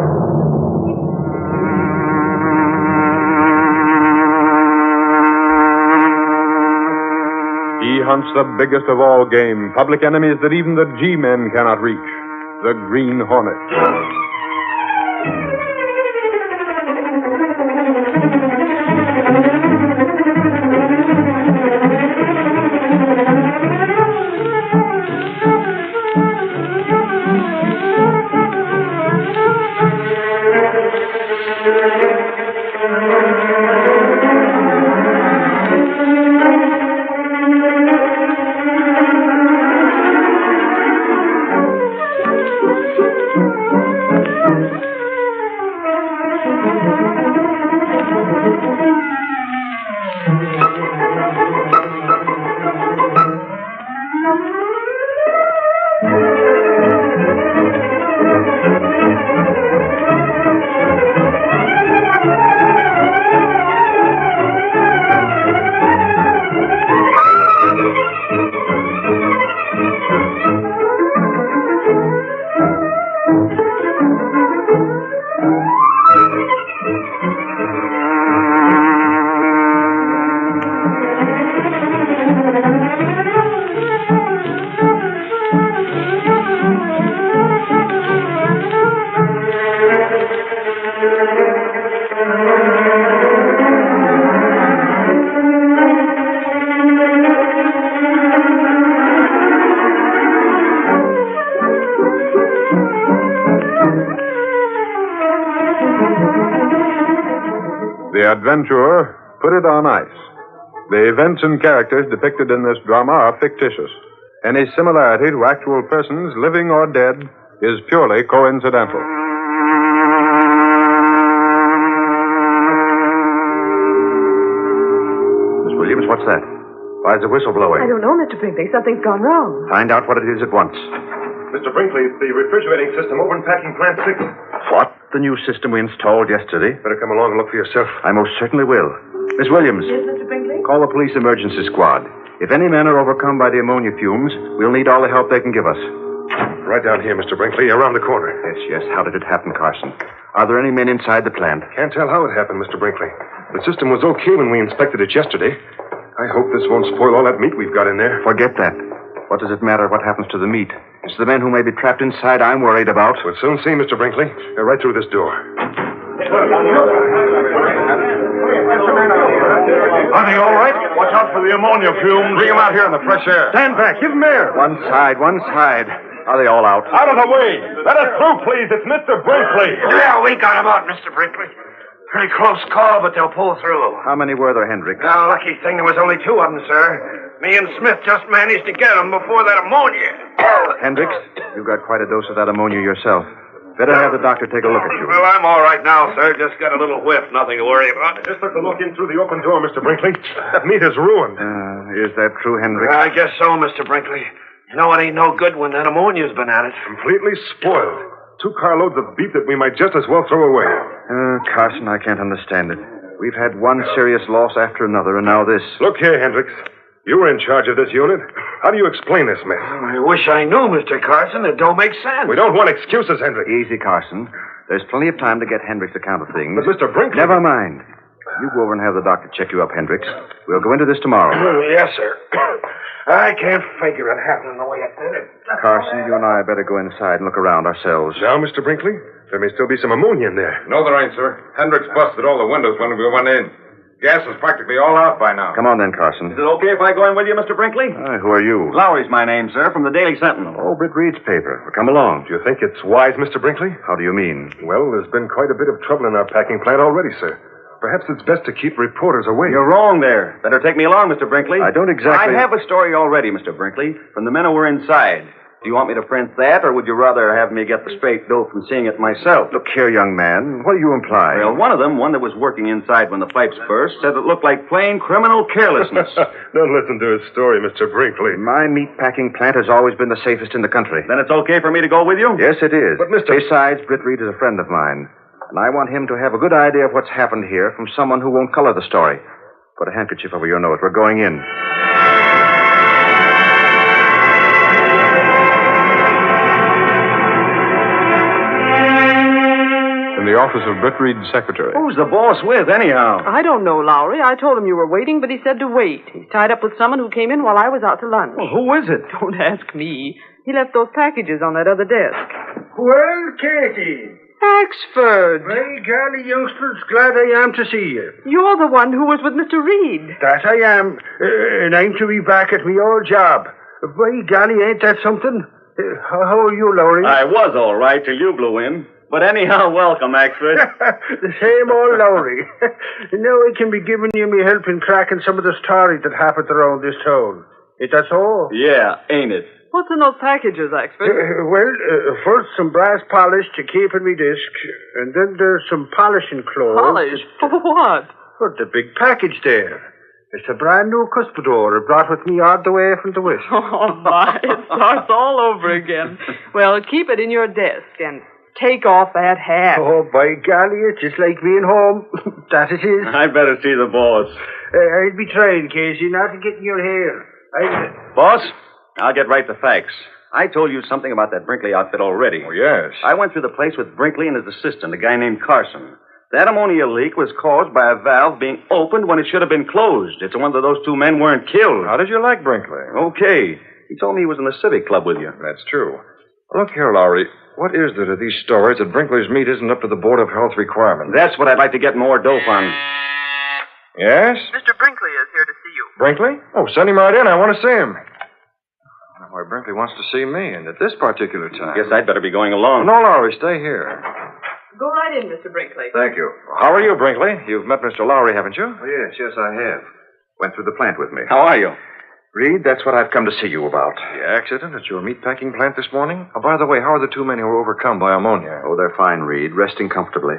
He hunts the biggest of all game, public enemies that even the G-men cannot reach. The Green Hornet. The adventurer put it on ice. The events and characters depicted in this drama are fictitious. Any similarity to actual persons, living or dead, is purely coincidental. Miss Williams, what's that? Why is the whistle blowing? I don't know, Mr. Brinkley. Something's gone wrong. Find out what it is at once. Mr. Brinkley, it's the refrigerating system over in packing plant 6. What? The new system we installed yesterday? Better come along and look for yourself. I most certainly will. Miss Williams. Yes, Mr. Brinkley? Call the police emergency squad. If any men are overcome by the ammonia fumes, we'll need all the help they can give us. Right down here, Mr. Brinkley, around the corner. Yes. How did it happen, Carson? Are there any men inside the plant? Can't tell how it happened, Mr. Brinkley. The system was okay when we inspected it yesterday. I hope this won't spoil all that meat we've got in there. Forget that. What does it matter what happens to the meat? It's the men who may be trapped inside I'm worried about. We'll soon see, Mr. Brinkley. Right through this door. Are they all right? Watch out for the ammonia fumes. Bring them out here in the fresh air. Stand back. Give them air. One side. Are they all out? Out of the way. Let us through, please. It's Mr. Brinkley. Yeah, we got him out, Mr. Brinkley. Pretty close call, but they'll pull through. How many were there, Hendricks? Now, lucky thing there was only 2 of them, sir. Me and Smith just managed to get them before that ammonia. Hendricks, you've got quite a dose of that ammonia yourself. Better have the doctor take a look at you. Well, I'm all right now, sir. Just got a little whiff. Nothing to worry about. Just took a look in through the open door, Mr. Brinkley. That meat is ruined. Is that true, Hendricks? I guess so, Mr. Brinkley. You know, it ain't no good when that ammonia's been at it. Completely spoiled. 2 carloads of beef that we might just as well throw away. Carson, I can't understand it. We've had one serious loss after another, and now this. Look here, Hendricks. You were in charge of this unit. How do you explain this mess? I wish I knew, Mr. Carson. It don't make sense. We don't want excuses, Hendricks. Easy, Carson. There's plenty of time to get Hendricks' account of things. But Mr. Brinkley... Never mind. You go over and have the doctor check you up, Hendricks. We'll go into this tomorrow. Yes, sir. I can't figure it happening the way it did. Carson, you and I better go inside and look around ourselves. Now, Mr. Brinkley, there may still be some ammonia in there. No, there ain't, sir. Hendricks busted all the windows when we went in. Gas is practically all out by now. Come on then, Carson. Is it okay if I go in with you, Mr. Brinkley? Who are you? Lowry's my name, sir, from the Daily Sentinel. Oh, Britt Reed's paper. Well, come along. Do you think it's wise, Mr. Brinkley? How do you mean? Well, there's been quite a bit of trouble in our packing plant already, sir. Perhaps it's best to keep reporters away. You're wrong there. Better take me along, Mr. Brinkley. I don't exactly... I have a story already, Mr. Brinkley, from the men who were inside. Do you want me to print that, or would you rather have me get the straight dough from seeing it myself? Look here, young man. What do you imply? Well, one of them, one that was working inside when the pipes burst, said it looked like plain criminal carelessness. Don't listen to his story, Mr. Brinkley. My meat packing plant has always been the safest in the country. Then it's okay for me to go with you? Yes, it is. But, Mr. Besides, Britt Reed is a friend of mine. And I want him to have a good idea of what's happened here from someone who won't color the story. Put a handkerchief over your nose. We're going in. In the office of Britt Reed's secretary. Who's the boss with, anyhow? I don't know, Lowry. I told him you were waiting, but he said to wait. He's tied up with someone who came in while I was out to lunch. Well, who is it? Don't ask me. He left those packages on that other desk. Well, Katie. Axford. Very golly, youngsters, glad I am to see you. You're the one who was with Mr. Reed. That I am. And I'm to be back at me old job. By golly, ain't that something? How are you, Lowry? I was all right till you blew in. But anyhow, welcome, Axford. The same old Lowry. Now I can be giving you me help in cracking some of the stories that happened around this town. Is that so? Yeah, ain't it? What's in those packages, Axford? First some brass polish to keep in me disc, and then there's some polishing clothes. Polish? For what? For the big package there. It's a brand new cuspidor brought with me all the way from the west. Oh, my. It starts all over again. Well, keep it in your desk, and take off that hat. Oh, by golly, it's just like being home. That it is. I'd better see the boss. I'd be trying, Casey, not to get in your hair. Boss, I'll get right to facts. I told you something about that Brinkley outfit already. Oh, yes. I went through the place with Brinkley and his assistant, a guy named Carson. That ammonia leak was caused by a valve being opened when it should have been closed. It's a wonder those 2 men weren't killed. How did you like Brinkley? Okay. He told me he was in the Civic Club with you. That's true. Look here, Lowry. What is there to these stories that Brinkley's meat isn't up to the Board of Health requirements? That's what I'd like to get more dope on. Yes? Mr. Brinkley is here to see you. Brinkley? Oh, send him right in. I want to see him. I don't know why Brinkley wants to see me, and at this particular time. Guess I'd better be going along. No, Lowry, stay here. Go right in, Mr. Brinkley. Thank you. How are you, Brinkley? You've met Mr. Lowry, haven't you? Oh, yes, I have. Went through the plant with me. How are you? Reed, that's what I've come to see you about. The accident at your meatpacking plant this morning? Oh, by the way, how are the two men who were overcome by ammonia? Oh, they're fine, Reed, resting comfortably.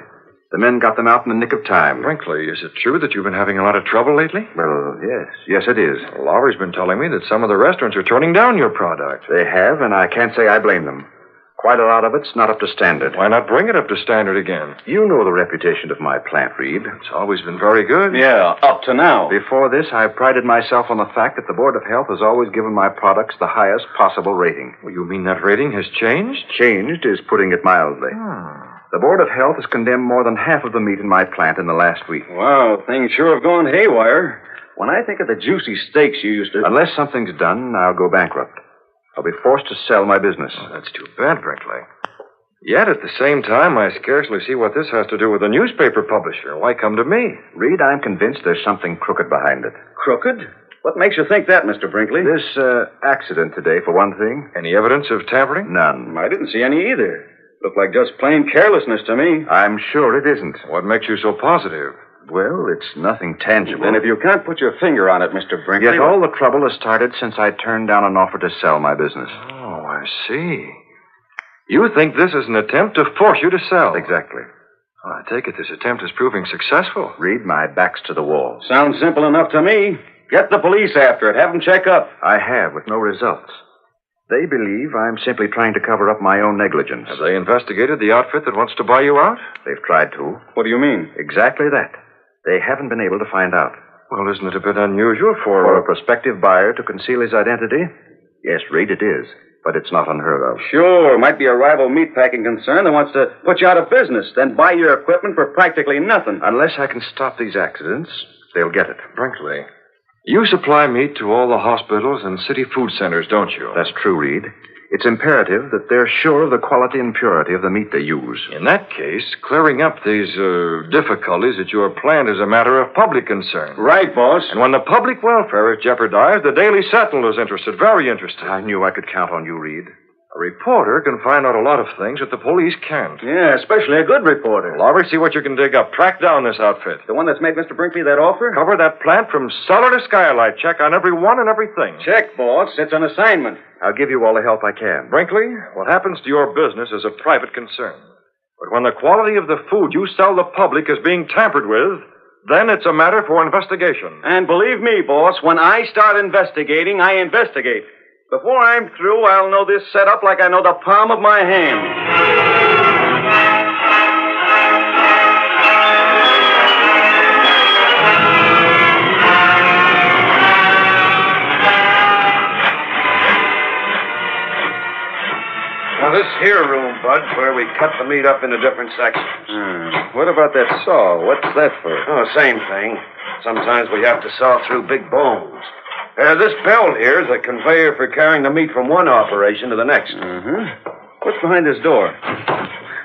The men got them out in the nick of time. Brinkley, is it true that you've been having a lot of trouble lately? Well, yes. Yes, it is. Lowry's been telling me that some of the restaurants are turning down your product. They have, and I can't say I blame them. Quite a lot of it's not up to standard. Why not bring it up to standard again? You know the reputation of my plant, Reed. It's always been very good. Yeah, up to now. Before this, I prided myself on the fact that the Board of Health has always given my products the highest possible rating. Well, you mean that rating has changed? Changed is putting it mildly. The Board of Health has condemned more than half of the meat in my plant in the last week. Wow, things sure have gone haywire. When I think of the juicy steaks you used to... Unless something's done, I'll go bankrupt. I'll be forced to sell my business. Oh, that's too bad, Brinkley. Yet, at the same time, I scarcely see what this has to do with a newspaper publisher. Why come to me? Reed, I'm convinced there's something crooked behind it. Crooked? What makes you think that, Mr. Brinkley? This accident today, for one thing. Any evidence of tampering? None. I didn't see any either. Looked like just plain carelessness to me. I'm sure it isn't. What makes you so positive? Well, it's nothing tangible. Then if you can't put your finger on it, Mr. Brinkley... Yet all the trouble has started since I turned down an offer to sell my business. Oh, I see. You think this is an attempt to force you to sell? Exactly. Well, I take it this attempt is proving successful. Read, my back's to the wall. Sounds simple enough to me. Get the police after it. Have them check up. I have, with no results. They believe I'm simply trying to cover up my own negligence. Have they investigated the outfit that wants to buy you out? They've tried to. What do you mean? Exactly that. They haven't been able to find out. Well, isn't it a bit unusual for a prospective buyer to conceal his identity? Yes, Reed, it is. But it's not unheard of. Sure, might be a rival meatpacking concern that wants to put you out of business, then buy your equipment for practically nothing. Unless I can stop these accidents, they'll get it. Brinkley, you supply meat to all the hospitals and city food centers, don't you? That's true, Reed. It's imperative that they're sure of the quality and purity of the meat they use. In that case, clearing up these difficulties at your plant is a matter of public concern. Right, boss. And when the public welfare is jeopardized, the Daily Sentinel is interested, very interested. I knew I could count on you, Reed. A reporter can find out a lot of things that the police can't. Yeah, especially a good reporter. Lowry, see what you can dig up. Track down this outfit. The one that's made Mr. Brinkley that offer? Cover that plant from cellar to skylight. Check on every one and everything. Check, boss. It's an assignment. I'll give you all the help I can. Brinkley, what happens to your business is a private concern. But when the quality of the food you sell the public is being tampered with, then it's a matter for investigation. And believe me, boss, when I start investigating, I investigate. Before I'm through, I'll know this setup like I know the palm of my hand. Now, this here room, Bud, where we cut the meat up into different sections. What about that saw? What's that for? Oh, same thing. Sometimes we have to saw through big bones. This belt here is a conveyor for carrying the meat from one operation to the next. What's behind this door?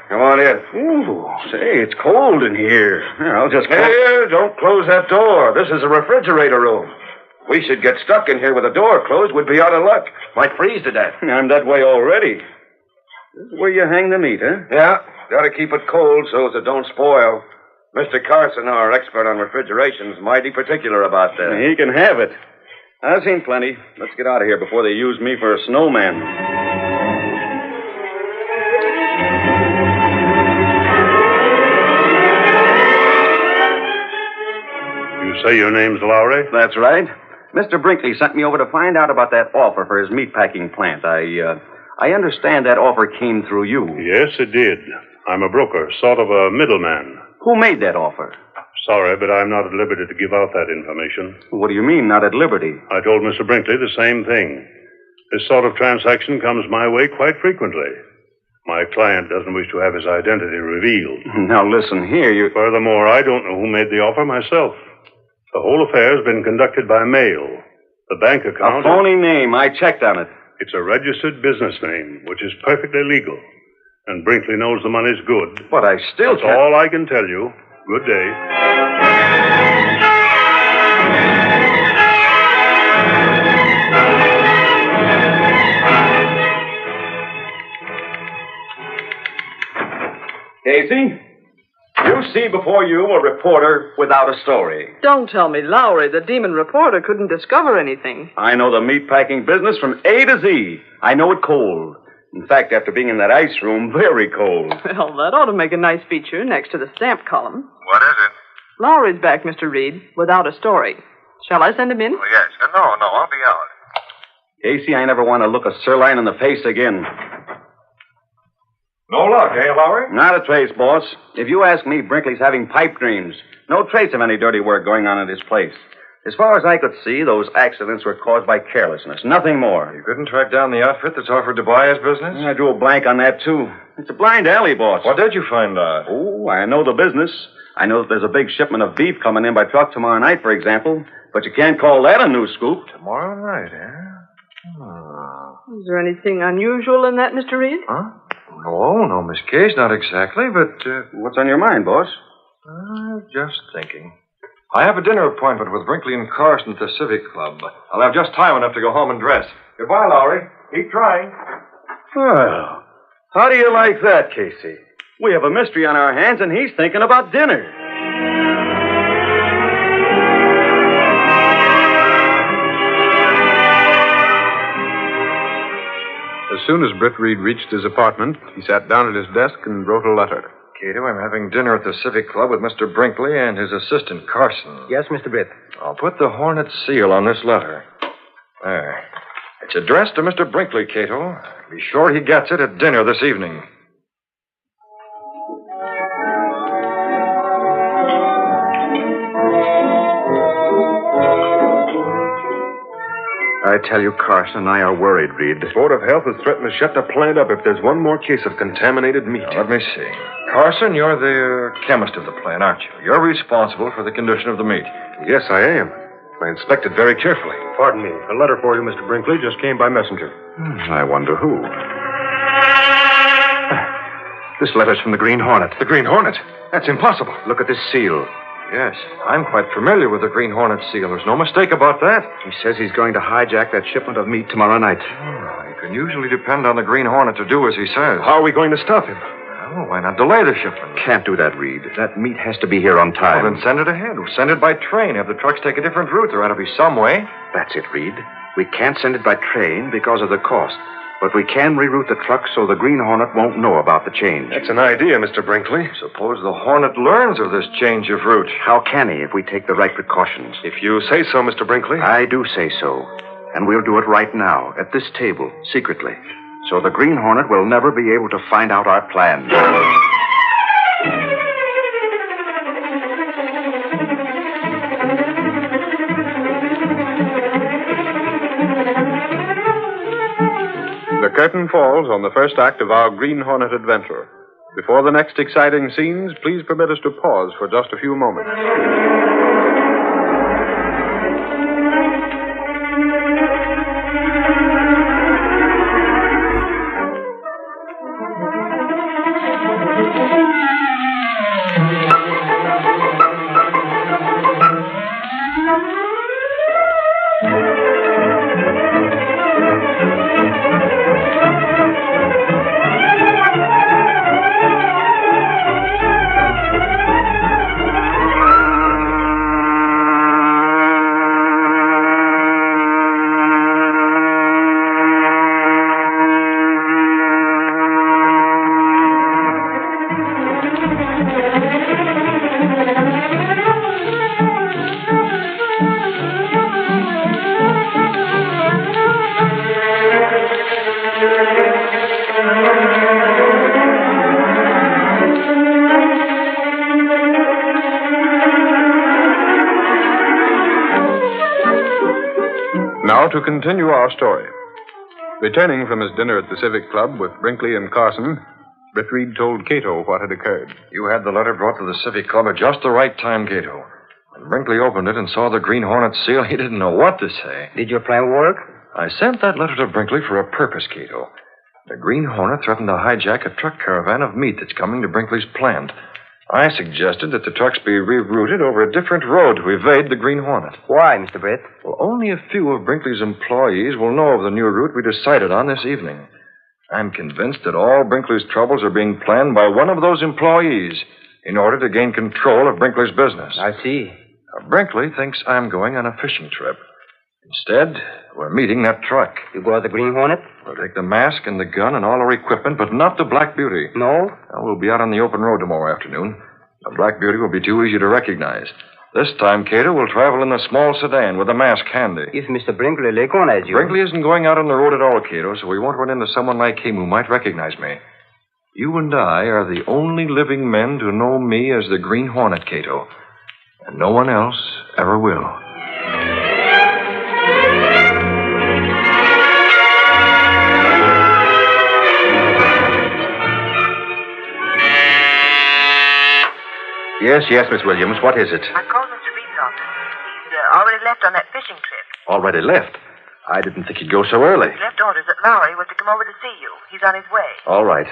Come on in. Ooh, say, it's cold in here. Here, I'll just... Here, don't close that door. This is a refrigerator room. We should get stuck in here with the door closed. We'd be out of luck. Might freeze to death. I'm that way already. This is where you hang the meat, huh? Yeah. Got to keep it cold so as it don't spoil. Mr. Carson, our expert on refrigeration, is mighty particular about that. He can have it. I've seen plenty. Let's get out of here before they use me for a snowman. You say your name's Lowry? That's right. Mr. Brinkley sent me over to find out about that offer for his meatpacking plant. I understand that offer came through you. Yes, it did. I'm a broker, sort of a middleman. Who made that offer? Sorry, but I'm not at liberty to give out that information. What do you mean, not at liberty? I told Mr. Brinkley the same thing. This sort of transaction comes my way quite frequently. My client doesn't wish to have his identity revealed. Now, listen here, Furthermore, I don't know who made the offer myself. The whole affair has been conducted by mail. The bank account... A phony name. I checked on it. It's a registered business name, which is perfectly legal. And Brinkley knows the money's good. But I still That's all I can tell you. Good day. Casey, you see before you a reporter without a story. Don't tell me, Lowry, the demon reporter couldn't discover anything. I know the meatpacking business from A to Z. I know it cold. In fact, after being in that ice room, very cold. Well, that ought to make a nice feature next to the stamp column. What is it? Lowry's back, Mr. Reed, without a story. Shall I send him in? Oh, yes. No, I'll be out. Casey, I never want to look a sirloin in the face again. No luck, eh, Lowry? Not a trace, boss. If you ask me, Brinkley's having pipe dreams. No trace of any dirty work going on in his place. As far as I could see, those accidents were caused by carelessness. Nothing more. You couldn't track down the outfit that's offered to buy his business? I drew a blank on that, too. It's a blind alley, boss. What did you find out? Oh, I know the business. I know that there's a big shipment of beef coming in by truck tomorrow night, for example. But you can't call that a new scoop. Tomorrow night, eh? Is there anything unusual in that, Mr. Reed? Huh? No, Miss Case, not exactly, but... What's on your mind, boss? Just thinking. I have a dinner appointment with Brinkley and Carson at the Civic Club. I'll have just time enough to go home and dress. Goodbye, Lowry. Keep trying. Well, how do you like that, Casey? We have a mystery on our hands, and he's thinking about dinner. As soon as Britt Reed reached his apartment, he sat down at his desk and wrote a letter. Cato, I'm having dinner at the Civic Club with Mr. Brinkley and his assistant, Carson. Yes, Mr. Britt. I'll put the Hornet seal on this letter. There. It's addressed to Mr. Brinkley, Cato. Be sure he gets it at dinner this evening. I tell you, Carson and I are worried, Reed. The Board of Health has threatened to shut the plant up if there's one more case of contaminated meat. Now, let me see. Carson, you're the chemist of the plant, aren't you? You're responsible for the condition of the meat. Yes, I am. I inspected very carefully. Pardon me. A letter for you, Mr. Brinkley, just came by messenger. I wonder who. This letter's from the Green Hornet. The Green Hornet? That's impossible. Look at this seal. Yes, I'm quite familiar with the Green Hornet seal. There's no mistake about that. He says he's going to hijack that shipment of meat tomorrow night. You can usually depend on the Green Hornet to do as he says. How are we going to stop him? Well, why not delay the shipment? Can't do that, Reed. That meat has to be here on time. Well, then send it ahead. We'll send it by train. Have the trucks take a different route. There ought to be some way. That's it, Reed. We can't send it by train because of the cost. But we can reroute the truck so the Green Hornet won't know about the change. That's an idea, Mr. Brinkley. Suppose the Hornet learns of this change of route. How can he if we take the right precautions? If you say so, Mr. Brinkley. I do say so. And we'll do it right now, at this table, secretly. So the Green Hornet will never be able to find out our plan. The curtain falls on the first act of our Green Hornet adventure. Before the next exciting scenes, please permit us to pause for just a few moments. Now to continue our story. Returning from his dinner at the Civic Club with Brinkley and Carson, Britt Reed told Cato what had occurred. You had the letter brought to the Civic Club at just the right time, Cato. When Brinkley opened it and saw the Green Hornet seal, he didn't know what to say. Did your plan work? I sent that letter to Brinkley for a purpose, Cato. The Green Hornet threatened to hijack a truck caravan of meat that's coming to Brinkley's plant. I suggested that the trucks be rerouted over a different road to evade the Green Hornet. Why, Mr. Britt? Well, only a few of Brinkley's employees will know of the new route we decided on this evening. I'm convinced that all Brinkley's troubles are being planned by one of those employees in order to gain control of Brinkley's business. I see. Now, Brinkley thinks I'm going on a fishing trip. Instead, we're meeting that truck. You go to the Green Hornet? We'll take the mask and the gun and all our equipment, but not the Black Beauty. No? Now, we'll be out on the open road tomorrow afternoon. The Black Beauty will be too easy to recognize. This time, Cato will travel in a small sedan with a mask handy. If Mr. Brinkley recognizes you... Brinkley isn't going out on the road at all, Cato, so we won't run into someone like him who might recognize me. You and I are the only living men to know me as the Green Hornet, Cato. And no one else ever will. Yes, Miss Williams. What is it? I called Mr. Reed's office. He's already left on that fishing trip. Already left. I didn't think he'd go so early. He left orders that Lowry was to come over to see you. He's on his way. All right.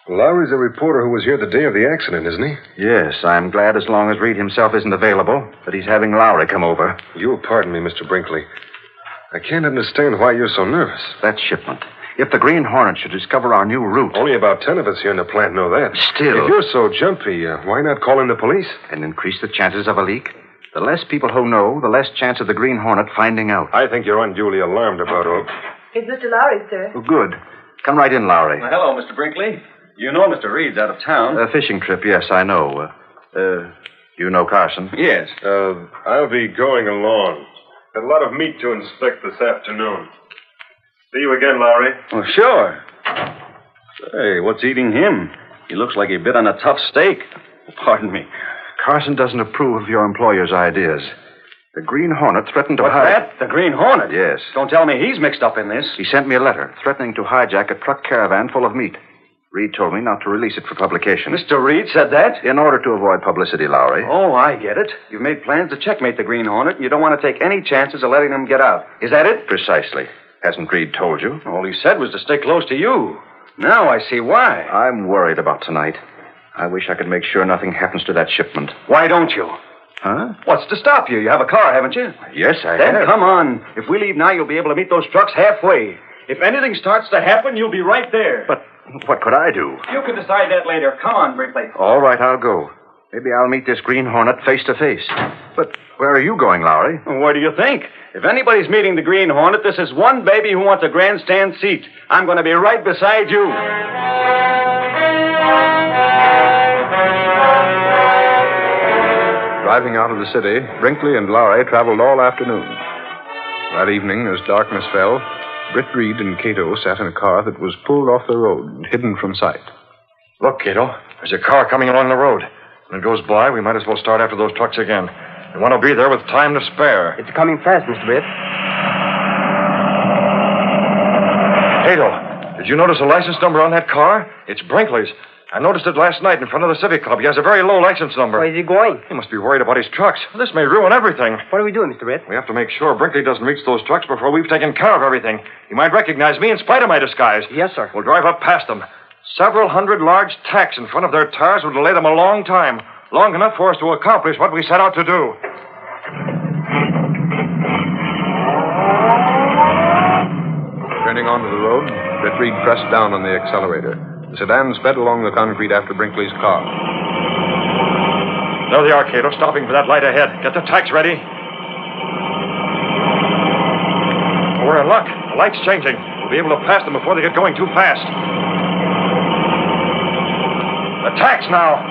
Lowry's a reporter who was here the day of the accident, isn't he? Yes, I'm glad as long as Reed himself isn't available that he's having Lowry come over. You'll pardon me, Mr. Brinkley. I can't understand why you're so nervous. That shipment. If the Green Hornet should discover our new route... Only about 10 of us here in the plant know that. Still... If you're so jumpy, why not call in the police? And increase the chances of a leak? The less people who know, the less chance of the Green Hornet finding out. I think you're unduly alarmed about all... It's Mr. Lowry, sir. Oh, good. Come right in, Lowry. Well, hello, Mr. Brinkley. You know Mr. Reed's out of town. A fishing trip, yes, I know. You know Carson? Yes. I'll be going along. Got a lot of meat to inspect this afternoon. See you again, Lowry. Oh, sure. Say, what's eating him? He looks like he bit on a tough steak. Pardon me. Carson doesn't approve of your employer's ideas. The Green Hornet threatened to What's that? The Green Hornet? Yes. Don't tell me he's mixed up in this. He sent me a letter threatening to hijack a truck caravan full of meat. Reed told me not to release it for publication. Mr. Reed said that? In order to avoid publicity, Lowry. Oh, I get it. You've made plans to checkmate the Green Hornet, and you don't want to take any chances of letting him get out. Is that it? Precisely. Hasn't Reed told you? All he said was to stay close to you. Now I see why. I'm worried about tonight. I wish I could make sure nothing happens to that shipment. Why don't you? Huh? What's to stop you? You have a car, haven't you? Yes, I have. Then come on. If we leave now, you'll be able to meet those trucks halfway. If anything starts to happen, you'll be right there. But what could I do? You can decide that later. Come on, Brinkley. All right, I'll go. Maybe I'll meet this Green Hornet face to face. But where are you going, Lowry? What do you think? If anybody's meeting the Green Hornet, this is one baby who wants a grandstand seat. I'm going to be right beside you. Driving out of the city, Brinkley and Lowry traveled all afternoon. That evening, as darkness fell, Britt Reed and Cato sat in a car that was pulled off the road, hidden from sight. Look, Cato, there's a car coming along the road. When it goes by, we might as well start after those trucks again. We want to be there with time to spare. It's coming fast, Mr. Britt. Cato, did you notice the license number on that car? It's Brinkley's. I noticed it last night in front of the Civic Club. He has a very low license number. Where is he going? He must be worried about his trucks. This may ruin everything. What are we doing, Mr. Britt? We have to make sure Brinkley doesn't reach those trucks before we've taken care of everything. He might recognize me in spite of my disguise. Yes, sir. We'll drive up past them. Several hundred large tacks in front of their tires will delay them a long time. Long enough for us to accomplish what we set out to do. Turning onto the road, Britt Reed pressed down on the accelerator. The sedan sped along the concrete after Brinkley's car. There they are, Cato, stopping for that light ahead. Get the tacks ready. We're in luck. The light's changing. We'll be able to pass them before they get going too fast. The tacks now.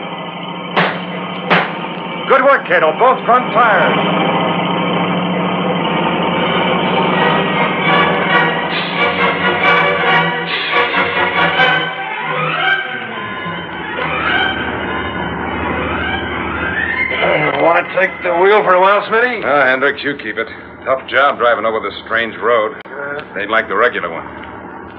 Good work, Cato. Both front tires. Want to take the wheel for a while, Smitty? Hendricks, you keep it. Tough job driving over this strange road. Ain't like the regular one.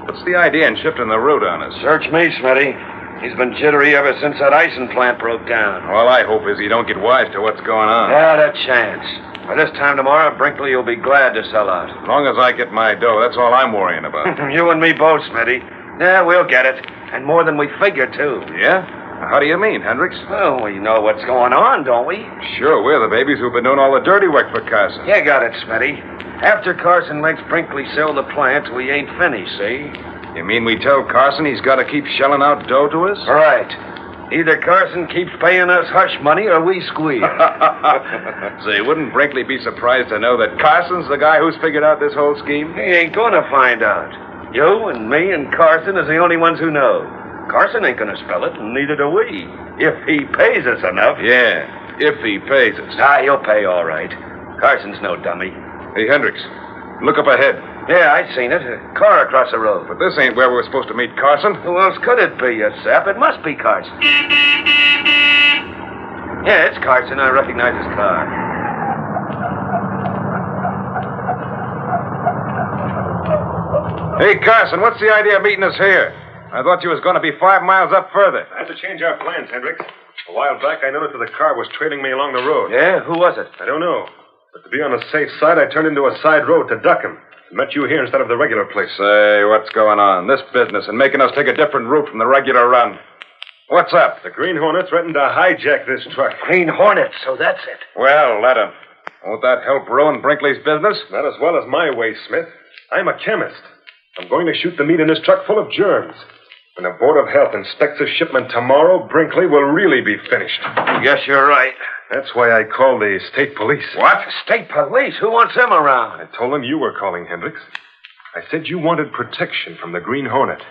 What's the idea in shifting the route on us? Search me, Smitty. He's been jittery ever since that icing plant broke down. All I hope is he don't get wise to what's going on. Not a chance. By this time tomorrow, Brinkley will be glad to sell out. As long as I get my dough, that's all I'm worrying about. You and me both, Smitty. Yeah, we'll get it. And more than we figured, too. Yeah? How do you mean, Hendricks? Well, we know what's going on, don't we? Sure, we're the babies who've been doing all the dirty work for Carson. You got it, Smitty. After Carson makes Brinkley sell the plant, we ain't finished, see? You mean we tell Carson he's got to keep shelling out dough to us? Right. Either Carson keeps paying us hush money or we squeal. Say, wouldn't Brinkley be surprised to know that Carson's the guy who's figured out this whole scheme? He ain't gonna find out. You and me and Carson is the only ones who know. Carson ain't gonna spell it, and neither do we. If he pays us enough. Yeah, if he pays us. He'll pay all right. Carson's no dummy. Hey, Hendricks, look up ahead. Yeah, I seen it. A car across the road. But this ain't where we were supposed to meet Carson. Who else could it be, you sap? It must be Carson. Yeah, it's Carson. I recognize his car. Hey, Carson, what's the idea of meeting us here? I thought you was going to be 5 miles up further. I had to change our plans, Hendricks. A while back, I noticed that the car was trailing me along the road. Yeah? Who was it? I don't know. But to be on the safe side, I turned into a side road to duck him. Met you here instead of the regular place. Say, what's going on? This business and making us take a different route from the regular run. What's up? The Green Hornet threatened to hijack this truck. Green Hornet, so that's it. Well, let him. Won't that help ruin Brinkley's business? Not as well as my way, Smith. I'm a chemist. I'm going to shoot the meat in this truck full of germs. When the Board of Health inspects this shipment tomorrow, Brinkley will really be finished. Yes, you're right. That's why I called the state police. What? State police? Who wants them around? I told them you were calling, Hendricks. I said you wanted protection from the Green Hornet.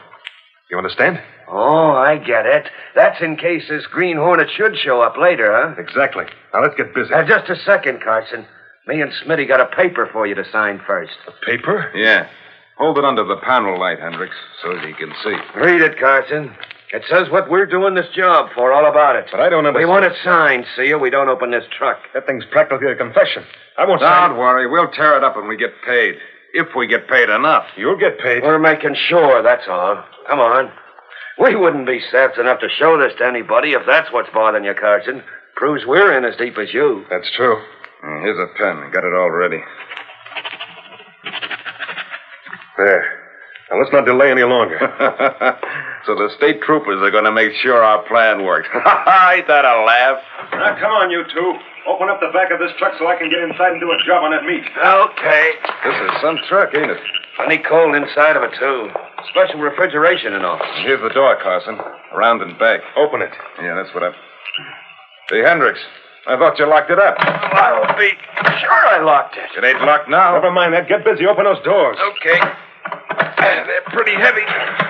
You understand? Oh, I get it. That's in case this Green Hornet should show up later, huh? Exactly. Now, let's get busy. Just a second, Carson. Me and Smitty got a paper for you to sign first. A paper? Yeah. Hold it under the panel light, Hendricks, so that he can see. Read it, Carson. It says what we're doing this job for, all about it. But I don't understand. We want it signed, see you? We don't open this truck. That thing's practically a confession. I won't sign. Don't worry. We'll tear it up when we get paid. If we get paid enough. You'll get paid. We're making sure, that's all. Come on. We wouldn't be saps enough to show this to anybody if that's what's bothering you, Carson. Proves we're in as deep as you. That's true. Here's a pen. Got it all ready. There. Now, let's not delay any longer. So the state troopers are going to make sure our plan works. Ain't that a laugh? Now, come on, you two. Open up the back of this truck so I can get inside and do a job on that meat. Okay. This is some truck, ain't it? Plenty cold inside of it, too. Special refrigeration and all. Here's the door, Carson. Around and back. Open it. Yeah, that's what Hey, Hendricks. I thought you locked it up. I'll be sure I locked it. It ain't locked now. Never mind that. Get busy. Open those doors. Okay. They're pretty heavy.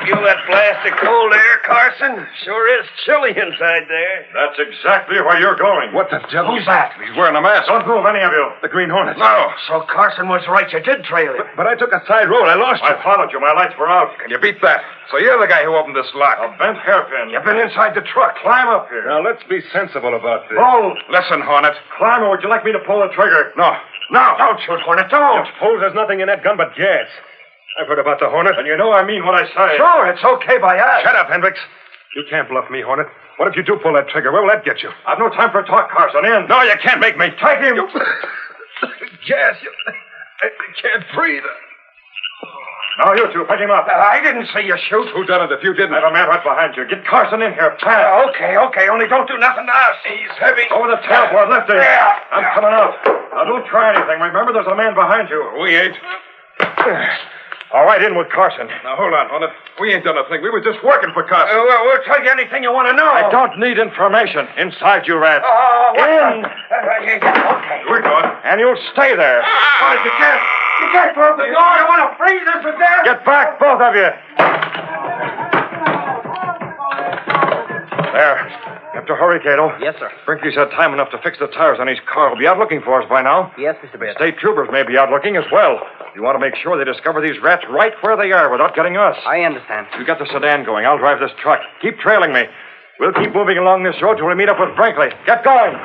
Feel that blast of cold air, Carson? Sure is chilly inside there. That's exactly where you're going. What the devil? Who's that? He's wearing a mask. Don't move, any of you. The Green Hornet. No. So Carson was right. You did trail him. But I took a side road. I lost you. I followed you. My lights were out. Can you beat that? So you're the guy who opened this lock. A bent hairpin. You've been inside the truck. Climb up here. Now, let's be sensible about this. Oh, listen, Hornet. Climb, or would you like me to pull the trigger? No. No. Don't shoot, Hornet. Don't. Suppose there's nothing in that gun but gas. I've heard about the Hornet, and you know I mean what I say. Sure, it's okay by us. Shut up, Hendricks. You can't bluff me, Hornet. What if you do pull that trigger? Where will that get you? I've no time for talk, Carson. In. No, you can't make me. Take him. Gas. I can't breathe. Now, you two, pick him up. I didn't see you shoot. Who done it if you didn't? I have a man right behind you. Get Carson in here, fast. Okay. Only don't do nothing to us. He's heavy. Over the tailboard, lift him. Yeah. I'm coming out. Now, don't try anything. Remember, there's a man behind you. We ain't. All right, in with Carson. Now, hold on, Hornet. We ain't done a thing. We were just working for Carson. Well, we'll tell you anything you want to know. I don't need information. Inside, you rat. In. Okay. We're going. And you'll stay there. You can't close the door. You want to freeze us to death? Get back, both of you. There. You have to hurry, Cato. Yes, sir. Brinkley's had time enough to fix the tires on his car. He'll be out looking for us by now. Yes, Mr. Baird. State troopers may be out looking as well. You want to make sure they discover these rats right where they are without getting us. I understand. You get the sedan going. I'll drive this truck. Keep trailing me. We'll keep moving along this road till we meet up with Brinkley. Get going.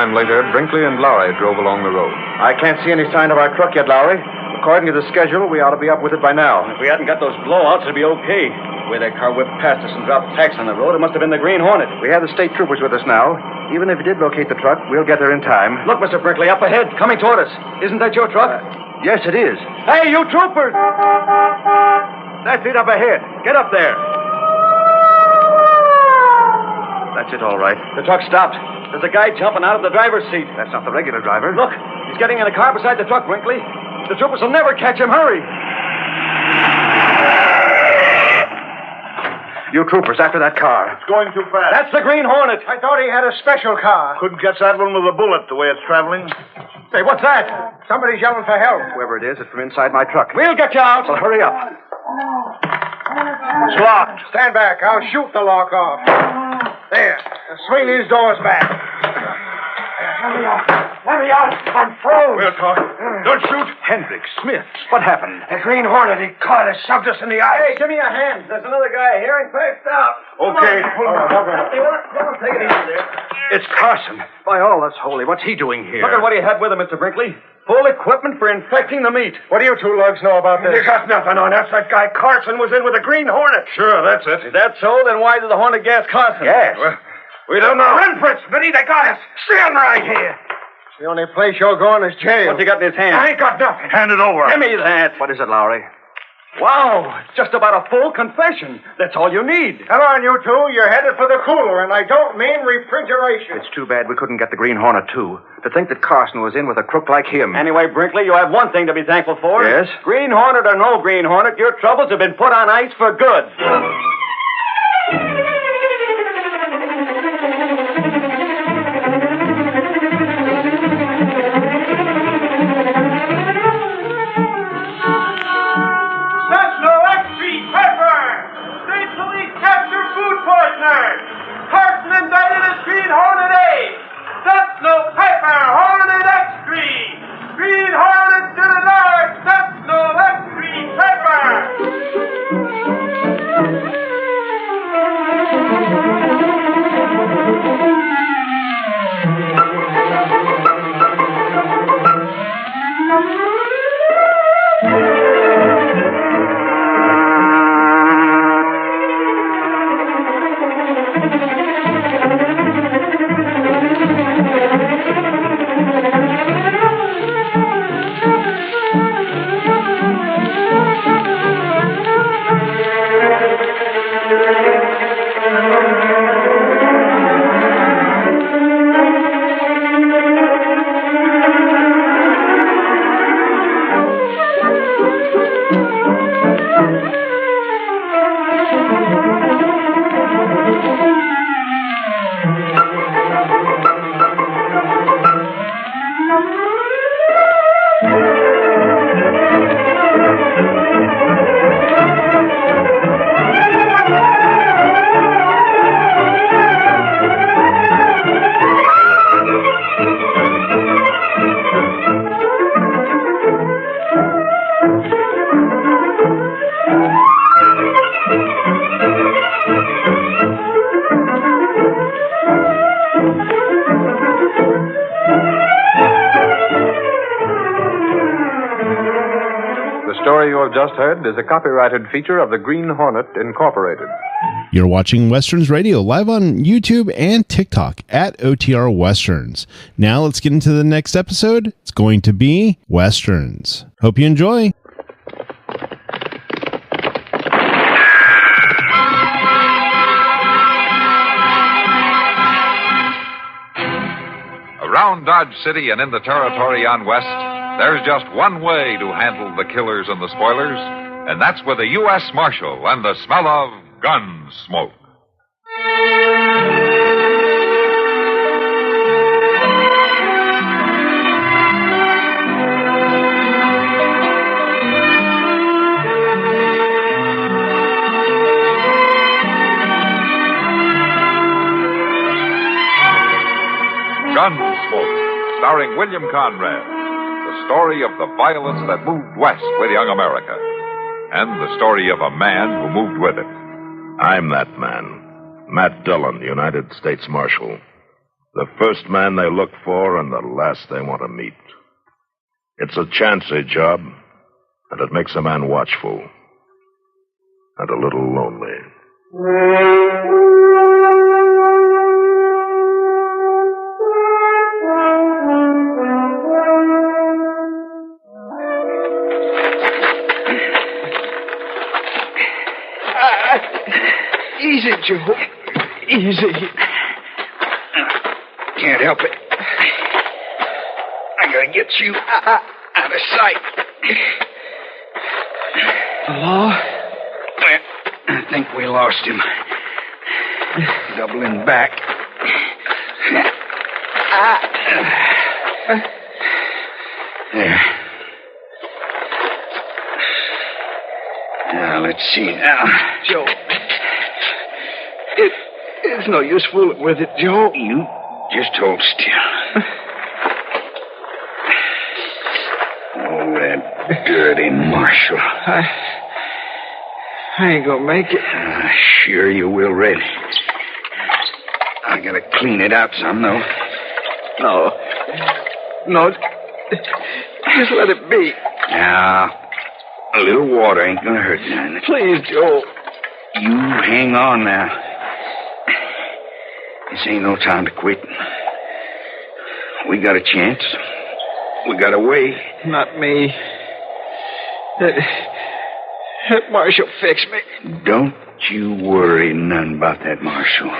Later, Brinkley and Lowry drove along the road. I can't see any sign of our truck yet, Lowry. According to the schedule, we ought to be up with it by now. If we hadn't got those blowouts, it'd be okay. The way that car whipped past us and dropped tacks on the road, it must have been the Green Hornet. We have the state troopers with us now. Even if you did locate the truck, we'll get there in time. Look, Mr. Brinkley, up ahead, coming toward us. Isn't that your truck? Yes, it is. Hey, you troopers! That's it up ahead. Get up there. That's it, all right. The truck stopped. There's a guy jumping out of the driver's seat. That's not the regular driver. Look, he's getting in a car beside the truck, Brinkley. The troopers will never catch him. Hurry. You troopers, after that car. It's going too fast. That's the Green Hornet. I thought he had a special car. Couldn't catch that one with a bullet the way it's traveling. Say, what's that? Somebody's yelling for help. Whoever it is, it's from inside my truck. We'll get you out. Well, hurry up. It's locked. Stand back. I'll shoot the lock off. There. Swing these doors back. Let me out. I'm froze. We'll talk. Don't shoot. Hendricks, Smith, what happened? The Green Hornet, he caught us, shoved us in the eye. Hey, give me a hand. There's another guy here and passed out. Okay. Come on, take it easy there. It's Carson. By all that's holy, what's he doing here? Look at what he had with him, Mr. Brinkley. Full equipment for infecting the meat. What do you two lugs know about this? You got nothing on us. That guy Carson was in with the Green Hornet. Sure, that's it. Is that so? Then why did the Hornet gas Carson? Yes. Well, we don't know. Run, Fritz. Vinny, they got us. Stand right here. The only place you're going is jail. What's he got in his hand? I ain't got nothing. Hand it over. Give me that. What is it, Lowry? Wow, it's just about a full confession. That's all you need. Come on, you two. You're headed for the cooler, and I don't mean refrigeration. It's too bad we couldn't get the Green Hornet, too. To think that Carson was in with a crook like him. Anyway, Brinkley, you have one thing to be thankful for. Yes? Green Hornet or no Green Hornet, your troubles have been put on ice for good. Carson indicted as Green Hornet A. Sentinel Pepper, Hornet X3. Green Hornet still at large. Sentinel X3 The story you have just heard is a copyrighted feature of the Green Hornet Incorporated. You're watching Westerns Radio live on YouTube and TikTok at OTR Westerns. Now let's get into the next episode. It's going to be Westerns. Hope you enjoy. Around Dodge City and in the territory on West, there's just one way to handle the killers and the spoilers, and that's with a U.S. Marshal and the smell of gun smoke. Gunsmoke, starring William Conrad. The story of the violence that moved west with young America. And the story of a man who moved with it. I'm that man. Matt Dillon, United States Marshal. The first man they look for and the last they want to meet. It's a chancy job, and it makes a man watchful. and a little lonely. Easy, Joe. Easy. Can't help it. I gotta get you out of sight. The law? I think we lost him. Doubling back. There. Now, let's see now. Joe. It's no use fooling with it, Joe. You just hold still. Oh, that dirty marshal. I ain't gonna make it. Sure you will, Red. I gotta clean it out some, though. No, just let it be. Now, a little water ain't gonna hurt none. Please, Joe. You hang on now. This ain't no time to quit. We got a chance. We got a way. Not me. That marshal fixed me. Don't you worry none about that marshal.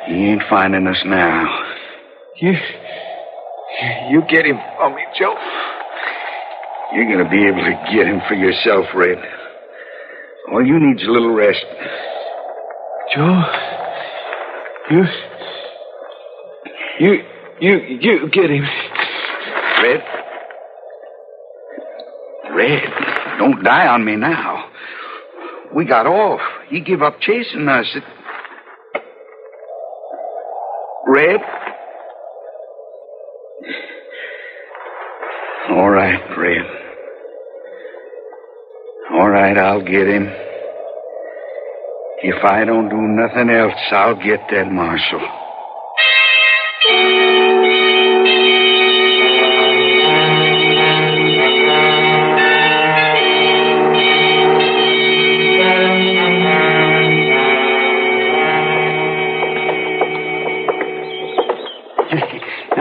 He ain't finding us now. You get him for me, Joe. You're gonna be able to get him for yourself, Red. All you need's a little rest. Joe, you get him. Red, don't die on me now. We got off. He give up chasing us. Red? All right, Red. All right, I'll get him. If I don't do nothing else, I'll get that marshal.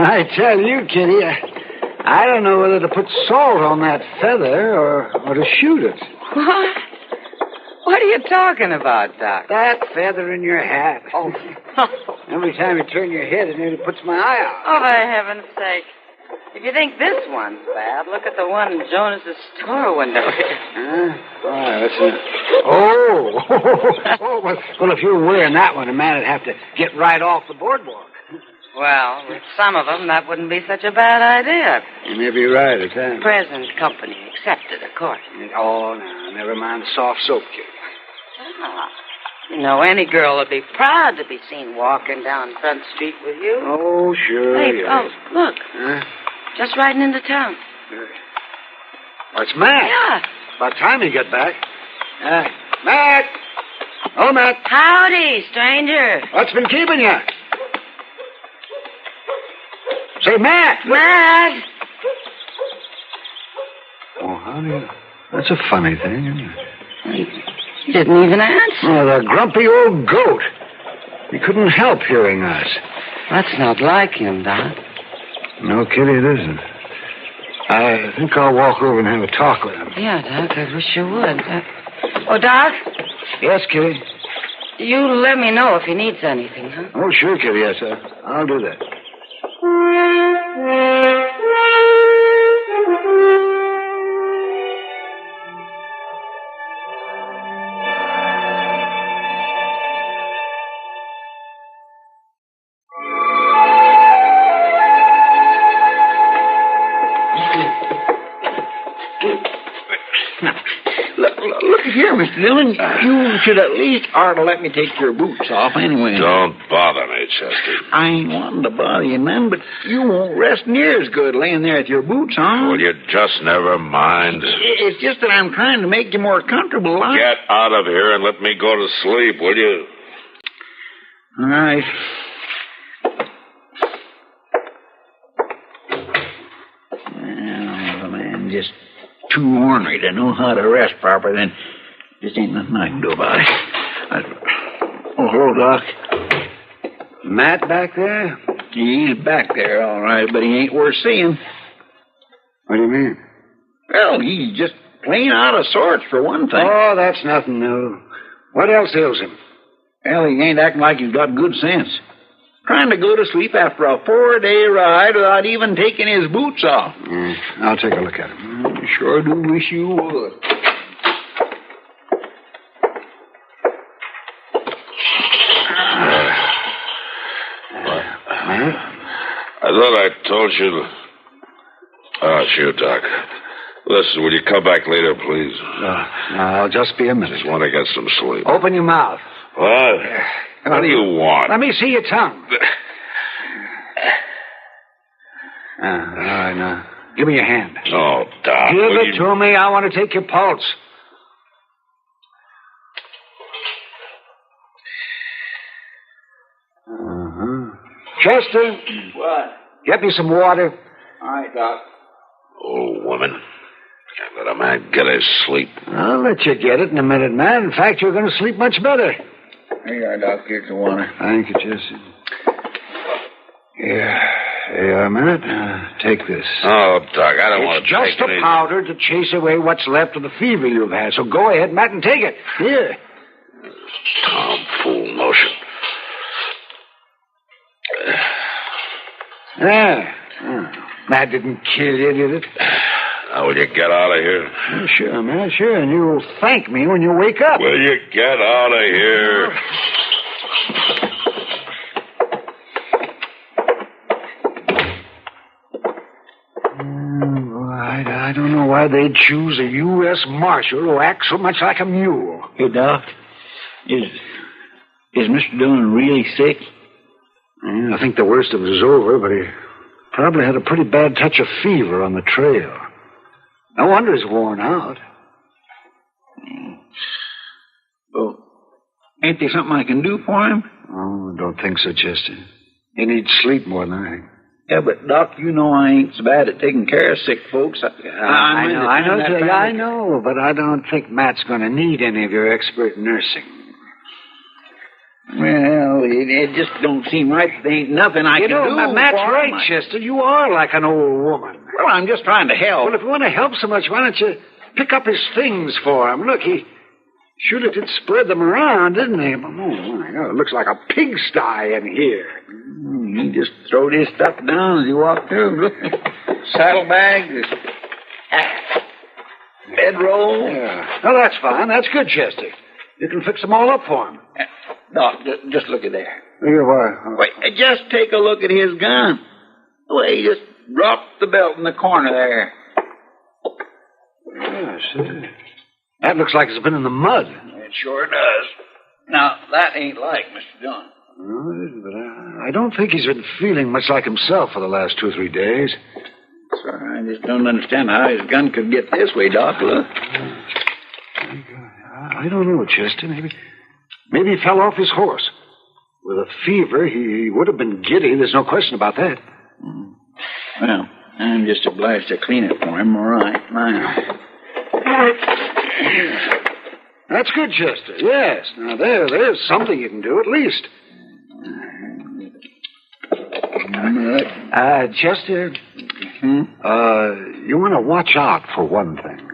I tell you, Kitty, I don't know whether to put salt on that feather or to shoot it. What? What are you talking about, Doc? That feather in your hat. Oh. Every time you turn your head, it nearly puts my eye out. Oh, for heaven's sake. If you think this one's bad, look at the one in Jonas's store window here. Why, listen. Oh, well, if you were wearing that one, a man would have to get right off the boardwalk. Well, with some of them, that wouldn't be such a bad idea. You may be right at that. Present company accepted, of course. Oh, no, never mind the soft soap, kid. Ah, you know, any girl would be proud to be seen walking down Front Street with you. Oh, sure. Hey, yeah. Look. Huh? Just riding into town. Oh, it's Matt. Yeah. About time he got back. Matt! Oh, Matt. Howdy, stranger. What's been keeping you? Say, Matt! Matt! Oh, honey, that's a funny thing, isn't it? He didn't even answer. Oh, the grumpy old goat. He couldn't help hearing us. That's not like him, Doc. No, Kitty, it isn't. I think I'll walk over and have a talk with him. Yeah, Doc, I wish you would. Oh, Doc? Yes, Kitty? You let me know if he needs anything, huh? Oh, sure, Kitty, yes, sir. I'll do that. Look here, Mr. Dillon. You should at least ought to let me take your boots off anyway. Don't bother me, Chester. I ain't wanting to bother you, man, but you won't rest near as good laying there with your boots on. Will you just never mind? It's just that I'm trying to make you more comfortable. Get out of here and let me go to sleep, will you? All right. Well, the man just too ornery to know how to rest proper, then Just ain't nothing I can do about it. Oh, hello, Doc. Matt back there? He's back there, all right, but he ain't worth seeing. What do you mean? Well, he's just plain out of sorts, for one thing. Oh, that's nothing new. What else ails him? Well, he ain't acting like he's got good sense. Trying to go to sleep after a 4-day ride without even taking his boots off. I'll take a look at him. I sure do wish you would. I thought I told you to... Oh, sure, Doc. Listen, will you come back later, please? I'll just be a minute. Just want to get some sleep. Open your mouth. What? What do you want? Let me see your tongue. All right, now. Give me your hand. Oh, Doc. Give it to me. I want to take your pulse. Chester. What? Get me some water. All right, Doc. Oh, woman. Can't let a man get his sleep. I'll let you get it in a minute, man. In fact, you're going to sleep much better. Here you are, Doc. Here's the water. Thank you, Chester. Here you are, Matt. Take this. Oh, Doc, I don't want It's to take just a any... powder to chase away what's left of the fever you've had. So go ahead, Matt, and take it. Here. Tomfool notion. There. That didn't kill you, did it? Now, will you get out of here? Sure, man, sure. And you'll thank me when you wake up. Will you get out of here? I don't know why they'd choose a U.S. Marshal who acts so much like a mule. Hey, Doc. Is Mr. Dillon really sick? I think the worst of it is over, but he probably had a pretty bad touch of fever on the trail. No wonder he's worn out. Well, ain't there something I can do for him? Oh, I don't think so, Chester. He needs sleep more than anything. Yeah, but, Doc, you know I ain't so bad at taking care of sick folks. I know, but I don't think Matt's going to need any of your expert nursing. Well, it just don't seem right. There ain't nothing I can do. Matt's right, Chester. You are like an old woman. Well, I'm just trying to help. Well, if you want to help so much, why don't you pick up his things for him? Look, he surely did spread them around, didn't he? Oh, my God, it looks like a pigsty in here. He just throwed his stuff down as he walked through. Look, saddlebags, bedroll. Yeah. Oh, that's fine. That's good, Chester. You can fix them all up for him. Doc, just look at there. Here, why? Wait, just take a look at his gun. The way he just dropped the belt in the corner there. Yeah, see. That looks like it's been in the mud. It sure does. Now, that ain't like Mr. Dillon. No, it isn't, but I don't think he's been feeling much like himself for the last 2 or 3 days. Sir, I just don't understand how his gun could get this way, Doc. Look. I don't know, Chester. Maybe he fell off his horse. With a fever, he would have been giddy. There's no question about that. Well, I'm just obliged to clean it for him, all right. That's good, Chester. Yes. Now, there's something you can do, at least. Chester, you want to watch out for one thing.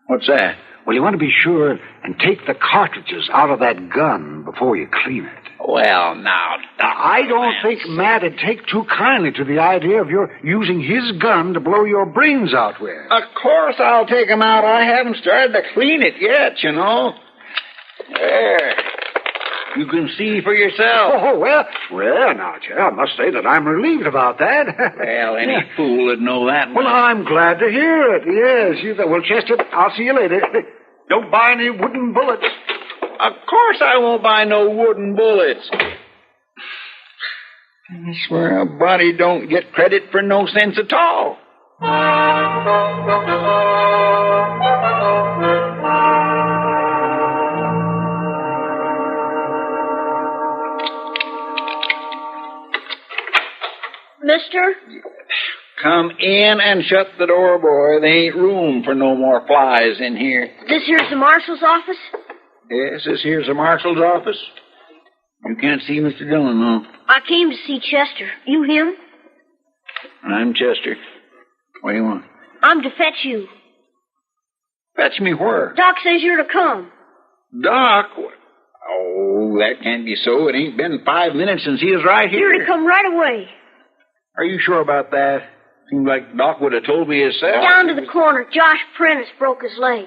What's that? Well, you want to be sure and take the cartridges out of that gun before you clean it. Well, now, Doc, I don't think Matt'd take too kindly to the idea of your using his gun to blow your brains out with. Of course I'll take them out. I haven't started to clean it yet, you know. There. You can see for yourself. Oh, well, now, I must say that I'm relieved about that. Well, any fool would know that. Well, I'm glad to hear it. Yes. Well, Chester, I'll see you later. Don't buy any wooden bullets. Of course I won't buy no wooden bullets. I swear a body don't get credit for no sense at all. Mister? Come in and shut the door, boy. There ain't room for no more flies in here. This here's the marshal's office? Yes, this here's the marshal's office. You can't see Mr. Dillon, no. I came to see Chester. You him? I'm Chester. What do you want? I'm to fetch you. Fetch me where? Doc says you're to come. Doc? Oh, that can't be so. It ain't been 5 minutes since he was right here. You're to come right away. Are you sure about that? Seems like Doc would have told me himself. Down to the corner. Josh Prentice broke his leg.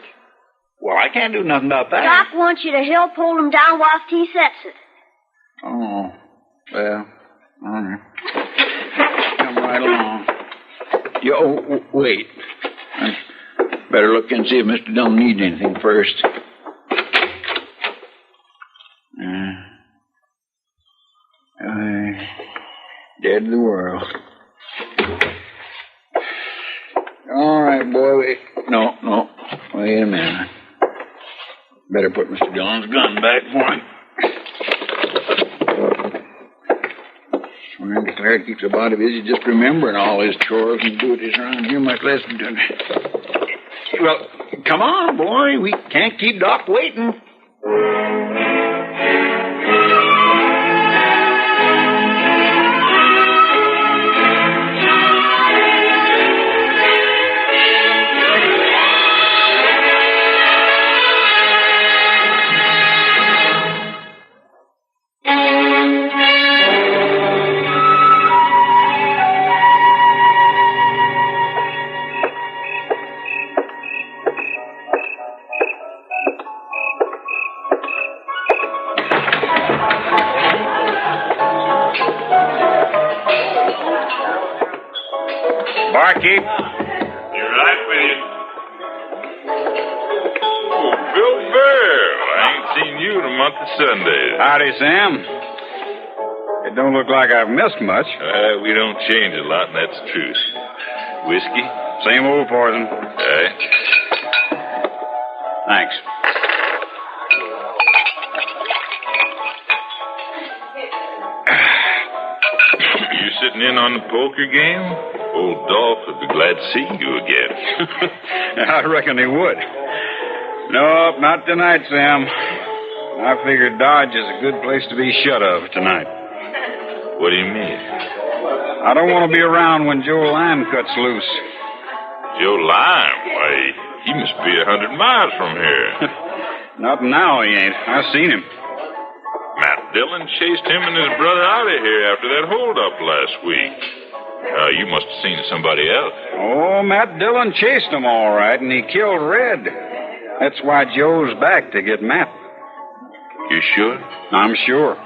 Well, I can't do nothing about that. Doc wants you to help hold him down whilst he sets it. Oh, well, all right. Come right along. Wait. I better look and see if Mr. Dillon needs anything first. Dead to the world. All right, boy. Wait. No. Wait a minute. Better put Mr. Dillon's gun back for him. Swear and declare it keeps the body busy just remembering all his chores and duties around here much less than doing it. Well, come on, boy. We can't keep Doc waiting. Barkeep. You're right with you. Oh, Bill Bear. I ain't seen you in a month of Sundays. Howdy, Sam. It don't look like I've missed much. We don't change a lot, and that's the truth. Whiskey? Same old poison. Aye. Thanks. You sitting in on the poker game? Old Dolph would be glad to see you again. I reckon he would. Nope, not tonight, Sam. I figured Dodge is a good place to be shut of tonight. What do you mean? I don't want to be around when Joe Lime cuts loose. Joe Lime? Why, he must be 100 miles from here. Not now, he ain't. I seen him. Matt Dillon chased him and his brother out of here after that holdup last week. You must have seen somebody else. Oh, Matt Dillon chased him all right, and he killed Red. That's why Joe's back to get Matt. You sure? I'm sure.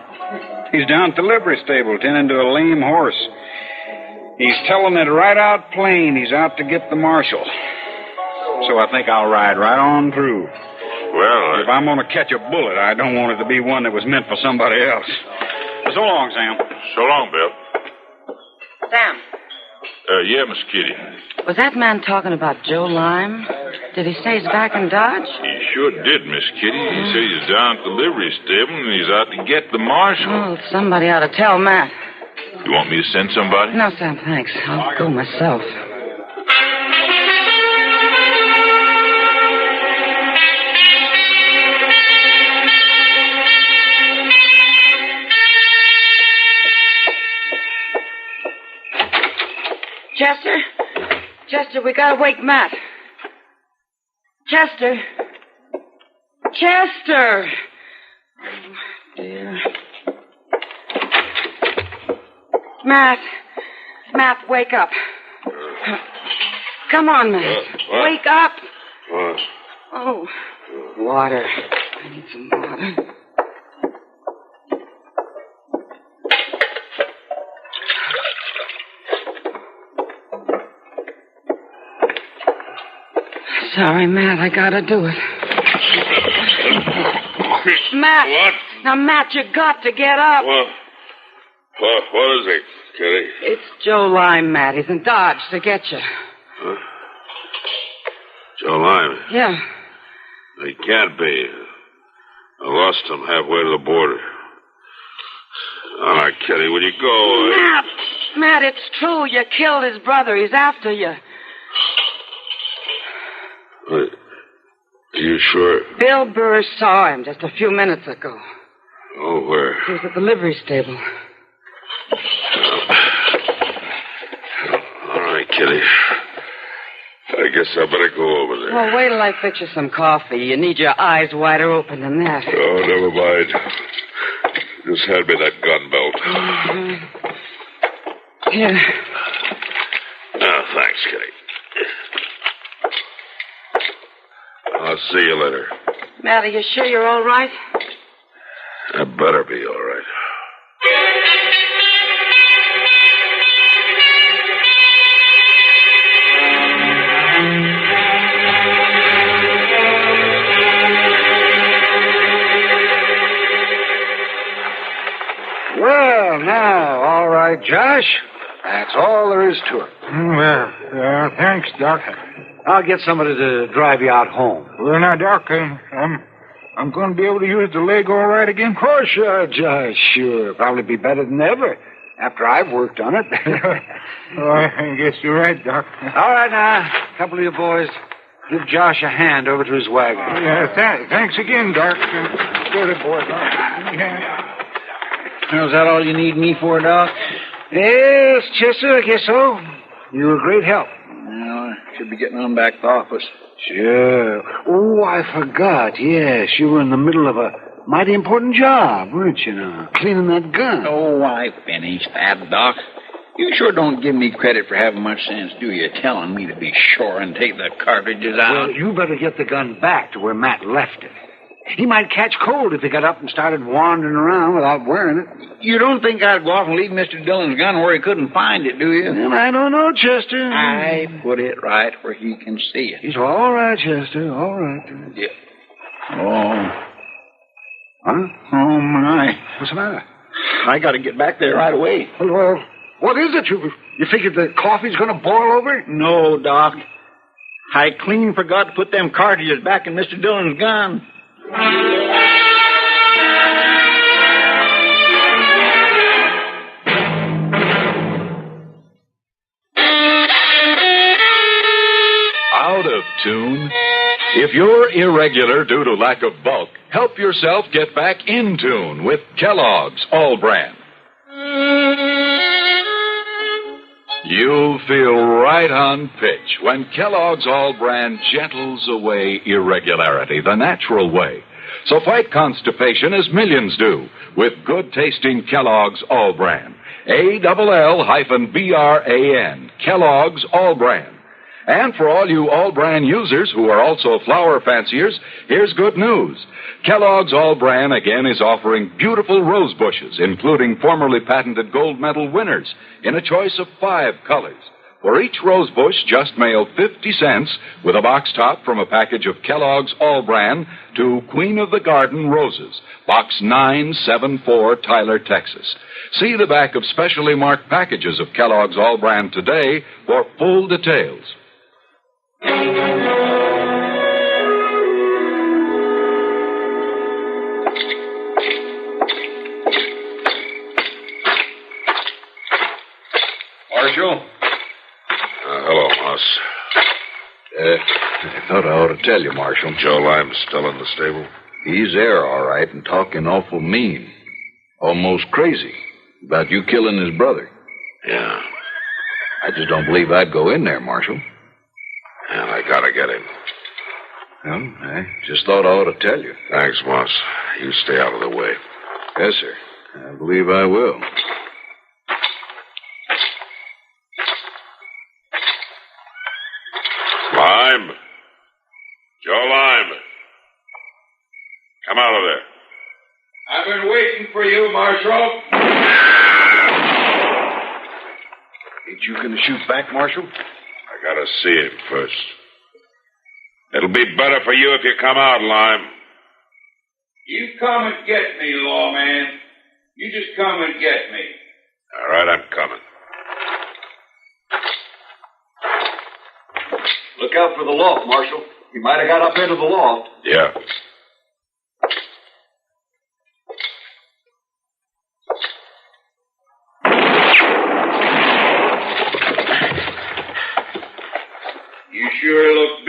He's down at the livery stable tending to a lame horse. He's telling it right out plain he's out to get the marshal. So I think I'll ride right on through. Well, if I'm going to catch a bullet, I don't want it to be one that was meant for somebody else. So long, Sam. So long, Bill. Sam. Yeah, Miss Kitty. Was that man talking about Joe Lime? Did he say he's back in Dodge? He sure did, Miss Kitty. He said he's down at the livery stable and he's out to get the marshal. Oh, somebody ought to tell Matt. You want me to send somebody? No, Sam, thanks. I'll go myself. Chester, we gotta wake Matt. Chester. Oh, dear. Matt, wake up. Come on, Matt. What? Wake up. What? Oh, water. I need some water. Sorry, Matt, I gotta do it. Matt! What? Now, Matt, you got to get up. What is it, Kitty? It's Joe Lime, Matt. He's in Dodge to get you. Huh? Joe Lime? Yeah. He can't be. I lost him halfway to the border. All right, Kitty, will you go? Matt! Matt, it's true. You killed his brother. He's after you. Are you sure? Bill Burr saw him just a few minutes ago. Oh, where? He was at the livery stable. All right, Kitty. I guess I better go over there. Well, wait till I fix you some coffee. You need your eyes wider open than that. Oh, never mind. Just hand me that gun belt. Here. Oh, thanks, Kitty. I'll see you later. Matt, are you sure you're all right? I better be all right. Well, now, all right, Josh. That's all there is to it. Well, thanks, Doc. I'll get somebody to drive you out home. Well, now, Doc, I'm going to be able to use the leg all right again? Of course you are, Josh. Sure. Probably be better than ever after I've worked on it. Oh, I guess you're right, Doc. All right, now, a couple of you boys, give Josh a hand over to his wagon. Yeah, thanks again, Doc. Go to boy, Doc. Yeah. Is that all you need me for, Doc? Yes, Chester, I guess so. You were a great help. Well, I should be getting on back to the office. Sure. Oh, I forgot. Yes, you were in the middle of a mighty important job, weren't you now? Cleaning that gun. Oh, I finished that, Doc. You sure don't give me credit for having much sense, do you? Telling me to be sure and take the cartridges out. Well, you better get the gun back to where Matt left it. He might catch cold if he got up and started wandering around without wearing it. You don't think I'd go off and leave Mr. Dillon's gun where he couldn't find it, do you? And I don't know, Chester. I put it right where he can see it. He's all right, Chester, all right. Yeah. Oh. Huh? Oh, my. What's the matter? I got to get back there right away. Well, what is it? You figured the coffee's going to boil over? No, Doc. I clean forgot to put them cartridges back in Mr. Dillon's gun. Out of tune? If you're irregular due to lack of bulk, help yourself get back in tune with Kellogg's All Brand. You'll feel right on pitch when Kellogg's All Brand gentles away irregularity the natural way. So fight constipation as millions do with good-tasting Kellogg's All Brand. ALL-BRAN. Kellogg's All Brand. And for all you All Brand users who are also flour fanciers, here's good news. Kellogg's All Brand again is offering beautiful rose bushes, including formerly patented gold medal winners, in a choice of 5 colors. For each rose bush, just mail 50 cents with a box top from a package of Kellogg's All Brand to Queen of the Garden Roses, Box 974, Tyler, Texas. See the back of specially marked packages of Kellogg's All Brand today for full details. Marshal? Hello, Moss. I thought I ought to tell you, Marshal. Joe Lime's still in the stable? He's there, all right, and talking awful mean. Almost crazy about you killing his brother. Yeah. I just don't believe I'd go in there, Marshal. And I gotta get him. Well, I just thought I ought to tell you. Thanks, Moss. You stay out of the way. Yes, sir. I believe I will. Lime. Joe Lime. Come out of there. I've been waiting for you, Marshal. Ain't you going to shoot back, Marshal? I gotta see him first. It'll be better for you if you come out, Lime. You come and get me, lawman. You just come and get me. All right, I'm coming. Look out for the loft, Marshal. He might have got up into the loft. Yeah.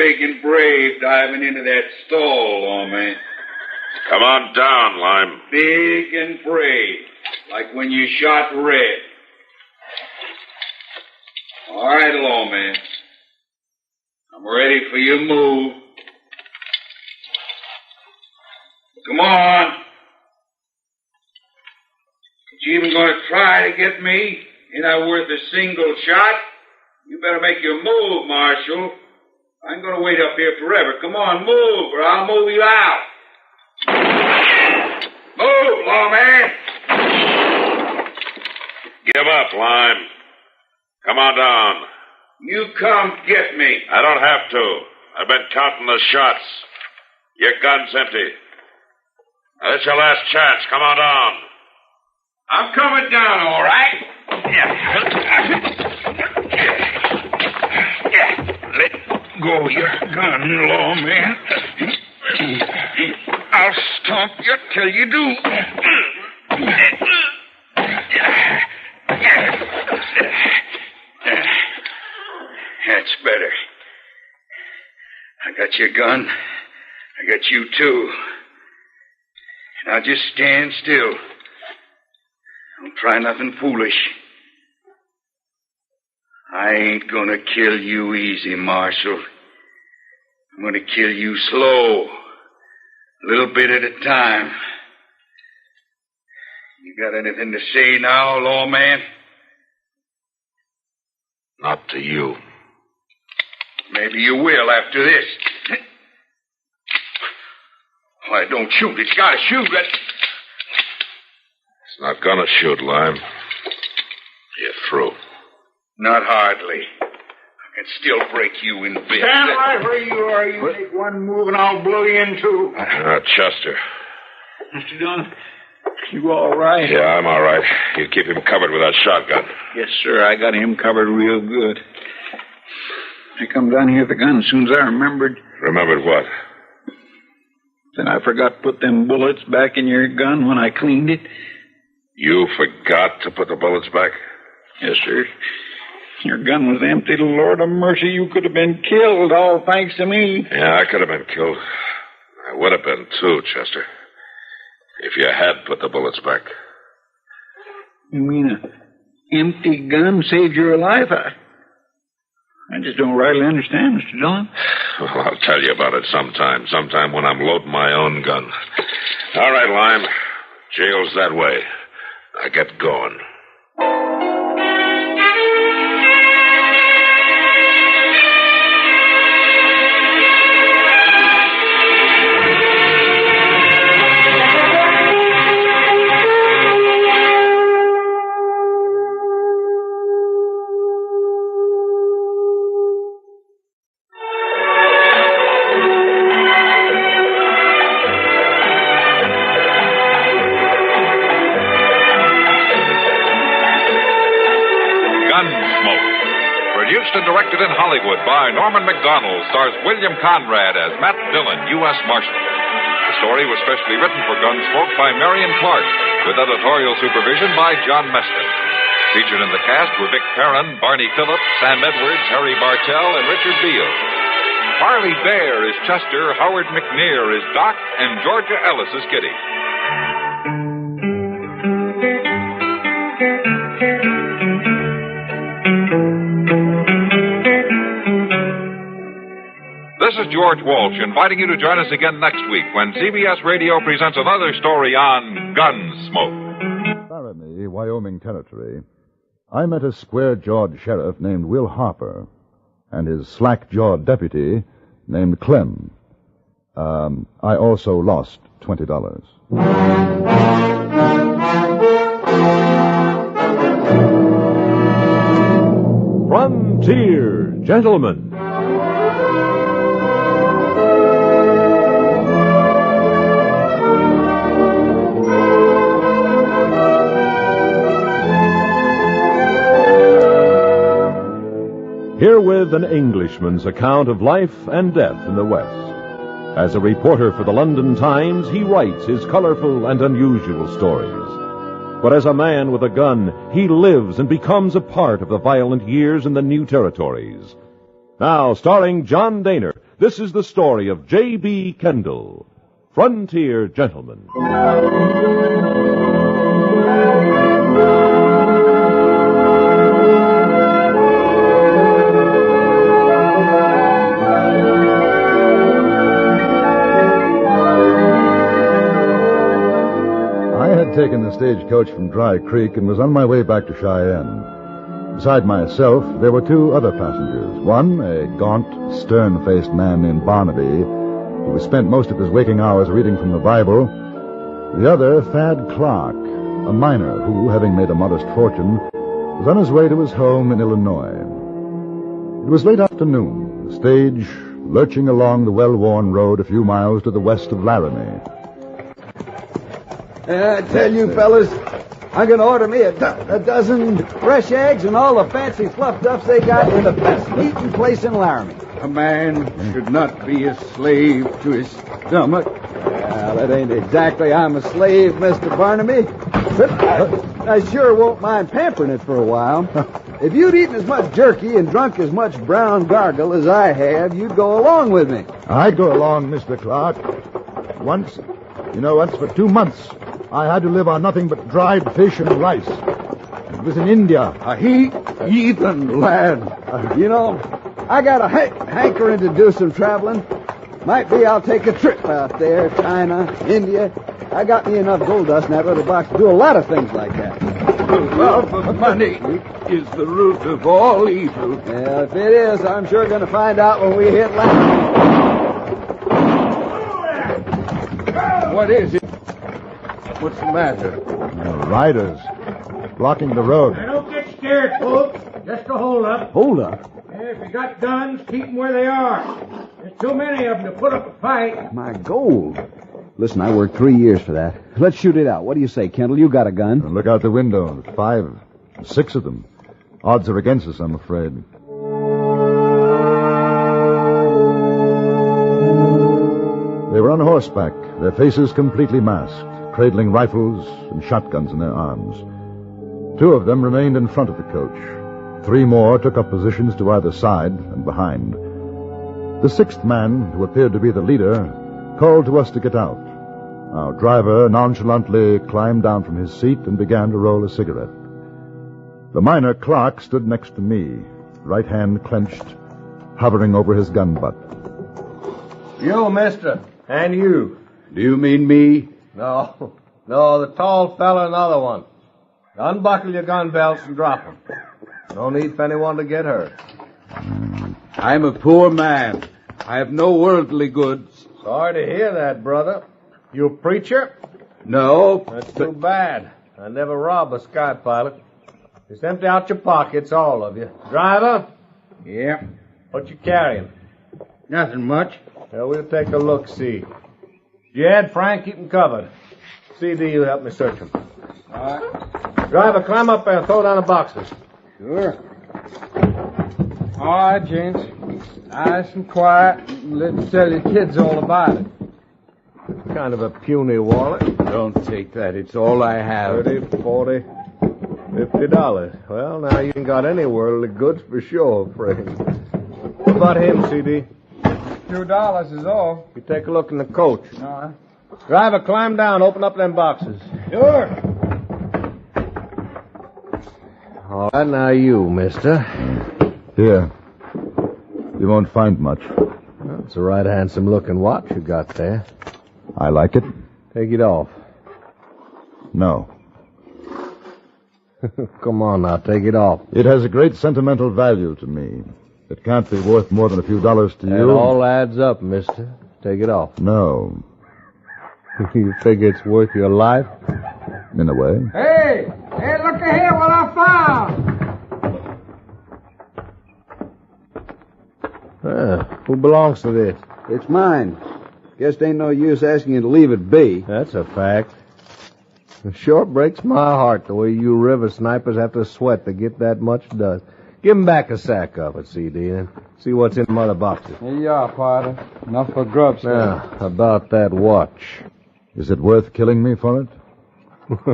big and brave diving into that stall, lawman. Come on down, Lime. Big and brave, like when you shot Red. All right, lawman. I'm ready for your move. Come on. You even going to try to get me? Ain't I worth a single shot? You better make your move, Marshal. I ain't going to wait up here forever. Come on, move, or I'll move you out. Move, lawman. Give up, Lime. Come on down. You come get me. I don't have to. I've been counting the shots. Your gun's empty. Now, that's your last chance. Come on down. I'm coming down, all right? Let go of your gun, lawman. I'll stomp you till you do. That's better. I got your gun. I got you, too. Now just stand still. Don't try nothing foolish. I ain't gonna kill you easy, Marshal. I'm gonna kill you slow. A little bit at a time. You got anything to say now, lawman? Not to you. Maybe you will after this. Why, don't shoot. It's gotta shoot. It's not gonna shoot, Lime. You're through. Not hardly. I can still break you in bits. Stand right where you are. You make one move and I'll blow you in two. Chester. Mr. Dunn, you all right? Yeah, I'm all right. You keep him covered with that shotgun. Yes, sir. I got him covered real good. I come down here with the gun as soon as I remembered. Remembered what? Then I forgot to put them bullets back in your gun when I cleaned it. You forgot to put the bullets back? Yes, sir. Your gun was empty. Lord of mercy, you could have been killed, all thanks to me. Yeah, I could have been killed. I would have been, too, Chester. If you had put the bullets back. You mean an empty gun saved your life? I just don't rightly understand, Mr. Dillon. Well, I'll tell you about it sometime when I'm loading my own gun. All right, Lime. Jail's that way. Now get going. Produced and directed in Hollywood by Norman Macdonald, stars William Conrad as Matt Dillon, U.S. Marshal. The story was specially written for Gunsmoke by Marion Clark, with editorial supervision by John Meston. Featured in the cast were Vic Perrin, Barney Phillips, Sam Edwards, Harry Bartell, and Richard Beale. Harley Bear is Chester, Howard McNear is Doc, and Georgia Ellis is Kitty. This is George Walsh inviting you to join us again next week when CBS Radio presents another story on Gunsmoke. Laramie, Wyoming Territory. I met a square-jawed sheriff named Will Harper and his slack-jawed deputy named Clem. I also lost $20. Frontier Gentlemen. Herewith an Englishman's account of life and death in the West. As a reporter for the London Times, he writes his colorful and unusual stories. But as a man with a gun, he lives and becomes a part of the violent years in the new territories. Now, starring John Daner this is the story of J.B. Kendall, Frontier Gentleman. I had taken the stagecoach from Dry Creek and was on my way back to Cheyenne. Beside myself, there were two other passengers. One, a gaunt, stern-faced man named Barnaby, who spent most of his waking hours reading from the Bible. The other, Thad Clark, a miner who, having made a modest fortune, was on his way to his home in Illinois. It was late afternoon, the stage lurching along the well-worn road a few miles to the west of Laramie. I tell you, fellas, I'm going to order me a dozen fresh eggs and all the fancy fluffed ups they got in the best eating place in Laramie. A man should not be a slave to his stomach. Well, that ain't exactly I'm a slave, Mr. Barnaby. But I sure won't mind pampering it for a while. If you'd eaten as much jerky and drunk as much brown gargle as I have, you'd go along with me. I'd go along, Mr. Clark. Once for 2 months, I had to live on nothing but dried fish and rice. It was in India. A heathen lad. I got a hankering to do some traveling. Might be I'll take a trip out there, China, India. I got me enough gold dust in that little box to do a lot of things like that. The love of money is the root of all evil. Well, if it is, I'm sure going to find out when we hit land. What is it? What's the matter? Riders blocking the road. Now, don't get scared, folks. Just a hold up. Hold up? Yeah, if you got guns, keep them where they are. There's too many of them to put up a fight. My gold. Listen, I worked 3 years for that. Let's shoot it out. What do you say, Kendall? You got a gun. Look out the window. 5, 6 of them. Odds are against us, I'm afraid. They were on horseback, their faces completely masked, cradling rifles and shotguns in their arms. 2 of them remained in front of the coach. 3 more took up positions to either side and behind. The 6th man, who appeared to be the leader, called to us to get out. Our driver nonchalantly climbed down from his seat and began to roll a cigarette. The miner Clark stood next to me, right hand clenched, hovering over his gun butt. You, mister. And you. Do you mean me? No, the tall fella and the other one. Unbuckle your gun belts and drop them. No need for anyone to get hurt. I'm a poor man. I have no worldly goods. Sorry to hear that, brother. You a preacher? No. That's too bad. I never rob a sky pilot. Just empty out your pockets, all of you. Driver? Yeah. What you carrying? Nothing much. Well, we'll take a look-see. Jed, Frank, keep them covered. CD, you help me search them. All right. Driver, climb up there and throw down the boxes. Sure. All right, gents. Nice and quiet. Let's tell your kids all about it. Kind of a puny wallet. Don't take that. It's all I have. 30, 40, $50. Well, now you ain't got any worldly goods for sure, friend. What about him, CD? $2 is all. You take a look in the coach. All right. Driver, climb down. Open up them boxes. Sure. All right, now you, mister. Here. You won't find much. Well, it's a right handsome-looking watch you got there. I like it. Take it off. No. Come on now, take it off. It has a great sentimental value to me. It can't be worth more than a few dollars to you. It all adds up, mister. Take it off. No. You figure it's worth your life? In a way. Hey, look here what I found. Who belongs to this? It's mine. Guess there ain't no use asking you to leave it be. That's a fact. It sure breaks my heart the way you river snipers have to sweat to get that much dust. Give him back a sack of it, CD, and see what's in the other boxes. Here you are, partner. Enough for grub stuff. Now, about that watch. Is it worth killing me for it?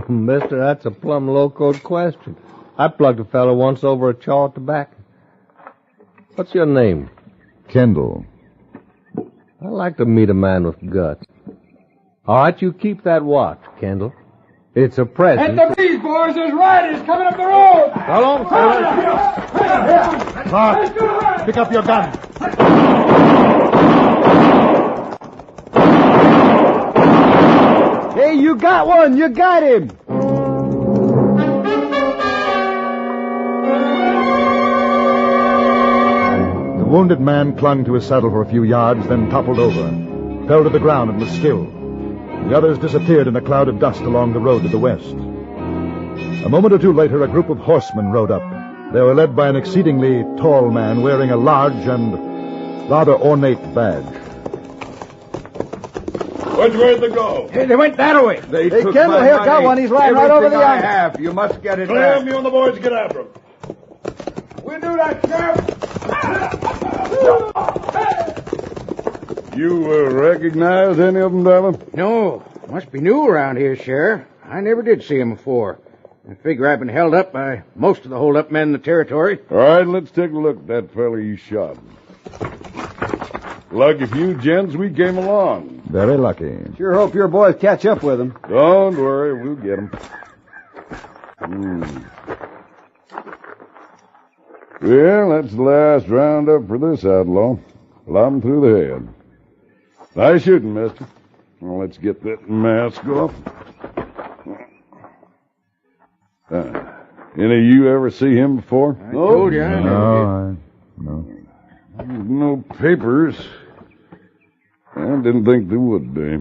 Mister, that's a plumb low-code question. I plugged a fellow once over a chaw of tobacco. What's your name? Kendall. I like to meet a man with guts. All right, you keep that watch, Kendall. It's a present. And the bees, boys, there's riders coming up the road. So long, fellas. Clark, pick up your gun. Hey, you got one. You got him. The wounded man clung to his saddle for a few yards, then toppled over, fell to the ground and was still. The others disappeared in a cloud of dust along the road to the west. A moment or two later, a group of horsemen rode up. They were led by an exceedingly tall man wearing a large and rather ornate badge. Which way did they go? They went that way. Hey, Kendall here got one. He's lying right over the I iron. have. You must get it Clem, back. you and the boys get after him. We'll do that, Sheriff. You recognize any of them, Devlin? No. Must be new around here, Sheriff. I never did see him before. I figure I've been held up by most of the hold-up men in the territory. All right, let's take a look at that fella you shot. Lucky for you gents we came along. Very lucky. Sure hope your boys catch up with him. Don't worry, we'll get him. Well, that's the last roundup for this outlaw. Lob him through the head. Nice shooting, mister. Well, let's get that mask off. Any of you ever see him before? I told you. I never No. No papers. I didn't think there would be.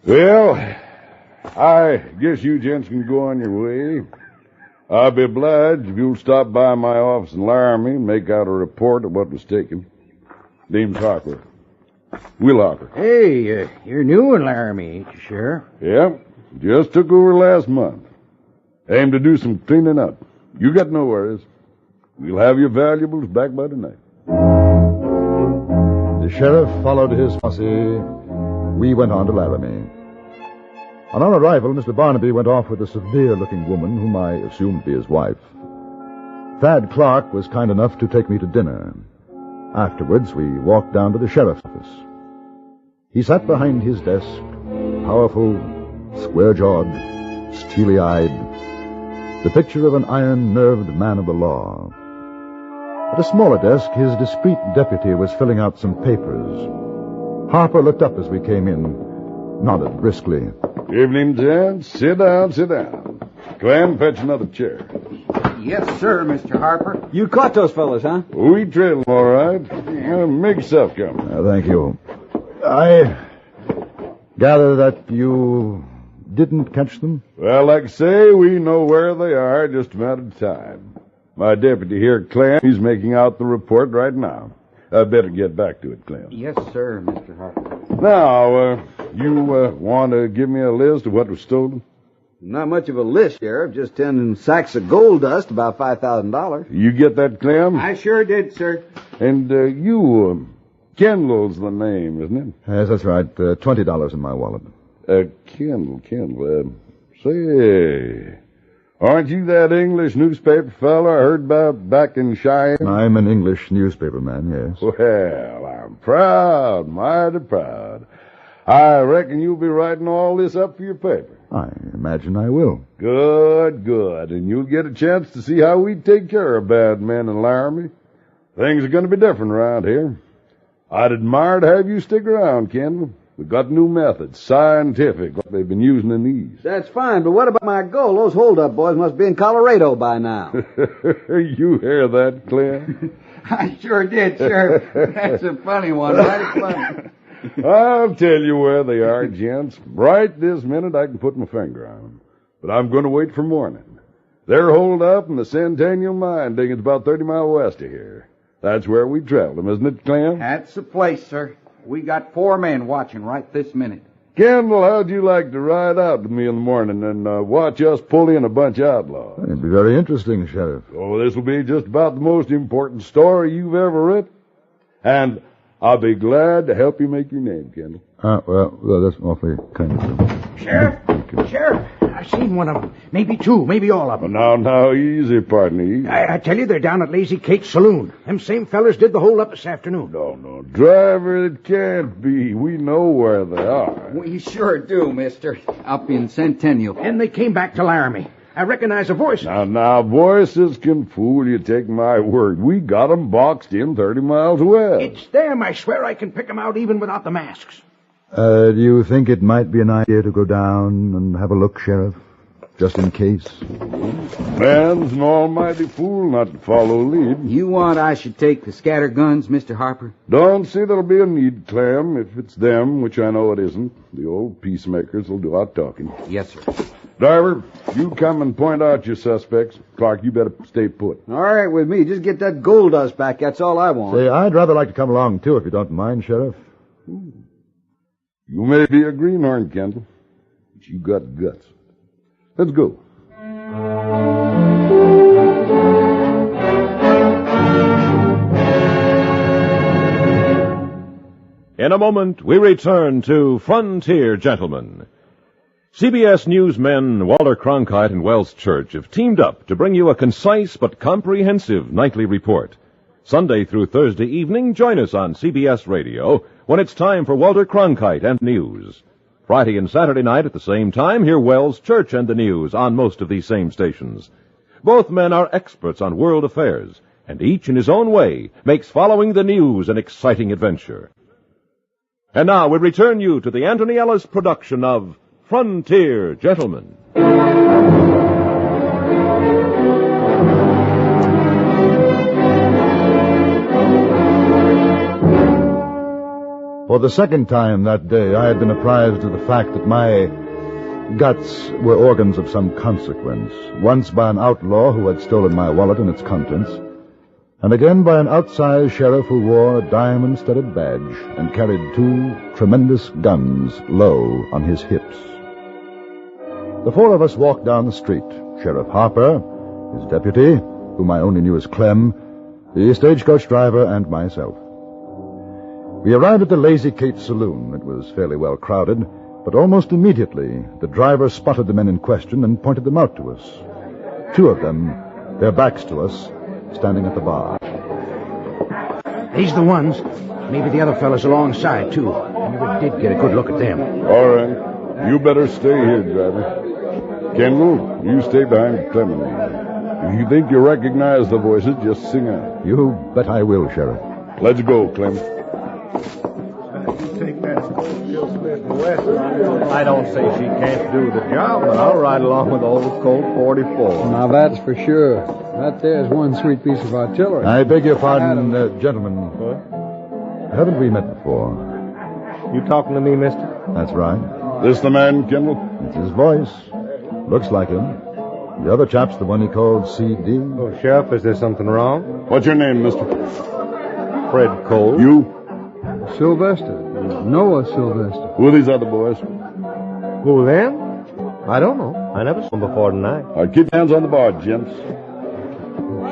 Well, I guess you gents can go on your way. I'll be obliged if you'll stop by my office in Laramie and make out a report of what was taken. Name's Harper. Will Harper. Hey, you're new in Laramie, ain't you, Sheriff? Yeah, just took over last month. Aim to do some cleaning up. You got no worries. We'll have your valuables back by tonight. The sheriff followed his posse. We went on to Laramie. On our arrival, Mr. Barnaby went off with a severe-looking woman whom I assumed to be his wife. Thad Clark was kind enough to take me to dinner. Afterwards, we walked down to the sheriff's office. He sat behind his desk, powerful, square-jawed, steely-eyed, the picture of an iron-nerved man of the law. At a smaller desk, his discreet deputy was filling out some papers. Harper looked up as we came in, nodded briskly. Evening, gents. Sit down, sit down. Clem, fetch another chair. Yes, sir, Mr. Harper. You caught those fellas, huh? We trailed them all right. Make stuff come. Thank you. I gather that you didn't catch them? Well, like I say, we know where they are, just a matter of time. My deputy here, Clem, he's making out the report right now. I better get back to it, Clem. Yes, sir, Mr. Harper. Now, you want to give me a list of what was stolen? Not much of a list, Sheriff. Just 10 sacks of gold dust, about $5,000. You get that, Clem? I sure did, sir. And you, Kendall's the name, isn't it? Yes, that's right. $20 in my wallet. Kendall. Say, aren't you that English newspaper fella I heard about back in Cheyenne? I'm an English newspaper man, yes. Well, I'm proud, mighty proud. I reckon you'll be writing all this up for your paper. I imagine I will. Good. And you'll get a chance to see how we take care of bad men in Laramie. Things are going to be different around here. I'd admire to have you stick around, Kendall. We've got new methods, scientific, like they've been using in these. That's fine, but what about my gold? Those hold-up boys must be in Colorado by now. You hear that, Clem? I sure did, Sheriff. That's a funny one, mighty funny. I'll tell you where they are, gents. Right this minute I can put my finger on them. But I'm going to wait for morning. They're holed up in the Centennial Mine diggings about 30 miles west of here. That's where we trailed them, isn't it, Clem? That's the place, sir. We got 4 men watching right this minute. Kendall, how'd you like to ride out with me in the morning and watch us pull in a bunch of outlaws? It'd be very interesting, Sheriff. Oh, this will be just about the most important story you've ever written. And I'll be glad to help you make your name, Kendall. Well, that's awfully kind of you. Sheriff! Sheriff! I've seen one of them. Maybe two, maybe all of them. Now, easy, partner. Easy. I tell you, they're down at Lazy Kate's saloon. Them same fellers did the hold-up this afternoon. No, driver, it can't be. We know where they are. We sure do, mister. Up in Centennial. And they came back to Laramie. I recognize the voices. Now, voices can fool you, take my word. We got 'em boxed in 30 miles west. It's them. I swear I can pick 'em out even without the masks. Do you think it might be an idea to go down and have a look, Sheriff? Just in case? Man's an almighty fool not to follow lead. You want I should take the scatter guns, Mr. Harper? Don't see there'll be a need, Clem. If it's them, which I know it isn't, the old peacemakers will do our talking. Yes, sir. Driver, you come and point out your suspects. Clark, you better stay put. All right with me. Just get that gold dust back. That's all I want. Say, I'd rather like to come along, too, if you don't mind, Sheriff. You may be a greenhorn, Kendall, but you got guts. Let's go. In a moment, we return to Frontier Gentlemen. CBS newsmen Walter Cronkite and Wells Church have teamed up to bring you a concise but comprehensive nightly report. Sunday through Thursday evening, join us on CBS Radio when it's time for Walter Cronkite and News. Friday and Saturday night at the same time, hear Wells Church and the News on most of these same stations. Both men are experts on world affairs, and each in his own way makes following the news an exciting adventure. And now we return you to the Anthony Ellis production of Frontier Gentlemen. For the second time that day, I had been apprised of the fact that my guts were organs of some consequence. Once by an outlaw who had stolen my wallet and its contents, and again by an outsized sheriff who wore a diamond-studded badge and carried two tremendous guns low on his hips. The four of us walked down the street. Sheriff Harper, his deputy, whom I only knew as Clem, the stagecoach driver, and myself. We arrived at the Lazy Kate saloon. It was fairly well crowded, but almost immediately the driver spotted the men in question and pointed them out to us. Two of them, their backs to us, standing at the bar. These the ones. Maybe the other fellas alongside, too. I never did get a good look at them. All right. You better stay here, driver. Kendall, you stay behind Clement. If you think you recognize the voices, just sing out. You bet I will, Sheriff. Let's go, Clem. I don't say she can't do the job, but I'll ride along with old Colt 44. Now, that's for sure. That there's one sweet piece of artillery. I beg your pardon, gentlemen. What? Haven't we met before? You talking to me, mister? That's right. This the man, Kendall? It's his voice. Looks like him. The other chap's the one he called C.D. Oh, Sheriff, is there something wrong? What's your name, mister? Fred Cole. You? Sylvester. Noah Sylvester. Who are these other boys? Who, them? I don't know. I never saw them before tonight. All right, keep your hands on the bar, gents.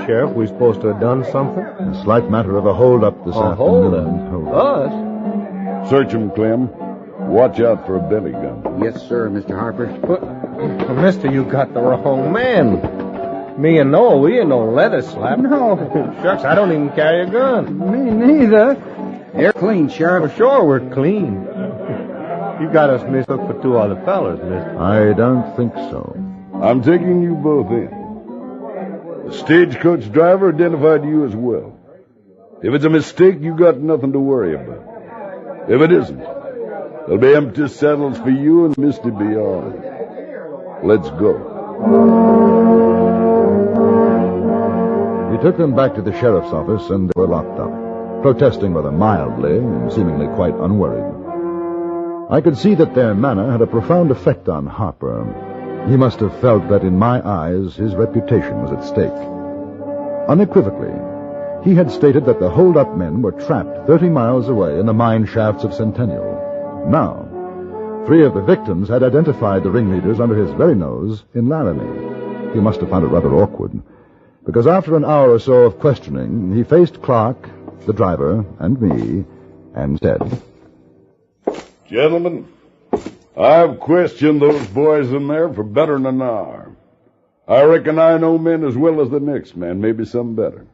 Sheriff, we supposed to have done something? A slight matter of a hold-up this afternoon. Hold up? Us? Search him, Clem. Watch out for a belly gun. Yes, sir, Mr. Harper. Well, mister, you got the wrong man. Me and Noah, we ain't no leather slap. No. Shucks, I don't even carry a gun. Me neither. They're clean, Sheriff. For sure, we're clean. You got us mistook for two other fellas, mister. I don't think so. I'm taking you both in. The stagecoach driver identified you as well. If it's a mistake, you got nothing to worry about. If it isn't, there'll be empty saddles for you and Misty beyond. Let's go. We took them back to the sheriff's office, and they were locked up, protesting rather mildly and seemingly quite unworried. I could see that their manner had a profound effect on Harper. He must have felt that in my eyes his reputation was at stake. Unequivocally, he had stated that the hold-up men were trapped 30 miles away in the mine shafts of Centennial. Now, 3 of the victims had identified the ringleaders under his very nose in Laramie. He must have found it rather awkward, because after an hour or so of questioning, he faced Clark, the driver, and me, and said, Gentlemen, I've questioned those boys in there for better than an hour. I reckon I know men as well as the next man, maybe some better.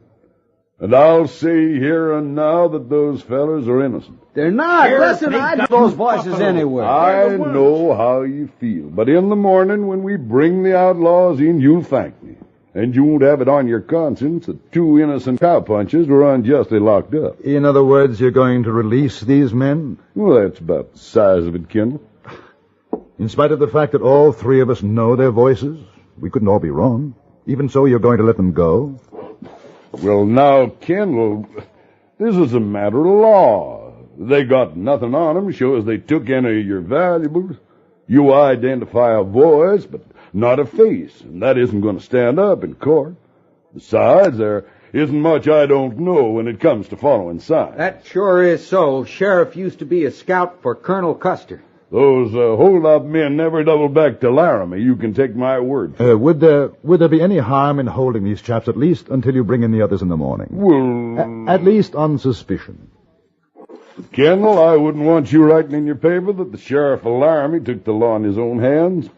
And I'll say here and now that those fellas are innocent. They're not. Listen, I know those voices anywhere. I know how you feel, but in the morning when we bring the outlaws in, you'll thank me. And you won't have it on your conscience that 2 innocent cowpunchers were unjustly locked up. In other words, you're going to release these men? Well, that's about the size of it, Kendall. In spite of the fact that all 3 of us know their voices, we couldn't all be wrong. Even so, you're going to let them go? Well, now, Kendall, this is a matter of law. They got nothing on them, shows they took any of your valuables. You identify a voice, but not a face, and that isn't going to stand up in court. Besides, there isn't much I don't know when it comes to following signs. That sure is so. Sheriff used to be a scout for Colonel Custer. Those hold-up men never double back to Laramie. You can take my word for it. Would there be any harm in holding these chaps at least until you bring in the others in the morning? Well, at least on suspicion. Kendall, I wouldn't want you writing in your paper that the sheriff of Laramie took the law in his own hands.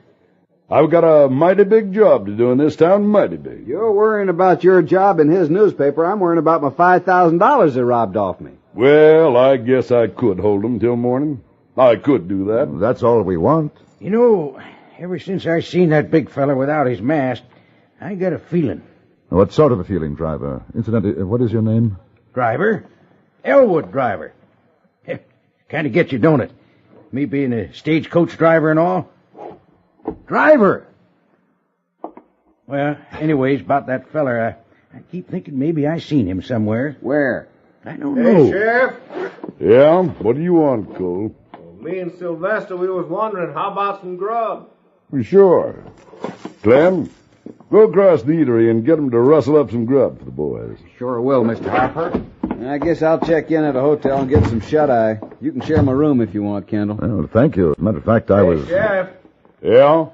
I've got a mighty big job to do in this town, mighty big. You're worrying about your job in his newspaper. I'm worrying about my $5,000 they robbed off me. Well, I guess I could hold them till morning. I could do that. Well, that's all we want. You know, ever since I seen that big fella without his mask, I got a feeling. What sort of a feeling, Driver? Incidentally, what is your name? Driver? Elwood Driver. Kind of gets you, don't it? Me being a stagecoach driver and all. Driver! Well, anyways, about that feller, I keep thinking maybe I seen him somewhere. Where? I don't know. Hey, Sheriff. Yeah? What do you want, Cole? Me and Sylvester, we was wondering, how about some grub? Sure. Clem, go across the eatery and get them to rustle up some grub for the boys. Sure will, Mr. Harper. I guess I'll check in at a hotel and get some shut-eye. You can share my room if you want, Kendall. Well, thank you. As a matter of fact, I was... Sheriff. Yeah?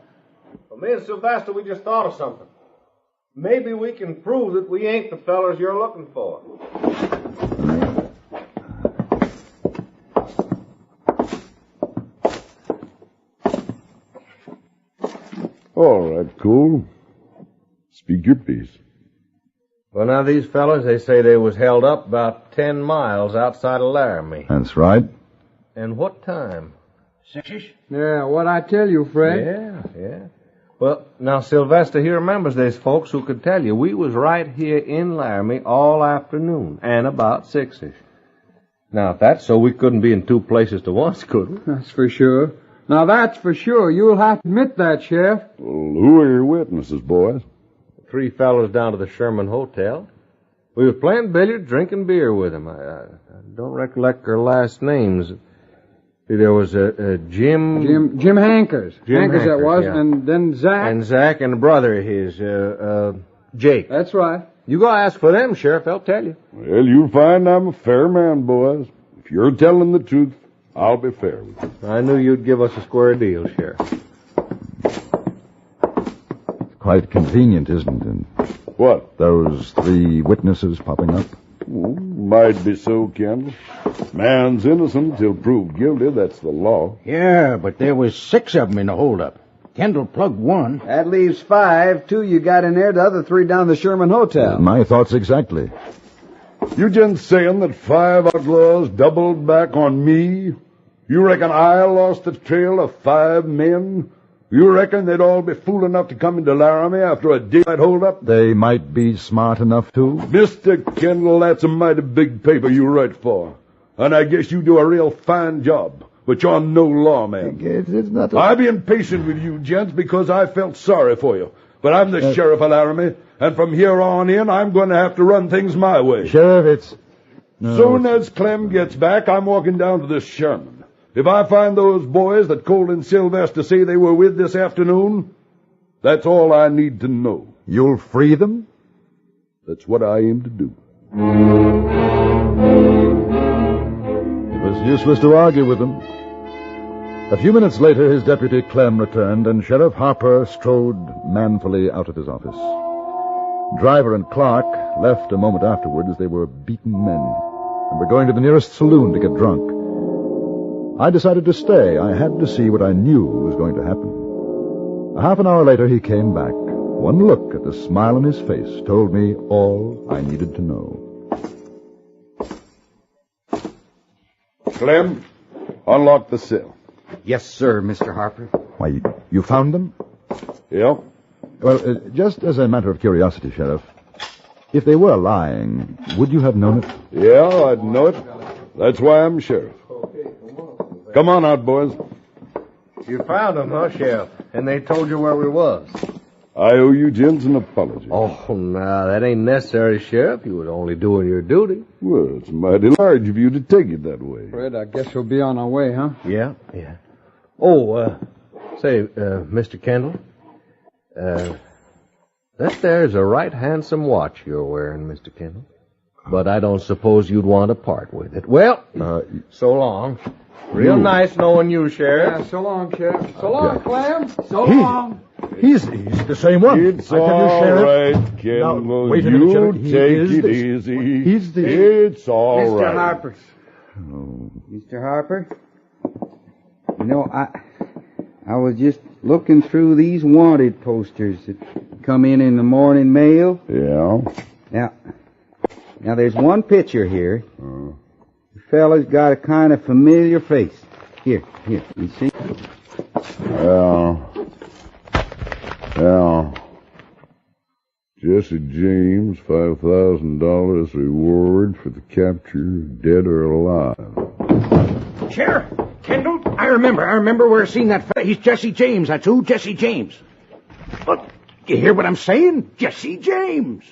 Well, me and Sylvester, we just thought of something. Maybe we can prove that we ain't the fellers you're looking for. All right, cool. Speak your piece. Well, now, these fellas, they say they was held up about 10 miles outside of Laramie. That's right. And what time? 6-ish? Yeah, what I tell you, Fred. Yeah. Well, now, Sylvester, he remembers there's folks who could tell you we was right here in Laramie all afternoon, and about 6-ish. Now, if that's so, we couldn't be in 2 places at once, could we? That's for sure. Now, that's for sure. You'll have to admit that, Sheriff. Well, who are your witnesses, boys? 3 fellows down to the Sherman Hotel. We were playing billiards, drinking beer with them. I don't recollect their last names. There was Jim... Jim Hankers. Hankers that was, yeah. and then Zach. And Zach and a brother of his, Jake. That's right. You go ask for them, Sheriff. They'll tell you. Well, you'll find I'm a fair man, boys. If you're telling the truth, I'll be fair with you. I knew you'd give us a square deal, Sheriff. Quite convenient, isn't it? What? Those 3 witnesses popping up? Well, might be so, Kendall. Man's innocent till proved guilty. That's the law. Yeah, but there was 6 of them in the holdup. Kendall plugged 1. That leaves 5. 2 you got in there, the other 3 down the Sherman Hotel. My thoughts exactly. You just saying that 5 outlaws doubled back on me? You reckon I lost the trail of 5 men? You reckon they'd all be fool enough to come into Laramie after a daylight hold-up? They might be smart enough to. Mr. Kendall, that's a mighty big paper you write for. And I guess you do a real fine job. But you're no lawman. It's not I've been patient with you, gents, because I felt sorry for you. But I'm the sheriff of Laramie, and from here on in, I'm going to have to run things my way. Sheriff, it's... No, Soon as Clem gets back, I'm walking down to the Sherman. If I find those boys that Cole and Sylvester say they were with this afternoon, that's all I need to know. You'll free them? That's what I aim to do. It was useless to argue with them. A few minutes later, his deputy Clem returned, and Sheriff Harper strode manfully out of his office. Driver and Clark left a moment afterward as they were beaten men, and were going to the nearest saloon to get drunk. I decided to stay. I had to see what I knew was going to happen. A half an hour later, he came back. One look at the smile on his face told me all I needed to know. Clem, unlock the cell. Yes, sir, Mr. Harper. Why, you found them? Yeah. Well, just as a matter of curiosity, Sheriff, if they were lying, would you have known it? Yeah, I'd know it. That's why I'm sheriff. Come on out, boys. You found them, huh, Sheriff? And they told you where we was. I owe you gents an apology. Oh, no, that ain't necessary, Sheriff. You was only doing your duty. Well, it's mighty large of you to take it that way. Fred, I guess we'll be on our way, huh? Yeah. Oh, say, Mr. Kendall, that there's a right handsome watch you're wearing, Mr. Kendall. But I don't suppose you'd want to part with it. Well, so long. Real nice knowing you, Sheriff. Yeah, so long, Sheriff. So long, Clem. So long. He's the same one. It's I tell you, all Sheriff. right, Kendall. Now, wait a minute, you Sheriff. He take is it the- easy. He's the... It's all Mr. right. Harper. Mr. Harper? You know, I was just looking through these wanted posters that come in the morning mail. Yeah? Now there's one picture here. The fella's got a kind of familiar face. Here, you see? Yeah. Jesse James, $5,000 reward for the capture, dead or alive. Sheriff, Kendall, I remember where I seen that fella. He's Jesse James. That's who, Jesse James. Look, you hear what I'm saying? Jesse James.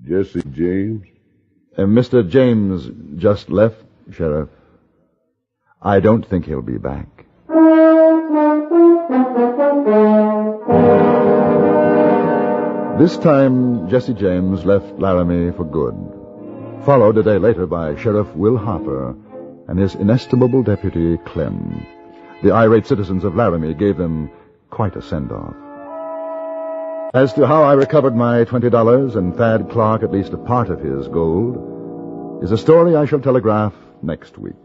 Jesse James? Mr. James just left, Sheriff. I don't think he'll be back. This time, Jesse James left Laramie for good, followed a day later by Sheriff Will Harper and his inestimable deputy, Clem. The irate citizens of Laramie gave them quite a send-off. As to how I recovered my $20 and Thad Clark at least a part of his gold is a story I shall telegraph next week.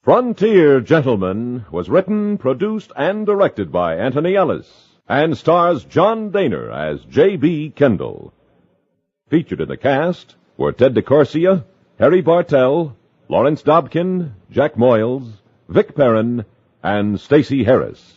Frontier Gentlemen was written, produced, and directed by Anthony Ellis and stars John Daner as J.B. Kendall. Featured in the cast were Ted DeCorsia, Harry Bartell, Lawrence Dobkin, Jack Moyles, Vic Perrin, and Stacey Harris.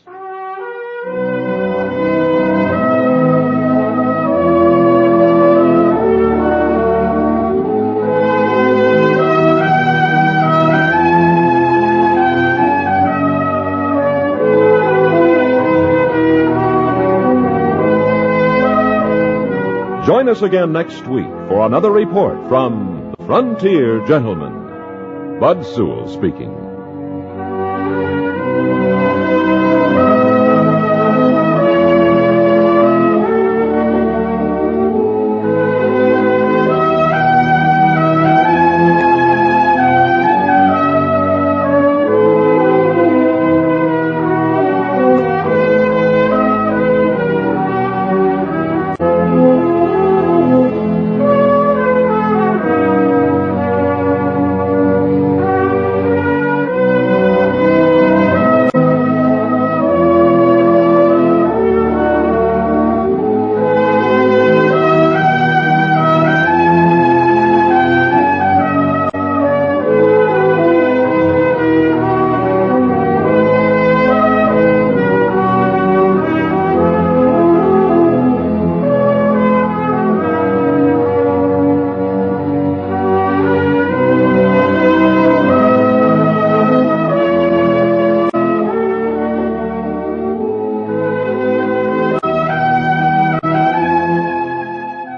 Join us again next week for another report from the Frontier Gentlemen. Bud Sewell speaking.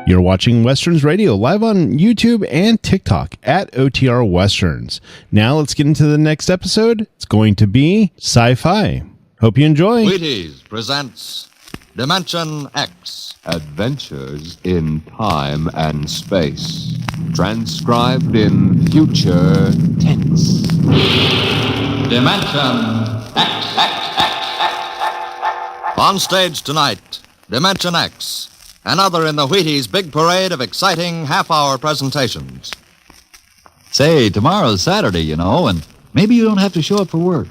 You're watching Westerns Radio live on YouTube and TikTok at OTR Westerns. Now let's get into the next episode. It's going to be sci-fi. Hope you enjoy. Wheaties presents Dimension X. Adventures in Time and Space. Transcribed in future tense. Dimension X. On stage tonight, Dimension X, another in the Wheaties big parade of exciting half-hour presentations. Say, tomorrow's Saturday, you know, and maybe you don't have to show up for work.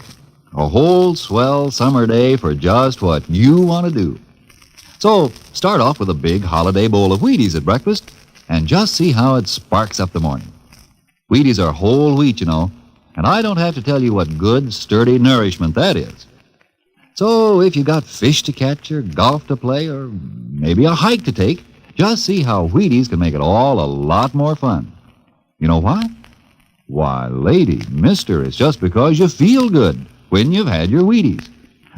A whole swell summer day for just what you want to do. So, start off with a big holiday bowl of Wheaties at breakfast and just see how it sparks up the morning. Wheaties are whole wheat, you know, and I don't have to tell you what good, sturdy nourishment that is. So, if you got fish to catch or golf to play or maybe a hike to take, just see how Wheaties can make it all a lot more fun. You know why? Why, lady, mister, it's just because you feel good when you've had your Wheaties.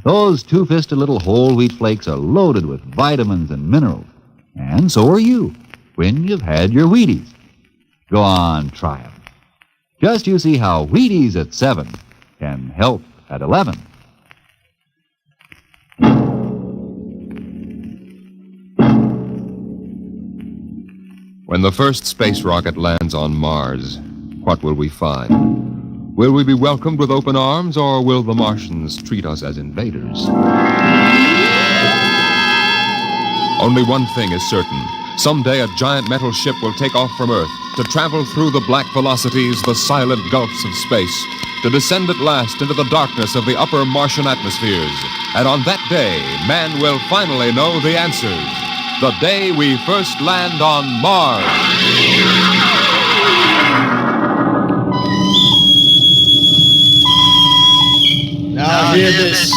Those two-fisted little whole wheat flakes are loaded with vitamins and minerals. And so are you when you've had your Wheaties. Go on, try them. Just you see how Wheaties at 7 can help at 11. When the first space rocket lands on Mars, what will we find? Will we be welcomed with open arms, or will the Martians treat us as invaders? Only one thing is certain. Someday a giant metal ship will take off from Earth to travel through the black velocities, the silent gulfs of space, to descend at last into the darkness of the upper Martian atmospheres. And on that day, man will finally know the answers. The day we first land on Mars. Now hear this.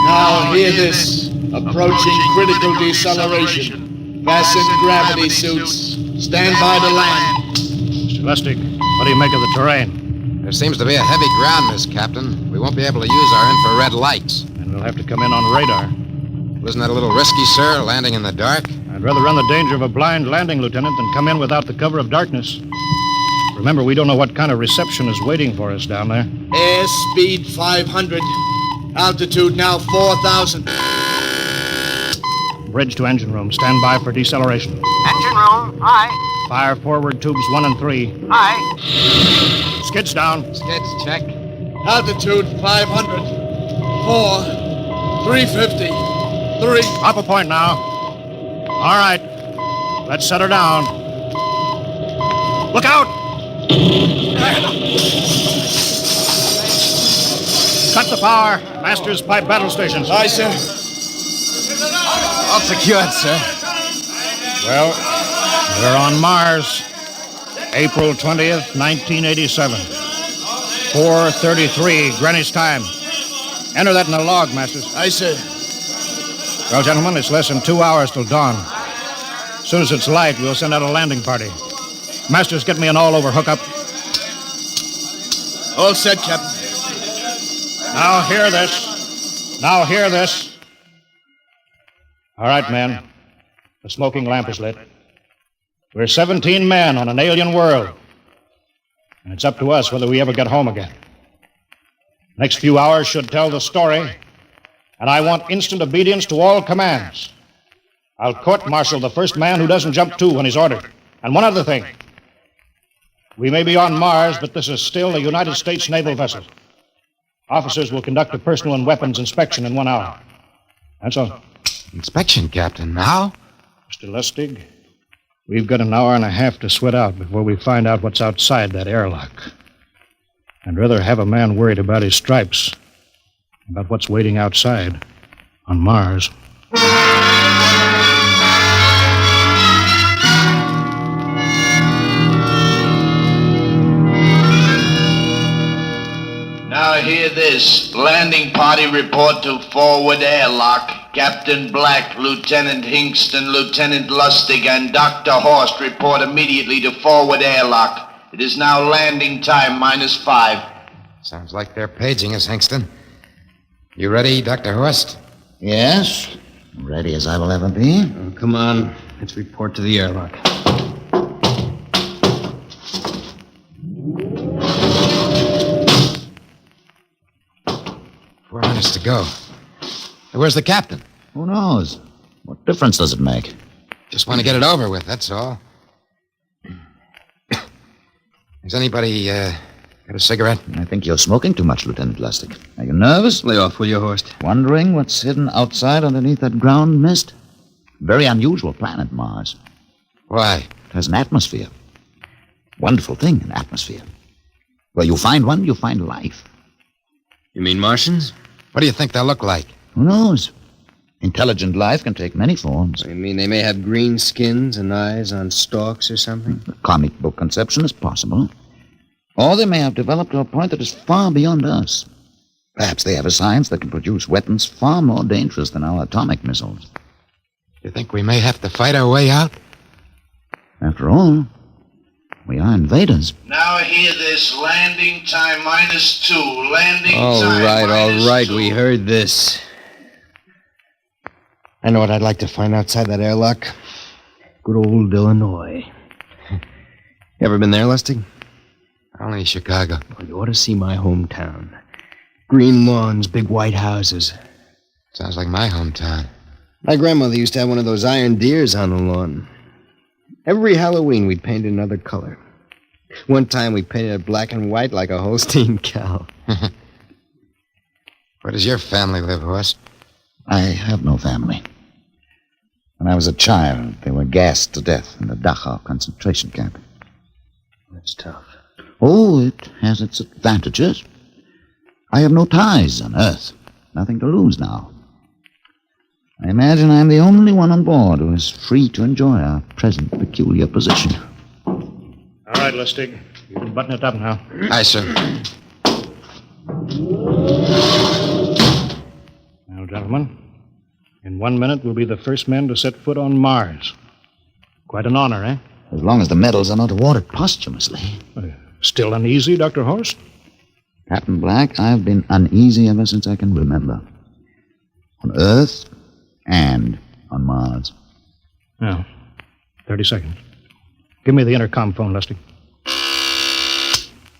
Now hear this. Approaching critical deceleration. Fasten gravity suits. Stand by to land. Mr. Lustig, what do you make of the terrain? There seems to be a heavy ground, Miss Captain. We won't be able to use our infrared lights. And we'll have to come in on radar. Wasn't that a little risky, sir, landing in the dark? I'd rather run the danger of a blind landing, Lieutenant, than come in without the cover of darkness. Remember, we don't know what kind of reception is waiting for us down there. Airspeed 500. Altitude now 4,000. Bridge to engine room. Stand by for deceleration. Engine room, aye. Fire forward tubes 1 and 3. Aye. Skids down. Skids, check. Altitude 500. 4. 350. 3. Up a point now. All right. Let's set her down. Look out! Cut the power. Master's pipe battle stations. Aye, sir. All secured, sir. Well, we're on Mars. April 20th, 1987. 4:33 Greenwich time. Enter that in the log, Masters. Aye, sir. Well, gentlemen, it's less than 2 hours till dawn. As soon as it's light, we'll send out a landing party. Masters, get me an all-over hookup. All set, Captain. Now hear this. Now hear this. All right, men. The smoking lamp is lit. We're 17 men on an alien world. And it's up to us whether we ever get home again. Next few hours should tell the story. And I want instant obedience to all commands. I'll court-martial the first man who doesn't jump to when he's ordered. And one other thing. We may be on Mars, but this is still a United States naval vessel. Officers will conduct a personal and weapons inspection in 1 hour. That's all. Inspection, Captain. Now? Mr. Lustig, we've got an hour and a half to sweat out before we find out what's outside that airlock. I'd rather have a man worried about his stripes than about what's waiting outside on Mars. Now hear this. Landing party report to forward airlock. Captain Black, Lieutenant Hingston, Lieutenant Lustig, and Dr. Horst report immediately to forward airlock. It is now landing time -5. Sounds like they're paging us, Hingston. You ready, Dr. Horst? Yes. Ready as I will ever be. Oh, come on. Let's report to the airlock. 4 minutes to go. Hey, where's the captain? Who knows? What difference does it make? Just want to get it over with, that's all. Has anybody Got a cigarette? I think you're smoking too much, Lieutenant Lustig. Are you nervous? Lay off, will you, Horst? Wondering what's hidden outside underneath that ground mist? Very unusual planet, Mars. Why? It has an atmosphere. Wonderful thing, an atmosphere. Where you find one, you find life. You mean Martians? What do you think they'll look like? Who knows? Intelligent life can take many forms. You mean they may have green skins and eyes on stalks or something? The comic book conception is possible. Or they may have developed to a point that is far beyond us. Perhaps they have a science that can produce weapons far more dangerous than our atomic missiles. You think we may have to fight our way out? After all, we are invaders. Now hear this. Landing time -2. Landing All time right, -2. we heard this. I know what I'd like to find outside that airlock. Good old Illinois. You ever been there, Lustig? Only Chicago. Well, you ought to see my hometown. Green lawns, big white houses. Sounds like my hometown. My grandmother used to have one of those iron deers on the lawn. Every Halloween, we'd paint it another color. One time, we painted it black and white like a Holstein cow. Where does your family live, Horst? I have no family. When I was a child, they were gassed to death in the Dachau concentration camp. That's tough. Oh, it has its advantages. I have no ties on Earth. Nothing to lose now. I imagine I'm the only one on board who is free to enjoy our present peculiar position. All right, Lustig. You can button it up now. Aye, sir. Now, gentlemen, in 1 minute, we'll be the first men to set foot on Mars. Quite an honor, eh? As long as the medals are not awarded posthumously. Still uneasy, Dr. Horst? Captain Black, I've been uneasy ever since I can remember. On Earth and on Mars. Now, 30 seconds. Give me the intercom phone, Lustig.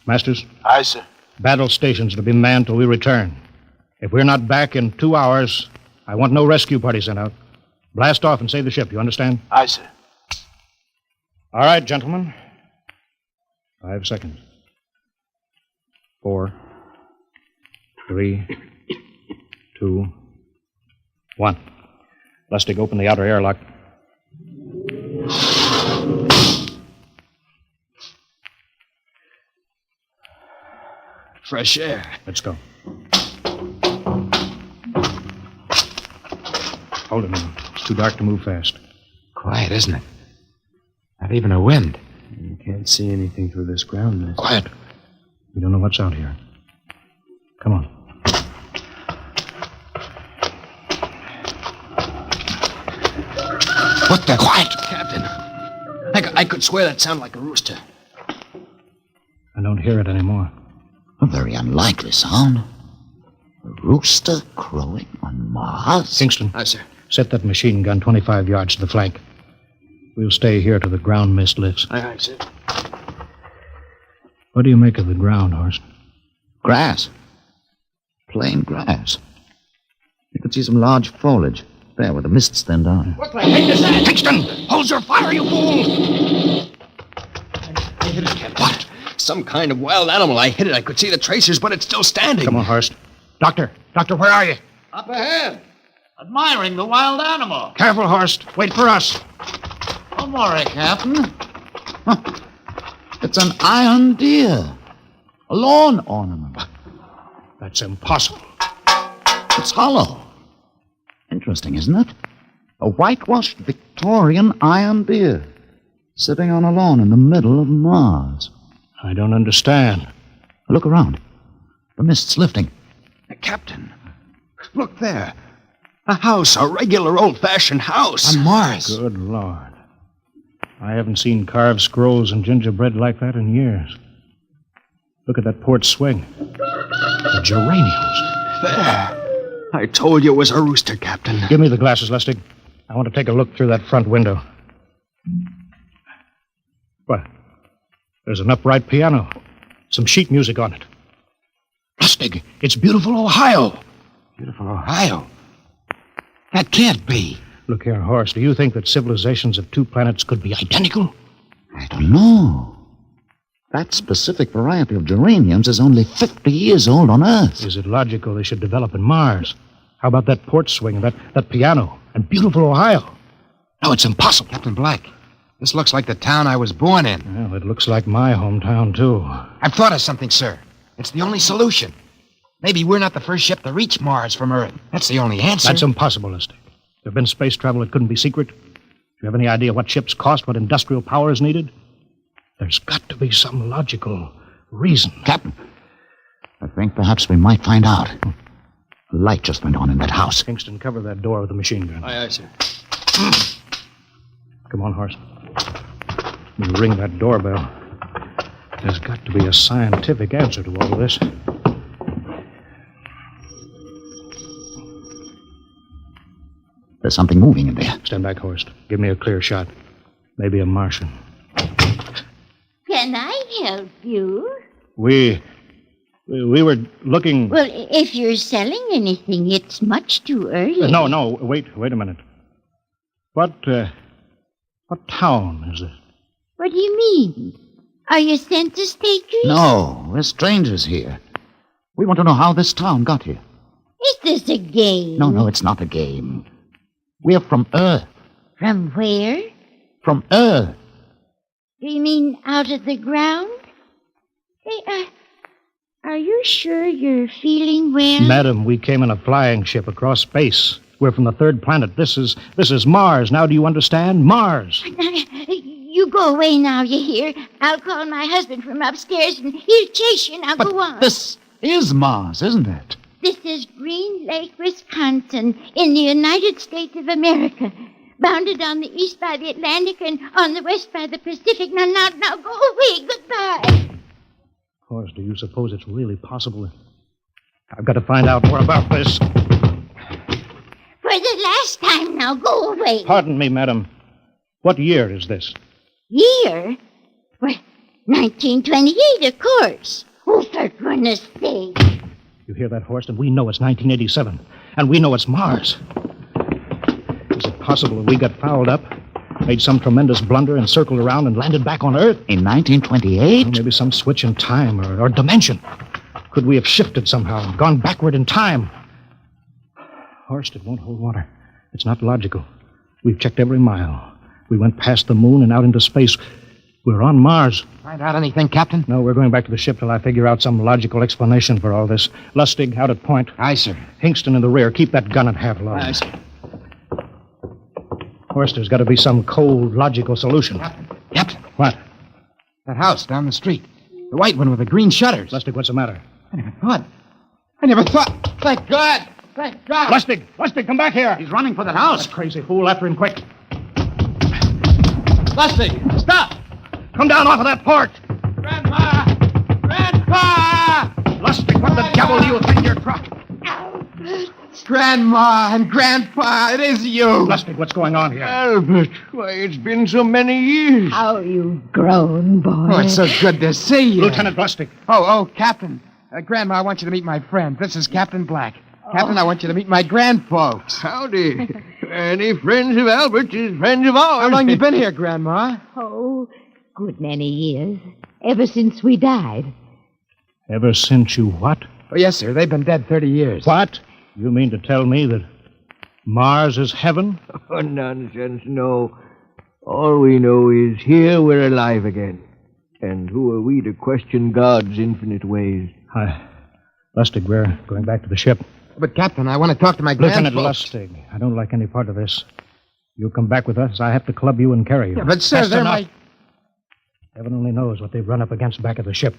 Masters? Aye, sir. Battle stations to be manned till we return. If we're not back in 2 hours, I want no rescue party sent out. Blast off and save the ship, you understand? Aye, sir. All right, gentlemen. 5 seconds. 4, 3, 2, 1. Lustig, open the outer airlock. Fresh air. Let's go. Hold it a minute. It's too dark to move fast. Quiet, isn't it? Not even a wind. You can't see anything through this ground mist. Quiet. We don't know what's out here. Come on. What the? Quiet! Captain, I could swear that sounded like a rooster. I don't hear it anymore. A very unlikely sound. A rooster crowing on Mars? Kingston. Aye, sir. Set that machine gun 25 yards to the flank. We'll stay here till the ground mist lifts. Aye, sir. What do you make of the ground, Horst? Grass. Plain grass. You can see some large foliage there where the mists stand down. What the heck is that? Kingston! Hold your fire, you fool! I hit it, Captain. What? Some kind of wild animal. I hit it. I could see the tracers, but it's still standing. Come on, Horst. Doctor, where are you? Up ahead. Admiring the wild animal. Careful, Horst. Wait for us. Don't worry, Captain. Huh. It's an iron deer. A lawn ornament. That's impossible. It's hollow. Interesting, isn't it? A whitewashed Victorian iron deer sitting on a lawn in the middle of Mars. I don't understand. Look around. The mist's lifting. Captain, look there. A house, a regular old-fashioned house. On Mars. Good Lord. I haven't seen carved scrolls and gingerbread like that in years. Look at that port swing. The geraniums. There. I told you it was a rooster, Captain. Give me the glasses, Lustig. I want to take a look through that front window. What? There's an upright piano. Some sheet music on it. Lustig, it's beautiful Ohio. Beautiful Ohio? That can't be. Look here, Horace. Do you think that civilizations of two planets could be identical? I don't know. That specific variety of geraniums is only 50 years old on Earth. Is it logical they should develop in Mars? How about that porch swing and that piano and beautiful Ohio? No, it's impossible. Captain Black, this looks like the town I was born in. Well, it looks like my hometown, too. I've thought of something, sir. It's the only solution. Maybe we're not the first ship to reach Mars from Earth. That's the only answer. That's impossible, Lustig. There have been space travel that couldn't be secret. Do you have any idea what ships cost, what industrial power is needed? There's got to be some logical reason. Captain, I think perhaps we might find out. A light just went on in that house. Kingston, cover that door with a machine gun. Aye, sir. Come on, Horst. You ring that doorbell. There's got to be a scientific answer to all this. There's something moving in there. Stand back, Horst. Give me a clear shot. Maybe a Martian. Can I help you? We were looking... Well, if you're selling anything, it's much too early. No, wait a minute. What town is this? What do you mean? Are you census takers? No, we're strangers here. We want to know how this town got here. Is this a game? No, it's not a game. We're from Earth. From where? From Earth. Do you mean out of the ground? Hey, are you sure you're feeling well? Madam, we came in a flying ship across space. We're from the third planet. This is Mars. Now do you understand? Mars. You go away now, you hear? I'll call my husband from upstairs and he'll chase you. Now go on. This is Mars, isn't it? This is Green Lake, Wisconsin, in the United States of America. Bounded on the east by the Atlantic and on the west by the Pacific. Now, go away. Goodbye. Of course, do you suppose it's really possible? I've got to find out more about this. For the last time now, go away. Pardon me, madam. What year is this? Year? Well, 1928, of course. Oh, for goodness sake. You hear that, Horst? And we know it's 1987. And we know it's Mars. Is it possible that we got fouled up, made some tremendous blunder, and circled around and landed back on Earth? In 1928? Well, maybe some switch in time or dimension. Could we have shifted somehow and gone backward in time? Horst, it won't hold water. It's not logical. We've checked every mile. We went past the moon and out into space. We're on Mars. Find out anything, Captain? No, we're going back to the ship till I figure out some logical explanation for all this. Lustig, out at point. Aye, sir. Hingston in the rear. Keep that gun at half load. Aye, sir. Horst, there's got to be some cold, logical solution. Captain. What? That house down the street. The white one with the green shutters. Lustig, what's the matter? I never thought. Thank God. Thank God. Lustig, come back here. He's running for that house. That crazy fool, after him quick. Lustig, stop. Come down off of that porch. Grandpa! Lustig, what the devil do you think you're trying? Grandma and Grandpa, it is you. Lustig, what's going on here? Albert, why, it's been so many years. How you've grown, boy. Oh, it's so good to see you. Lieutenant Lustig. Oh, Captain. Grandma, I want you to meet my friend. This is Captain Black. Captain, I want you to meet my grandfolks. Howdy. Any friends of Albert's is friends of ours. How long you been here, Grandma? Oh, good many years. Ever since we died. Ever since you what? Oh, yes, sir. They've been dead 30 years. What? You mean to tell me that Mars is heaven? Oh, nonsense, no. All we know is here we're alive again. And who are we to question God's infinite ways? Lustig, we're going back to the ship. But, Captain, I want to talk to my Lieutenant grandfolks. Lustig, I don't like any part of this. You come back with us, I have to club you and carry you. Yeah, but, sir, That's they're enough. my... Heaven only knows what they've run up against back of the ship.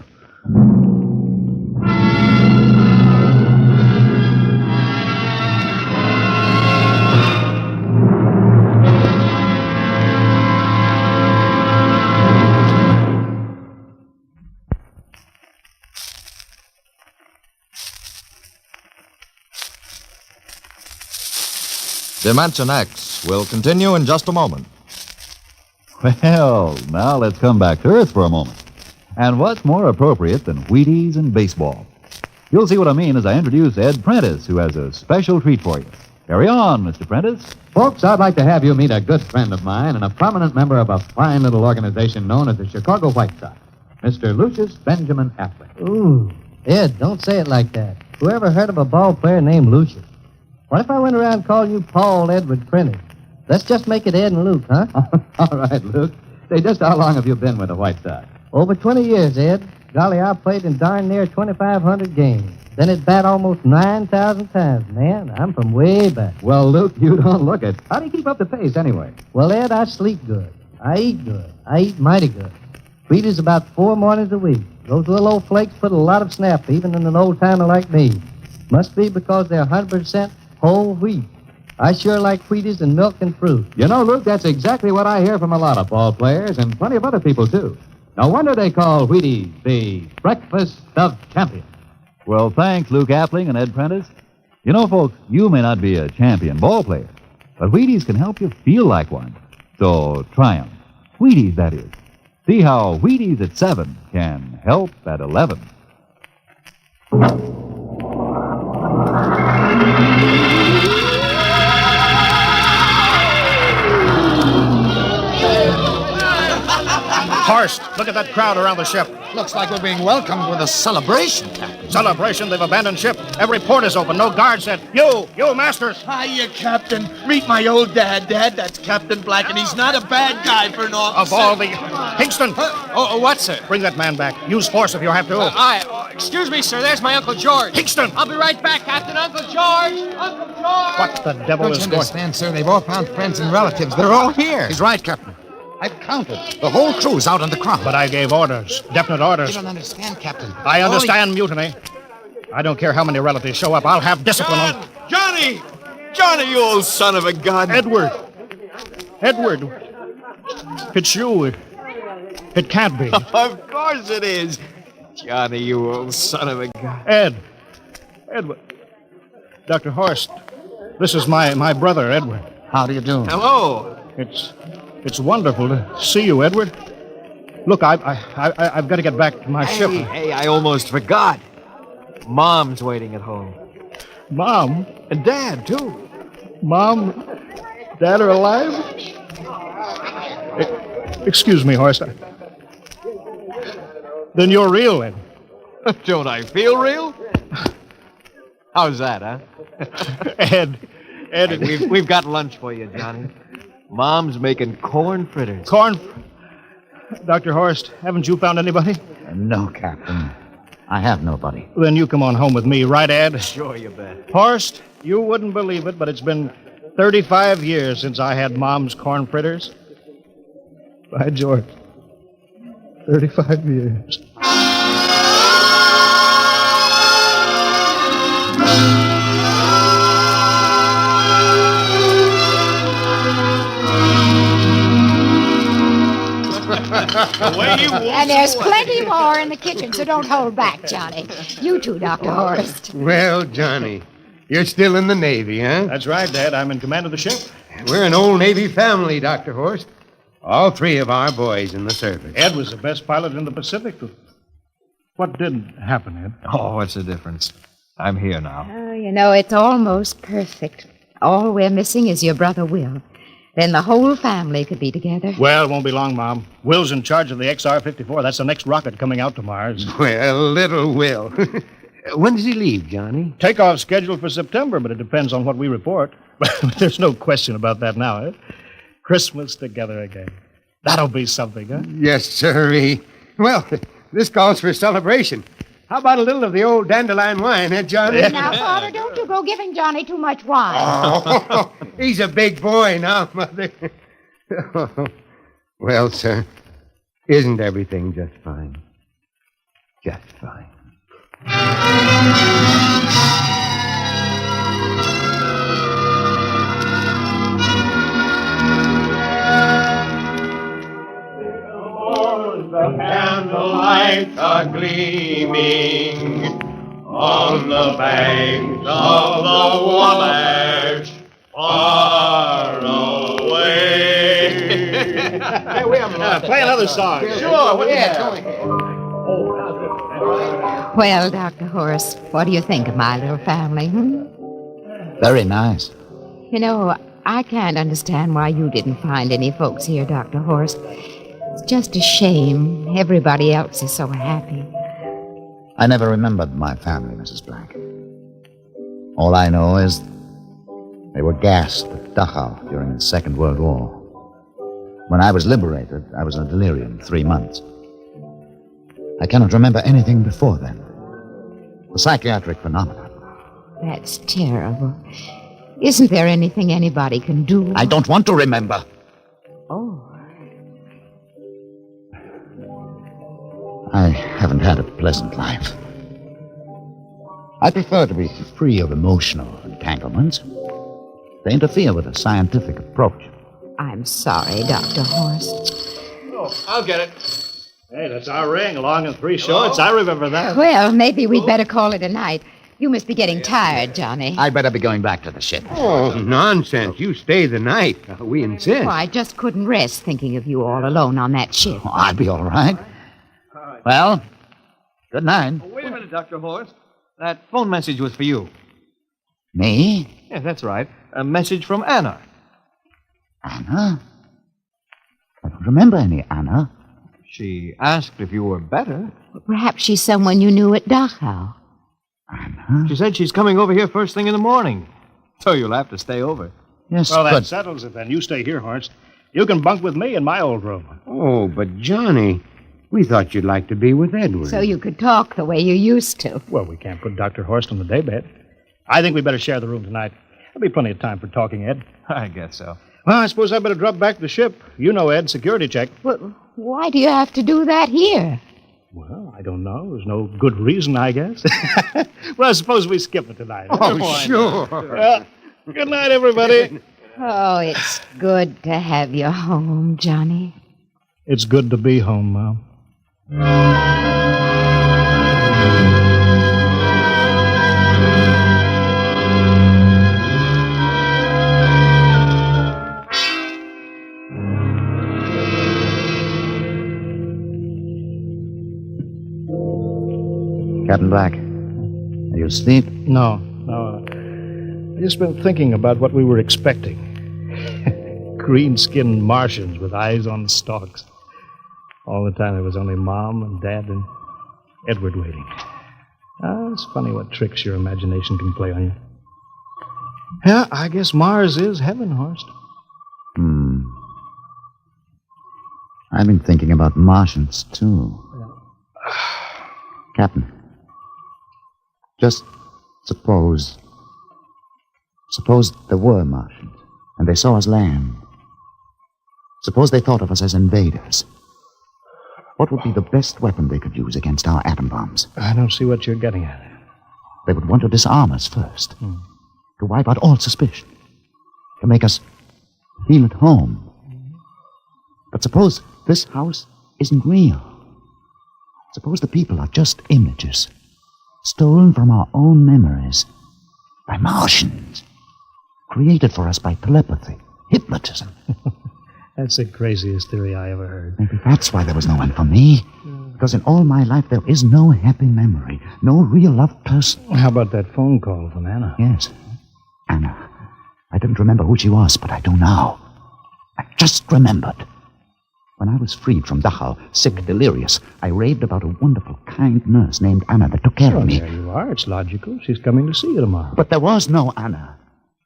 Dimension X will continue in just a moment. Well, now let's come back to Earth for a moment. And what's more appropriate than Wheaties and baseball? You'll see what I mean as I introduce Ed Prentice, who has a special treat for you. Carry on, Mr. Prentice. Folks, I'd like to have you meet a good friend of mine and a prominent member of a fine little organization known as the Chicago White Sox. Mr. Lucius Benjamin Appling. Ooh, Ed, don't say it like that. Whoever heard of a ball player named Lucius? What if I went around calling you Paul Edward Prentice? Let's just make it Ed and Luke, huh? All right, Luke. Say, just how long have you been with the White Sox? Over 20 years, Ed. Golly, I played in darn near 2,500 games. Then at bat almost 9,000 times. Man, I'm from way back. Well, Luke, you don't look it. How do you keep up the pace, anyway? Well, Ed, I sleep good. I eat good. I eat mighty good. Wheaties about 4 mornings a week. Those little old flakes put a lot of snap, even in an old-timer like me. Must be because they're 100% whole wheat. I sure like Wheaties and milk and fruit. You know, Luke, that's exactly what I hear from a lot of ball players and plenty of other people, too. No wonder they call Wheaties the breakfast of champions. Well, thanks, Luke Appling and Ed Prentice. You know, folks, you may not be a champion ball player, but Wheaties can help you feel like one. So try 'em. Wheaties, that is. See how Wheaties at 7 can help at 11. Horst, look at that crowd around the ship. Looks like we're being welcomed with a celebration, Captain. Celebration? They've abandoned ship. Every port is open. No guard set. You, Masters. Hiya, Captain. Meet my old dad. Dad, that's Captain Black, and he's not a bad guy for an officer. Of all the... Hingston! What, sir? Bring that man back. Use force if you have to. Excuse me, sir. There's my Uncle George. Hingston! I'll be right back, Captain. Uncle George! Uncle George! What the devil Don't is you going... understand, sir? They've all found friends and relatives. They're all here. He's right, Captain. I've counted. The whole crew's out in the crowd. But I gave orders. Definite orders. You don't understand, Captain. I understand mutiny. I don't care how many relatives show up. I'll have discipline on... Johnny! Johnny, you old son of a gun! Edward! It's you. It can't be. Of course it is. Johnny, you old son of a gun. Edward. Dr. Horst, this is my brother, Edward. How do you do? Hello. It's wonderful to see you, Edward. Look, I've got to get back to my ship. Hey, I almost forgot. Mom's waiting at home. Mom? And Dad, too. Mom? Dad are alive? Excuse me, Horst. Then you're real, then. Don't I feel real? How's that, huh? Ed. Hey, we've got lunch for you, Johnny. Mom's making corn fritters. Dr. Horst, haven't you found anybody? No, Captain. I have nobody. Then you come on home with me, right, Ed? Sure, you bet. Horst, you wouldn't believe it, but it's been 35 years since I had Mom's corn fritters. By George. 35 years. And there's plenty more in the kitchen, so don't hold back, Johnny. You too, Dr. Horst. Well, Johnny, you're still in the Navy, huh? That's right, Dad. I'm in command of the ship. We're an old Navy family, Dr. Horst. All 3 of our boys in the service. Ed was the best pilot in the Pacific. What did happen, Ed? Oh, what's the difference? I'm here now. Oh, you know, it's almost perfect. All we're missing is your brother Will. Then the whole family could be together. Well, it won't be long, Mom. Will's in charge of the XR-54. That's the next rocket coming out to Mars. Well, little Will. When does he leave, Johnny? Takeoff scheduled for September, but it depends on what we report. There's no question about that now, eh? Christmas together again. That'll be something, huh? Yes, sirree. Well, this calls for a celebration. How about a little of the old dandelion wine, eh, Johnny? Now, Father, don't you go giving Johnny too much wine. Oh, he's a big boy now, Mother. Well, sir, isn't everything just fine? Just fine. The candlelights are gleaming on the banks of the Wabash, far away. Play another song. Sure, what do you have? Well, Dr. Horst, what do you think of my little family, Very nice. You know, I can't understand why you didn't find any folks here, Dr. Horst. It's just a shame. Everybody else is so happy. I never remembered my family, Mrs. Black. All I know is they were gassed at Dachau during the Second World War. When I was liberated, I was in a delirium 3 months. I cannot remember anything before then. A psychiatric phenomenon. That's terrible. Isn't there anything anybody can do? I don't want to remember. Oh. I haven't had a pleasant life. I prefer to be free of emotional entanglements. They interfere with a scientific approach. I'm sorry, Dr. Horst. Oh, I'll get it. Hey, that's our ring, long and 3 shorts. I remember that. Well, maybe we'd better call it a night. You must be getting tired, Johnny. I'd better be going back to the ship. Oh, nonsense. You stay the night. We insist. Oh, I just couldn't rest thinking of you all alone on that ship. Oh, I'll be all right. Well, good night. Oh, wait a minute, Dr. Horst. That phone message was for you. Me? Yes, that's right. A message from Anna. Anna? I don't remember any Anna. She asked if you were better. Perhaps she's someone you knew at Dachau. Anna? She said she's coming over here first thing in the morning. So you'll have to stay over. Yes, Well, that but... settles it then. You stay here, Horst. You can bunk with me in my old room. Oh, but Johnny, we thought you'd like to be with Edward. So you could talk the way you used to. Well, we can't put Dr. Horst on the daybed. I think we better share the room tonight. There'll be plenty of time for talking, Ed. I guess so. Well, I suppose I better drop back to the ship. You know, Ed, security check. Well, why do you have to do that here? Well, I don't know. There's no good reason, I guess. Well, I suppose we skip it tonight. Oh, sure. Well, good night, everybody. Oh, it's good to have you home, Johnny. It's good to be home, Mom. Captain Black, are you asleep? No. I've just been thinking about what we were expecting. Green-skinned Martians with eyes on stalks. All the time there was only Mom and Dad and Edward waiting. It's funny what tricks your imagination can play on you. Yeah, I guess Mars is heaven, Horst. I've been thinking about Martians, too. Captain, just suppose there were Martians, and they saw us land. Suppose they thought of us as invaders. What would be the best weapon they could use against our atom bombs? I don't see what you're getting at. They would want to disarm us first, to wipe out all suspicion, to make us feel at home. But suppose this house isn't real. Suppose the people are just images, stolen from our own memories by Martians, created for us by telepathy, hypnotism. That's the craziest theory I ever heard. Maybe that's why there was no one for me. Because in all my life, there is no happy memory, no real loved person. How about that phone call from Anna? Yes, Anna. I didn't remember who she was, but I do now. I just remembered. When I was freed from Dachau, sick, delirious, I raved about a wonderful, kind nurse named Anna that took care of me. There you are. It's logical. She's coming to see you tomorrow. But there was no Anna.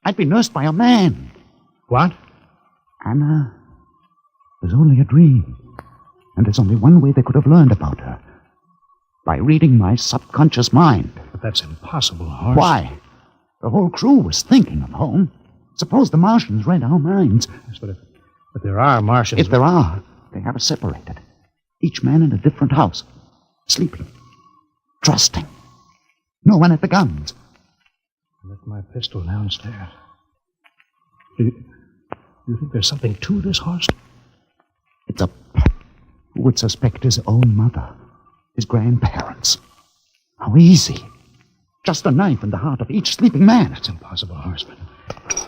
I'd be nursed by a man. What? Anna was only a dream. And there's only one way they could have learned about her. By reading my subconscious mind. But that's impossible, Horst. Why? The whole crew was thinking of home. Suppose the Martians read our minds. Yes, but there are Martians. If there are, they have us separated. Each man in a different house. Sleeping. Trusting. No one at the guns. I left my pistol downstairs. Do you think there's something to this, Horst? It's a pet who would suspect his own mother, his grandparents. How easy. Just a knife in the heart of each sleeping man. It's impossible, Horst.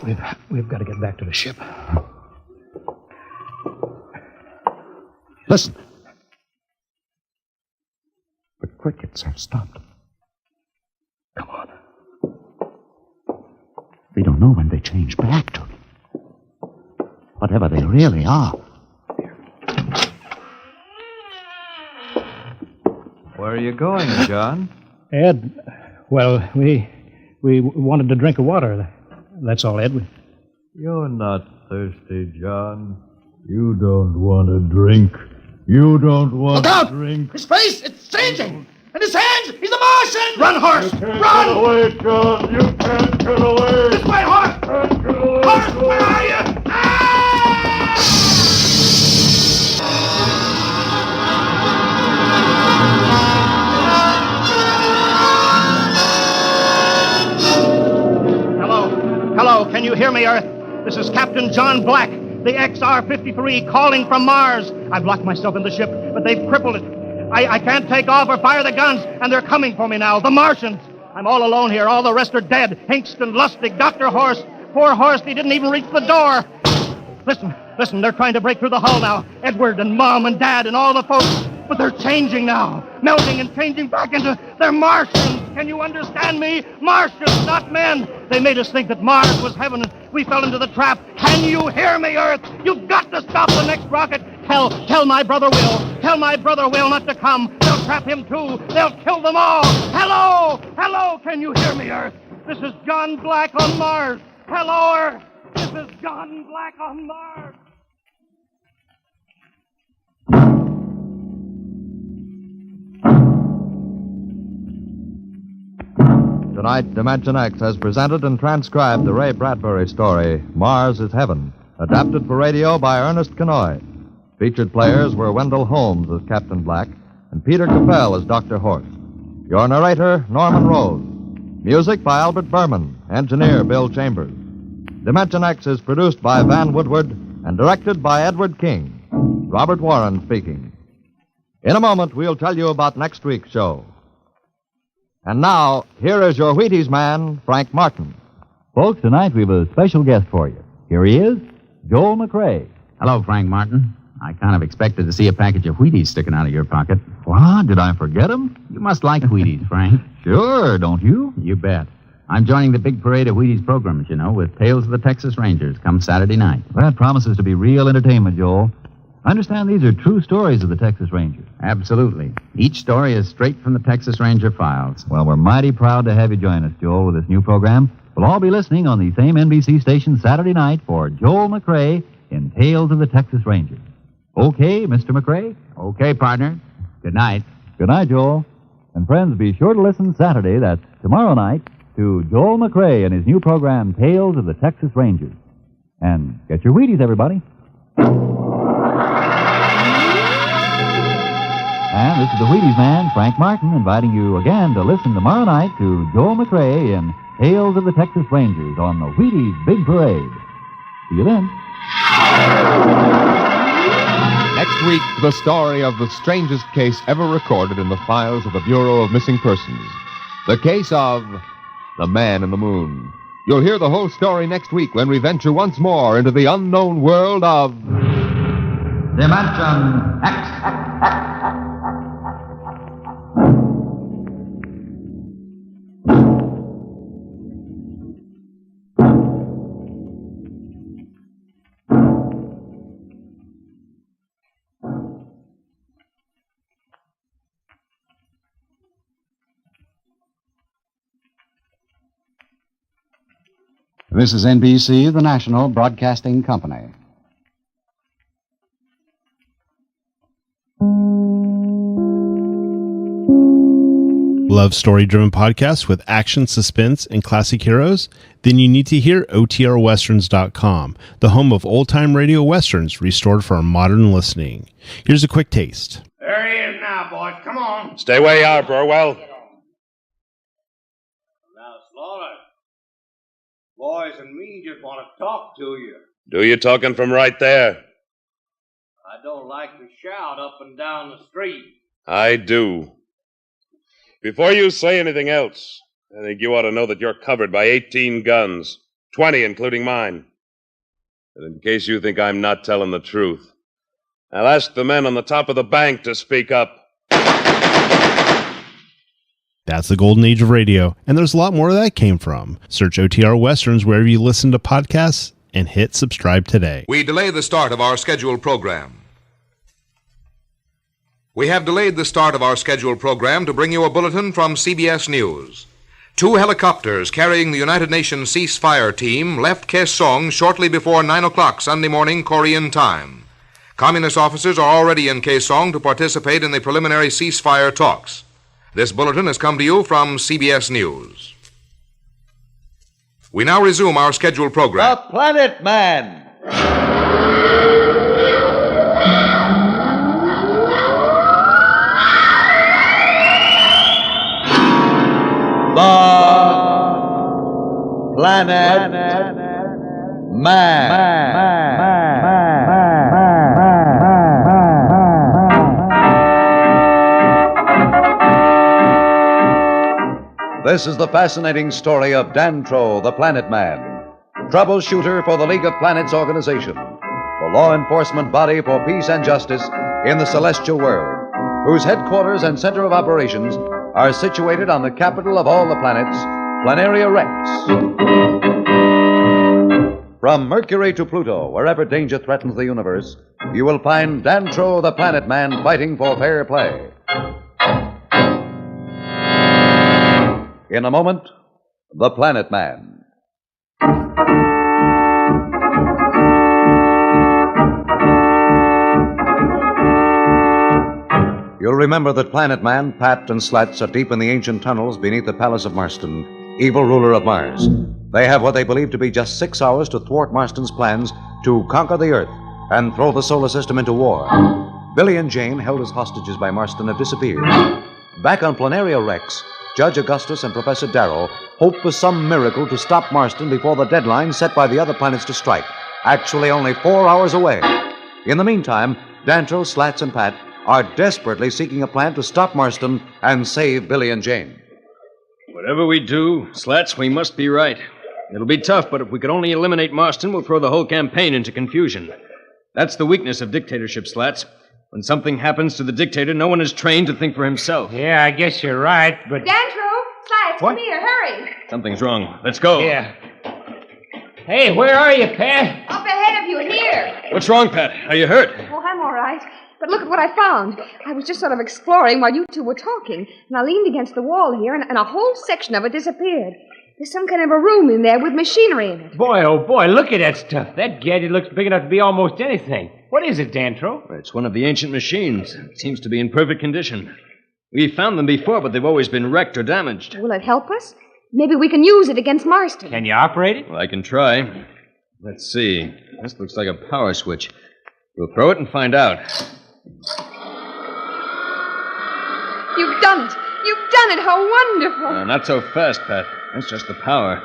We've got to get back to the ship. Listen. The crickets have stopped. Come on. We don't know when they change back to whatever they really are. Where are you going, John? Ed, well, we wanted to drink of water. That's all, Ed. You're not thirsty, John. You don't want to drink. You don't want Look out! to drink. His face, it's changing! And his hands, he's a Martian! Run, horse! Run! Get away, John. You can't get away. This way, horse! Horse, where are you? Hello, can you hear me, Earth? This is Captain John Black, the XR-53, calling from Mars. I've locked myself in the ship, but they've crippled it. I can't take off or fire the guns, and they're coming for me now, the Martians. I'm all alone here. All the rest are dead. Hinkston, Lustig, Dr. Horst. Poor Horst, he didn't even reach the door. Listen, they're trying to break through the hull now. Edward and Mom and Dad and all the folks. But they're changing now, melting and changing back into... They're Martians. Can you understand me? Martians, not men. They made us think that Mars was heaven, and we fell into the trap. Can you hear me, Earth? You've got to stop the next rocket. Tell my brother Will. Tell my brother Will not to come. They'll trap him, too. They'll kill them all. Hello, can you hear me, Earth? This is John Black on Mars. Hello, Earth. This is John Black on Mars. Tonight, Dimension X has presented and transcribed the Ray Bradbury story, Mars is Heaven, adapted for radio by Ernest Kenoy. Featured players were Wendell Holmes as Captain Black and Peter Capell as Dr. Horst. Your narrator, Norman Rose. Music by Albert Berman, engineer Bill Chambers. Dimension X is produced by Van Woodward and directed by Edward King. Robert Warren speaking. In a moment, we'll tell you about next week's show. And now, here is your Wheaties man, Frank Martin. Folks, tonight we have a special guest for you. Here he is, Joel McRae. Hello, Frank Martin. I kind of expected to see a package of Wheaties sticking out of your pocket. What? Did I forget him? You must like Wheaties, Frank. Sure, don't you? You bet. I'm joining the big parade of Wheaties programs, you know, with Tales of the Texas Rangers come Saturday night. That promises to be real entertainment, Joel. I understand these are true stories of the Texas Rangers. Absolutely. Each story is straight from the Texas Ranger files. Well, we're mighty proud to have you join us, Joel, with this new program. We'll all be listening on the same NBC station Saturday night for Joel McRae in Tales of the Texas Rangers. Okay, Mr. McRae? Okay, partner. Good night. Good night, Joel. And friends, be sure to listen Saturday, that's tomorrow night, to Joel McRae and his new program, Tales of the Texas Rangers. And get your Wheaties, everybody. And this is the Wheaties man, Frank Martin, inviting you again to listen tomorrow night to Joel McRae in Tales of the Texas Rangers on the Wheaties Big Parade. See you then. Next week, the story of the strangest case ever recorded in the files of the Bureau of Missing Persons. The case of the Man in the Moon. You'll hear the whole story next week when we venture once more into the unknown world of Dimension X. This is NBC, the national broadcasting company. Love story-driven podcasts with action, suspense, and classic heroes? Then you need to hear OTRWesterns.com, the home of old-time radio westerns restored for modern listening. Here's a quick taste. There he is now, boys. Come on. Stay where you are, Burwell. Now, Slaughter. Boys and me just want to talk to you. Do you talking from right there? I don't like to shout up and down the street. I do. Before you say anything else, I think you ought to know that you're covered by 18 guns, 20 including mine. And in case you think I'm not telling the truth, I'll ask the men on the top of the bank to speak up. That's the golden age of radio, and there's a lot more where that came from. Search OTR Westerns wherever you listen to podcasts and hit subscribe today. We delay the start of our scheduled program. We have delayed the start of our scheduled program to bring you a bulletin from CBS News. 2 helicopters carrying the United Nations ceasefire team left Kaesong shortly before 9 o'clock Sunday morning Korean time. Communist officers are already in Kaesong to participate in the preliminary ceasefire talks. This bulletin has come to you from CBS News. We now resume our scheduled program. The Planet Man. The Planet Man. This is the fascinating story of Dantro, the Planet Man, troubleshooter for the League of Planets organization, the law enforcement body for peace and justice in the celestial world, whose headquarters and center of operations are situated on the capital of all the planets, Planaria Rex. From Mercury to Pluto, wherever danger threatens the universe, you will find Dantro the Planet Man fighting for fair play. In a moment, the Planet Man. You'll remember that Planet Man, Pat, and Slats are deep in the ancient tunnels beneath the Palace of Marston, evil ruler of Mars. They have what they believe to be just 6 hours to thwart Marston's plans to conquer the Earth and throw the solar system into war. Billy and Jane, held as hostages by Marston, have disappeared. Back on Planaria Rex, Judge Augustus and Professor Darrow hope for some miracle to stop Marston before the deadline set by the other planets to strike, actually only 4 hours away. In the meantime, Dantro, Slats, and Pat are desperately seeking a plan to stop Marston and save Billy and Jane. Whatever we do, Slats, we must be right. It'll be tough, but if we could only eliminate Marston, we'll throw the whole campaign into confusion. That's the weakness of dictatorship, Slats. When something happens to the dictator, no one is trained to think for himself. Yeah, I guess you're right, but... Dantro! Slats, What? come here, hurry! Something's wrong. Let's go. Yeah. Hey, where are you, Pat? Up ahead of you, here! What's wrong, Pat? Are you hurt? Oh, I'm all right. But look at what I found. I was just sort of exploring while you two were talking, and I leaned against the wall here, and a whole section of it disappeared. There's some kind of a room in there with machinery in it. Boy, oh boy, look at that stuff. That gadget looks big enough to be almost anything. What is it, Dantro? It's one of the ancient machines. It seems to be in perfect condition. We found them before, but they've always been wrecked or damaged. Will it help us? Maybe we can use it against Marston. Can you operate it? Well, I can try. Let's see. This looks like a power switch. We'll throw it and find out. You've done it! You've done it! How wonderful! Not so fast, Pat. That's just the power.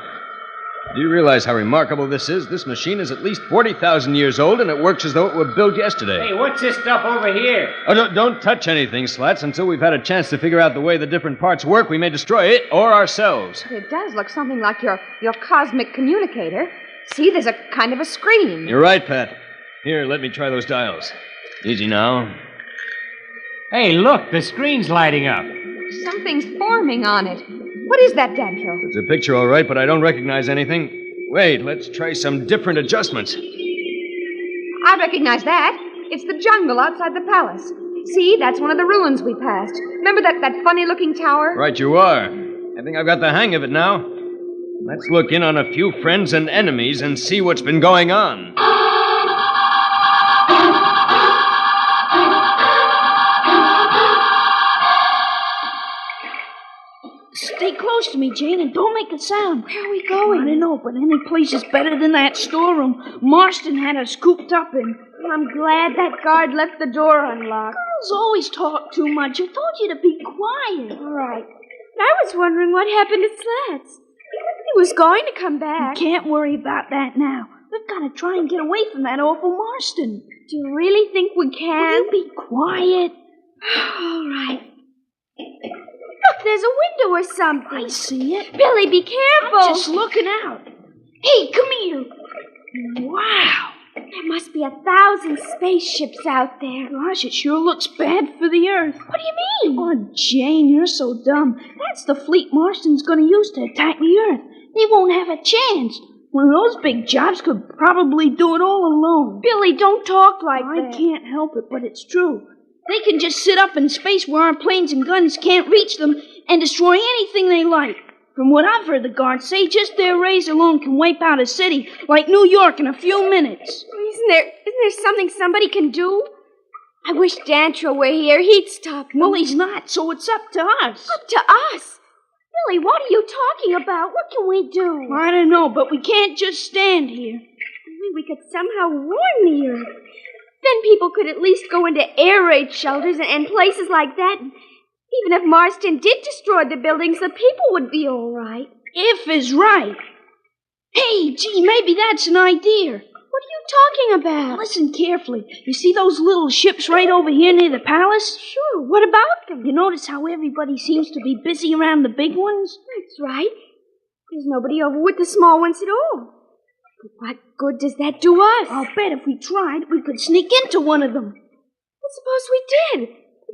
Do you realize how remarkable this is? This machine is at least 40,000 years old, and it works as though it were built yesterday. Hey, what's this stuff over here? Oh, don't touch anything, Slats. Until we've had a chance to figure out the way the different parts work, we may destroy it or ourselves. It does look something like your cosmic communicator. See, there's a kind of a screen. You're right, Pat. Here, let me try those dials. Easy now. Hey, look, the screen's lighting up. Something's forming on it. What is that, Dantro? It's a picture, all right, but I don't recognize anything. Wait, let's try some different adjustments. I recognize that. It's the jungle outside the palace. See, that's one of the ruins we passed. Remember that funny-looking tower? Right, you are. I think I've got the hang of it now. Let's look in on a few friends and enemies and see what's been going on. Stay close to me, Jane, and don't make a sound. Where are we going? I don't know, but any place is better than that storeroom Marston had us cooped up in. I'm glad that guard left the door unlocked. Girls always talk too much. I told you to be quiet. All right. I was wondering what happened to Slats. He was going to come back. You can't worry about that now. We've got to try and get away from that awful Marston. Do you really think we can? Will you be quiet? All right. Look, there's a window or something. I see it. Billy, be careful. I'm just looking out. Hey, come here. Wow. There must be 1,000 spaceships out there. Gosh, it sure looks bad for the Earth. What do you mean? Oh, Jane, you're so dumb. That's the fleet Marston's going to use to attack the Earth. He won't have a chance. One of those big jobs could probably do it all alone. Billy, don't talk like that. I can't help it, but it's true. They can just sit up in space where our planes and guns can't reach them and destroy anything they like. From what I've heard the guards say, just their rays alone can wipe out a city like New York in a few minutes. Isn't there something somebody can do? I wish Dantro were here. He'd stop them. Well, he's not, so it's up to us. Up to us? Billy, what are you talking about? What can we do? I don't know, but we can't just stand here. Maybe we could somehow warn the Earth. Then people could at least go into air raid shelters and places like that. Even if Marston did destroy the buildings, the people would be all right. If is right. Hey, gee, maybe that's an idea. What are you talking about? Listen carefully. You see those little ships right over here near the palace? Sure. What about them? You notice how everybody seems to be busy around the big ones? That's right. There's nobody over with the small ones at all. But what good does that do us? I'll bet if we tried, we could sneak into one of them. Well, suppose we did.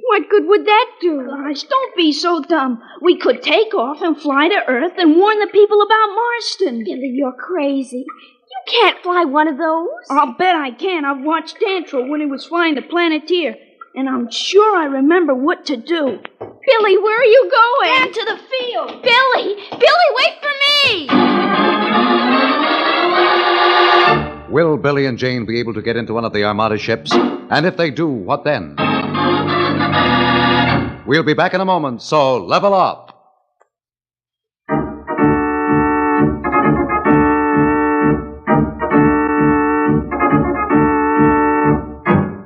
What good would that do? Gosh, don't be so dumb. We could take off and fly to Earth and warn the people about Marston. Billy, you're crazy. You can't fly one of those. I'll bet I can. I've watched Dantro when he was flying the Planeteer, and I'm sure I remember what to do. Billy, where are you going? Down to the field. Billy! Billy, wait for me! Will Billy and Jane be able to get into one of the Armada ships? And if they do, what then? We'll be back in a moment, so level up.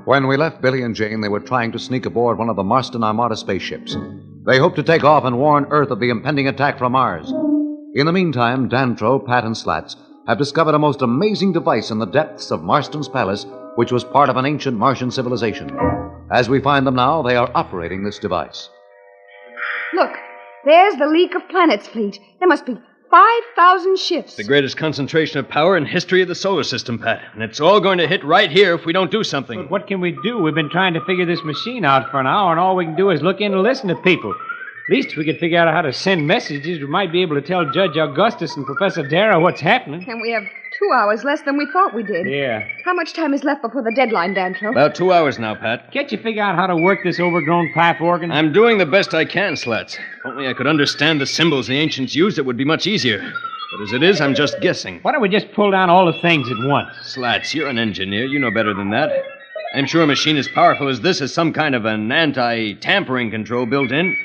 When we left Billy and Jane, they were trying to sneak aboard one of the Marston Armada spaceships. They hoped to take off and warn Earth of the impending attack from Mars. In the meantime, Dantro, Pat, and Slats have discovered a most amazing device in the depths of Marston's palace, which was part of an ancient Martian civilization. As we find them now, they are operating this device. Look, there's the League of Planets fleet. There must be 5,000 ships. The greatest concentration of power in history of the solar system, Pat. And it's all going to hit right here if we don't do something. But what can we do? We've been trying to figure this machine out for an hour, and all we can do is look in and listen to people. At least if we could figure out how to send messages, we might be able to tell Judge Augustus and Professor Darrow what's happening. And we have 2 hours less than we thought we did. Yeah. How much time is left before the deadline, Dantro? About 2 hours now, Pat. Can't you figure out how to work this overgrown pipe organ? I'm doing the best I can, Slats. If only I could understand the symbols the ancients used, it would be much easier. But as it is, I'm just guessing. Why don't we just pull down all the things at once? Slats, you're an engineer. You know better than that. I'm sure a machine as powerful as this has some kind of an anti-tampering control built in.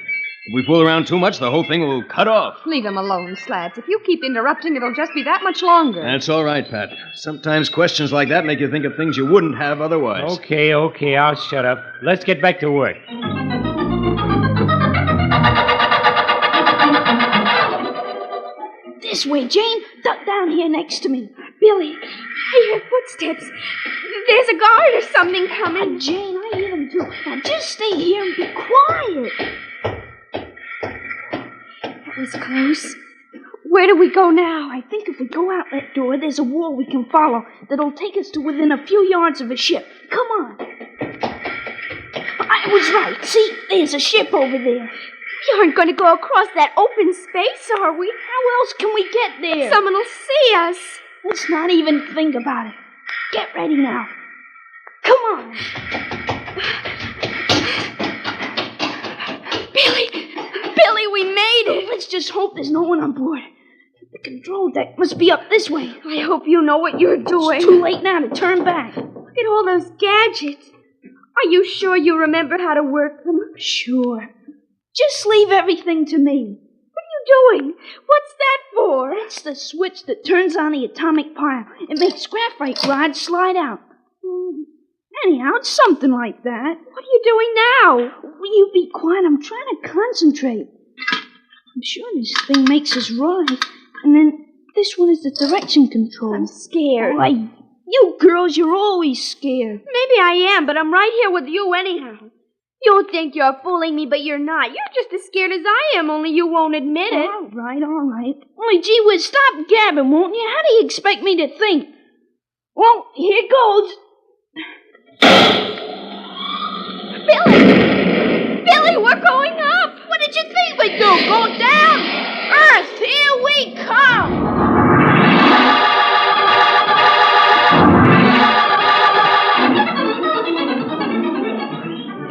If we fool around too much, the whole thing will cut off. Leave him alone, Slats. If you keep interrupting, it'll just be that much longer. That's all right, Pat. Sometimes questions like that make you think of things you wouldn't have otherwise. Okay, I'll shut up. Let's get back to work. This way, Jane. Duck down here next to me. Billy, I hear footsteps. There's a guard or something coming. Jane, I hear them too. Now just stay here and be quiet. That was close. Where do we go now? I think if we go out that door, there's a wall we can follow that'll take us to within a few yards of a ship. Come on. I was right. See, there's a ship over there. We aren't going to go across that open space, are we? How else can we get there? Someone will see us. Let's not even think about it. Get ready now. Come on. Billy, we made it. Let's just hope there's no one on board. The control deck must be up this way. I hope you know what you're doing. It's too late now to turn back. Look at all those gadgets. Are you sure you remember how to work them? Sure. Just leave everything to me. What are you doing? What's that for? That's the switch that turns on the atomic pile. It makes graphite rods slide out. Anyhow, it's something like that. What are you doing now? Will you be quiet? I'm trying to concentrate. I'm sure this thing makes us right. And then this one is the direction control. I'm scared. Why, you girls, you're always scared. Maybe I am, but I'm right here with you anyhow. You think you're fooling me, but you're not. You're just as scared as I am, only you won't admit it. All right. Only, gee whiz, stop gabbing, won't you? How do you expect me to think? Well, here goes. Billy, we're going up. What did you think we'd do? Go down? Earth, here we come.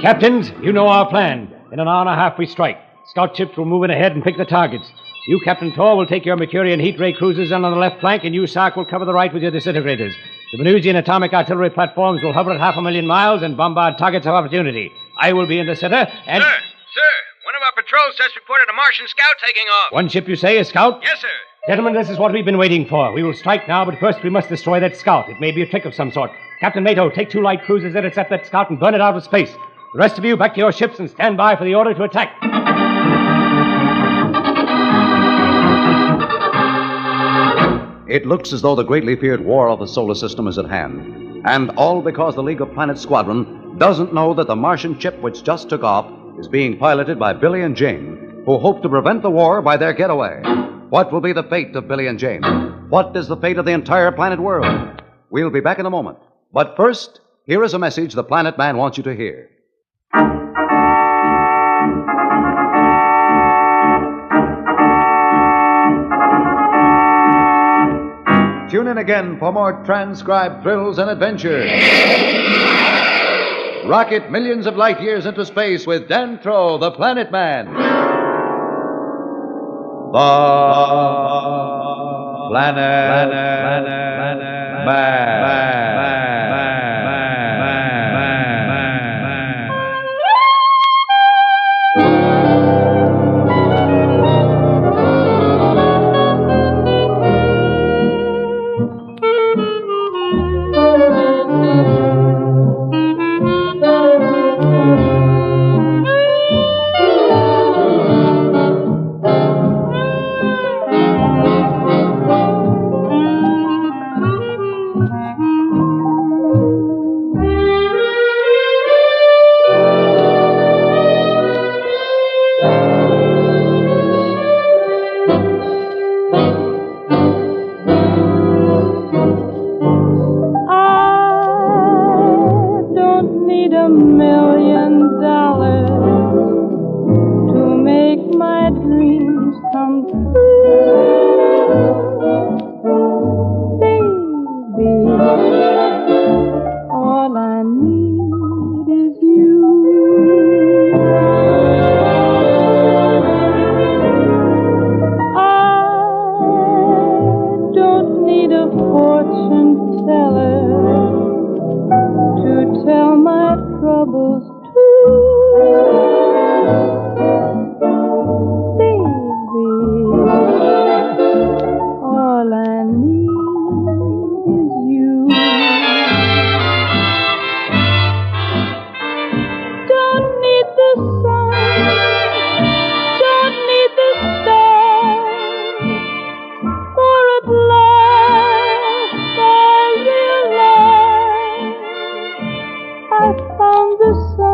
Captains, you know our plan. In an hour and a half, we strike. Scout ships will move in ahead and pick the targets. You, Captain Tor, will take your Mercurian heat ray cruisers in on the left flank, and you, Sark, will cover the right with your disintegrators. The Venusian atomic artillery platforms will hover at 500,000 miles and bombard targets of opportunity. I will be in the center, and... Sir, one of our patrols just reported a Martian scout taking off. One ship, you say, a scout? Yes, sir. Gentlemen, this is what we've been waiting for. We will strike now, but first we must destroy that scout. It may be a trick of some sort. Captain Mato, take 2 light cruisers, intercept that scout, and burn it out of space. The rest of you, back to your ships and stand by for the order to attack. It looks as though the greatly feared war of the solar system is at hand. And all because the League of Planets Squadron doesn't know that the Martian ship which just took off is being piloted by Billy and Jane, who hope to prevent the war by their getaway. What will be the fate of Billy and Jane? What is the fate of the entire planet world? We'll be back in a moment. But first, here is a message the Planet Man wants you to hear. Tune in again for more transcribed thrills and adventures. Rocket millions of light years into space with Dan Troll, the Planet Man. The Planet Man. The sun.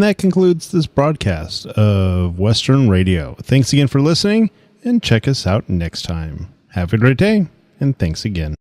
that concludes this broadcast of Western Radio. Thanks again for listening, and check us out next time. Have a great day, and thanks again.